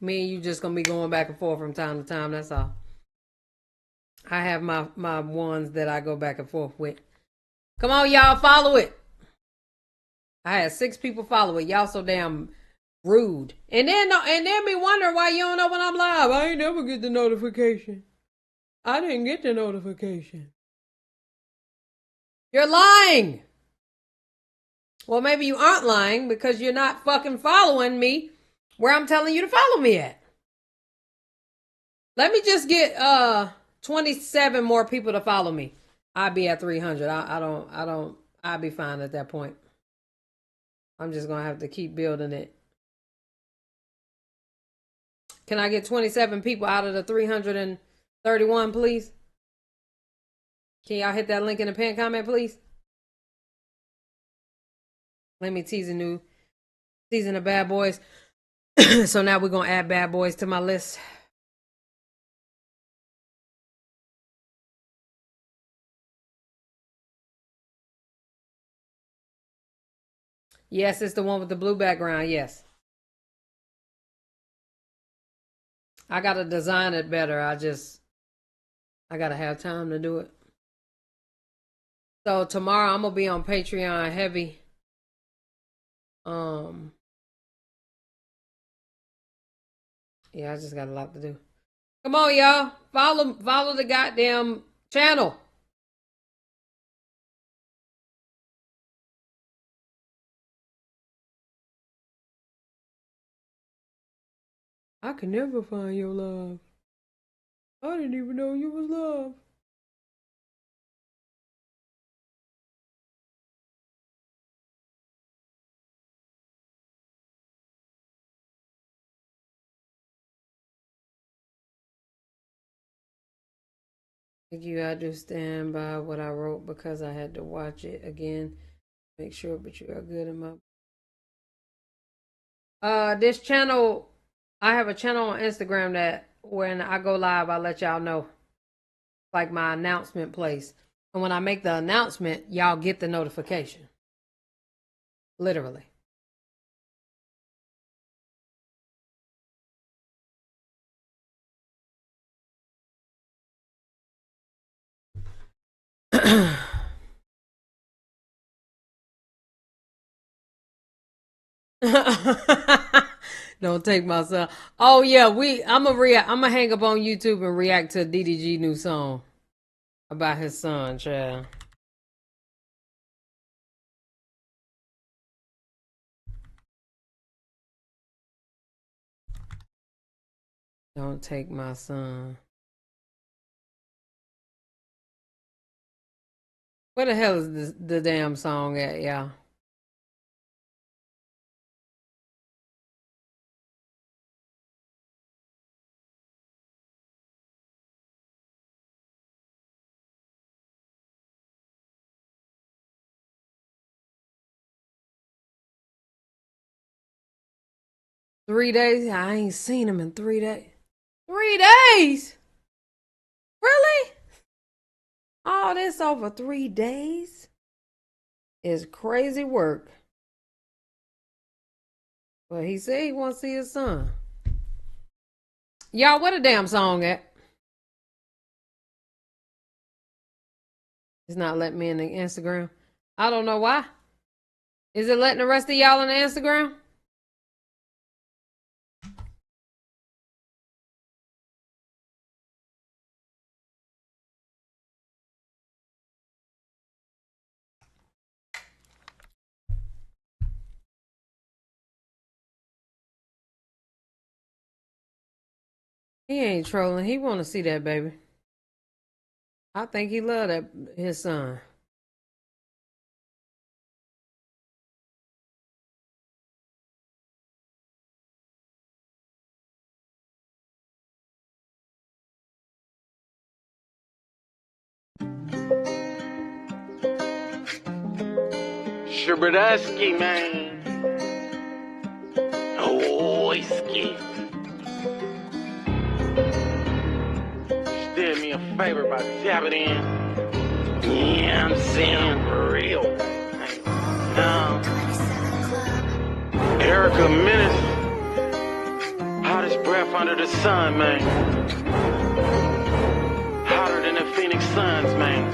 Me and you just gonna be going back and forth from time to time. That's all. I have my ones that I go back and forth with. Come on, y'all, follow it. I had 6 people follow it. Y'all so damn rude. And then be wondering why you don't know when I'm live. I ain't never get the notification. I didn't get the notification. You're lying. Well, maybe you aren't lying because you're not fucking following me where I'm telling you to follow me at. Let me just get 27 more people to follow me. I'll be at 300. I'll be fine at that point. I'm just going to have to keep building it. Can I get 27 people out of the 331, please? Can y'all hit that link in the pinned comment, please? Let me tease a new season of Bad Boys. So now we're going to add Bad Boys to my list. Yes, it's the one with the blue background. Yes. I got to design it better. I got to have time to do it. So tomorrow I'm going to be on Patreon heavy. Yeah, I just got a lot to do. Come on, y'all. Follow the goddamn channel. I could never find your love. I didn't even know you was love. Thank you. I do stand by what I wrote because I had to watch it again. Make sure, but you are good in my. This channel, I have a channel on Instagram that when I go live, I let y'all know. Like my announcement place. And when I make the announcement, y'all get the notification. Literally. Don't take my son. Oh yeah, I'm gonna hang up on YouTube and react to DDG new song about his son, child. Don't take my son. Where the hell is the damn song at, y'all? Three days? I ain't seen him in 3 days. 3 days? Really? All this over 3 days? Is crazy work. Well, he said he wants to see his son. Y'all, where the damn song at? It's not letting me in the Instagram. I don't know why. Is it letting the rest of y'all in the Instagram? He ain't trolling. He want to see that baby. I think he love that his son. Shabradusky, man. Oh, whiskey. Did me a favor by tapping in. Yeah, I'm saying for real. Now, Erica Menace. Hottest breath under the sun, man. Hotter than the Phoenix Suns, man.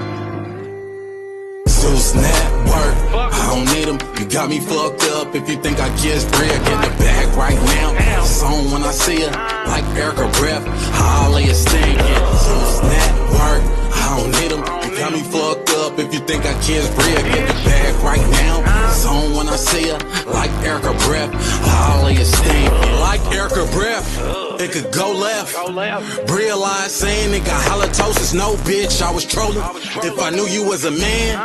Zeus network, I don't need them. You got me fucked up if you think I just bread. Get the bag right now. Song when I see her, like Erica breath, I'll lay a stinking. Zeus network, I don't need them. You got me fucked up if you think I just bread. Get the bag right now. Song when I see her, like Erica breath, I'll lay a stinking. Like Erica breath, it could go left. Realize saying it got halitosis. No, bitch, I was trolling. If I knew you was a man,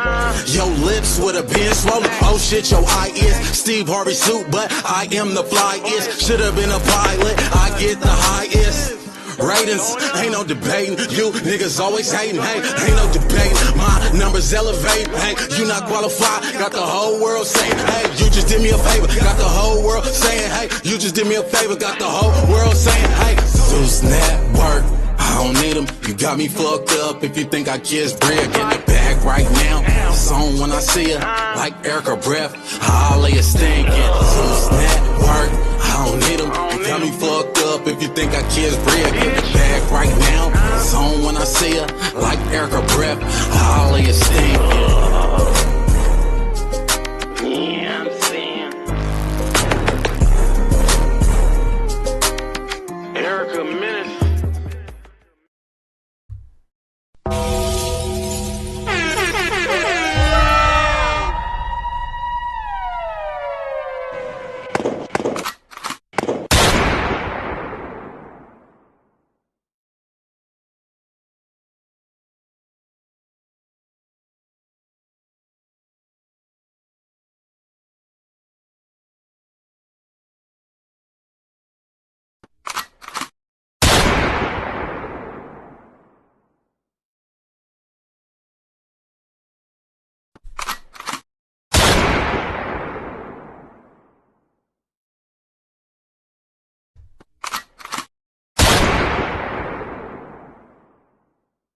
your lips would have been swollen. Oh shit, your eye is Steve Harvey suit, but I am the flyest. Should have been a pilot. I get the highest ratings. Ain't no debating. You niggas always hating. Hey, ain't no debating. My numbers elevate. Hey, you not qualified. Got the whole world saying, hey, you just did me a favor. Got the whole world saying, hey, you just did me a favor. Got the whole world saying, hey, Zeus network. I don't need them. You got me fucked up if you think I just bread. Get the bag right now. Song when I see her, like Erica breath, I'll lay a stinking. Zeus network. I don't need them. You got me fucked up if you think I just bread. Get the bag right now. Song when I see her, like Erica breath, I'll lay a stinking. Yeah, I'm saying. Erica Menace.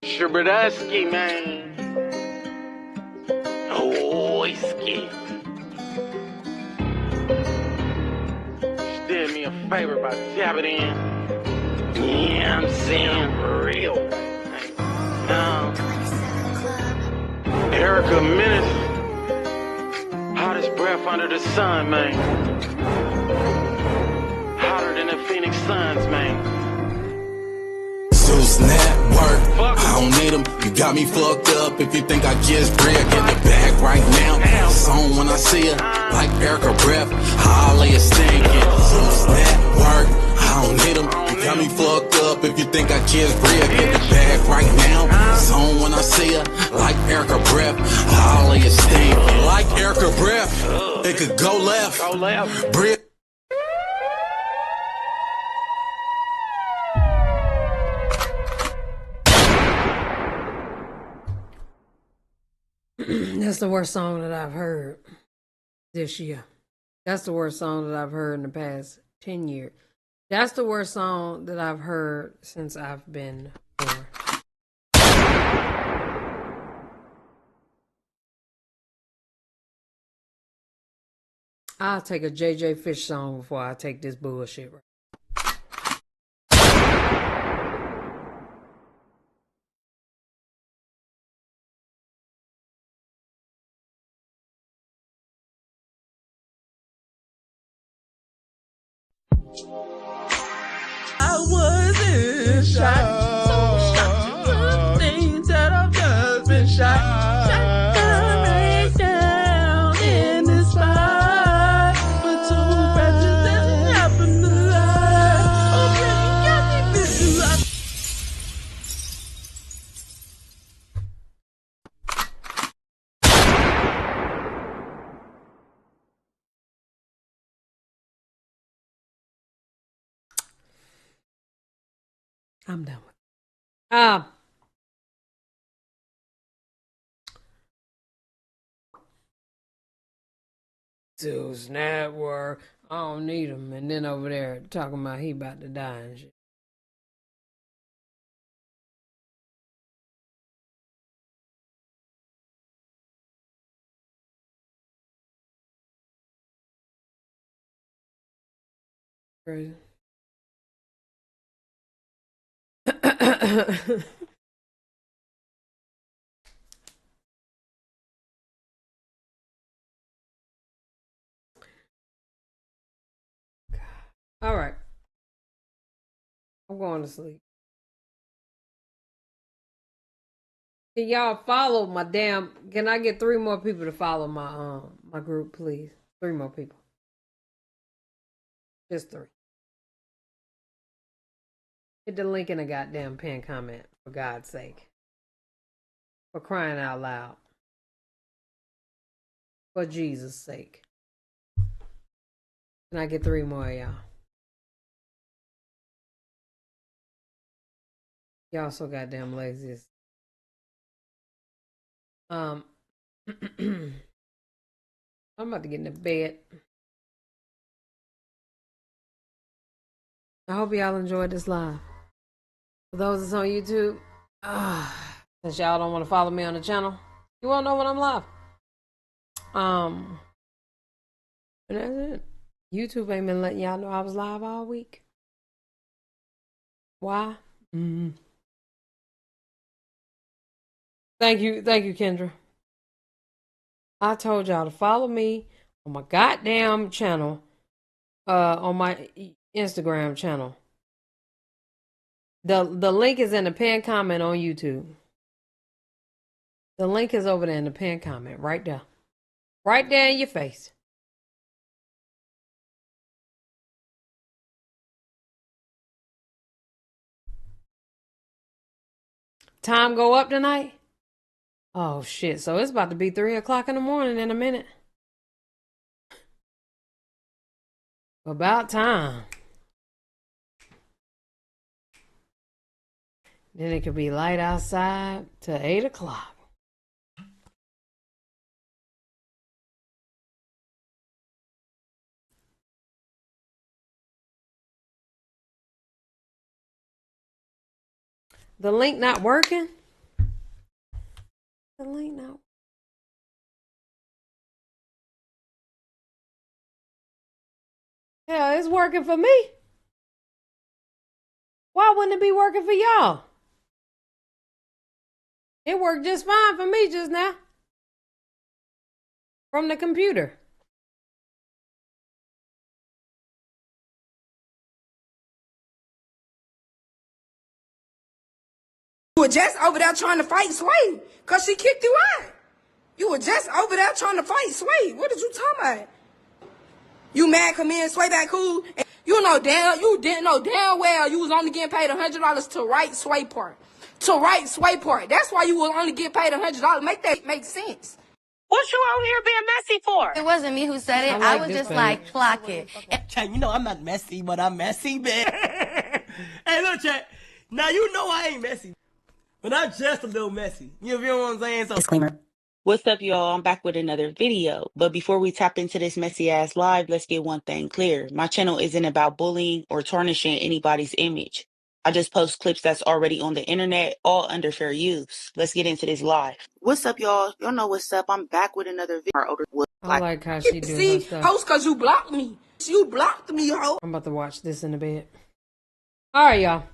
Shabradusky, man. Oh, whiskey. Did me a favor by tapping in. Yeah, I'm saying for real. Now, Erica Menace. Hottest breath under the sun, man. Hotter than the Phoenix Suns, man. Zeus network, I don't need them. You got me fucked up if you think I just bread. Get the bag right now. Song when I see her, like Erica breath, I'll lay a stinking. Zeus network, I I don't need them. You got me fucked up if you think I just real. Get the bag right now. Zone when I see her. Like Erica breath. Holly is stinking. Like Erica breath. It could go left. Go left. Breath. That's the worst song that I've heard this year. That's the worst song that I've heard in the past 10 years. That's the worst song that I've heard since I've been born. I'll take a JJ Fish song before I take this bullshit. I wasn't shot, so shocked to the things that I've just been shot. Shot down, right down in the spot. But two branches that happened to lie. Oh, baby, got me visualized. I'm done with it. Zeus Network. I don't need him. And then over there talking about he about to die and shit. Crazy. All right. I'm going to sleep. Can y'all follow my damn... Can I get 3 more people to follow my group, please? 3 more people. Just 3. Hit the link in the goddamn pinned comment, for God's sake. For crying out loud. For Jesus' sake. Can I get 3 more of y'all? Y'all so goddamn lazy. I'm about to get into bed. I hope y'all enjoyed this live. For those that's on YouTube, since y'all don't want to follow me on the channel, you won't know when I'm live. But that's it. YouTube ain't been letting y'all know I was live all week. Why? Thank you, Kendra. I told y'all to follow me on my goddamn channel, on my Instagram channel. The link is in the pinned comment on YouTube. The link is over there in the pinned comment, right there. Right there in your face. Time go up tonight? Oh shit, so it's about to be 3 o'clock in the morning in a minute. About time. Then it could be light outside till 8 o'clock. The link not working? The link not. Yeah, it's working for me. Why wouldn't it be working for y'all? It worked just fine for me just now. From the computer. You were just over there trying to fight Sway because she kicked you out. You were just over there trying to fight Sway. What did you talking about? You mad because me and Sway back cool? You didn't know damn well you was only getting paid $100 to write sway part. That's why you will only get paid $100. Make that make sense. What you out here being messy for? It wasn't me who said it. I was just like, clock it. Chat, you know I'm not messy, but I'm messy, man. Hey, look, chat. Now you know I ain't messy, but I'm just a little messy. You feel what I'm saying? So Disclaimer. What's up, y'all? I'm back with another video. But before we tap into this messy ass live, let's get one thing clear. My channel isn't about bullying or tarnishing anybody's image. I just post clips that's already on the internet, all under fair use. Let's get into this live. What's up, y'all? Y'all know what's up. I'm back with another video. I like how she doing her stuff. Host, cause you blocked me. You blocked me, ho. I'm about to watch this in the bed. All right, y'all.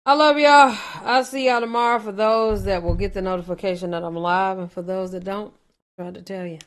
I love y'all. I'll see y'all tomorrow for those that will get the notification that I'm live, and for those that don't, I tried to tell you.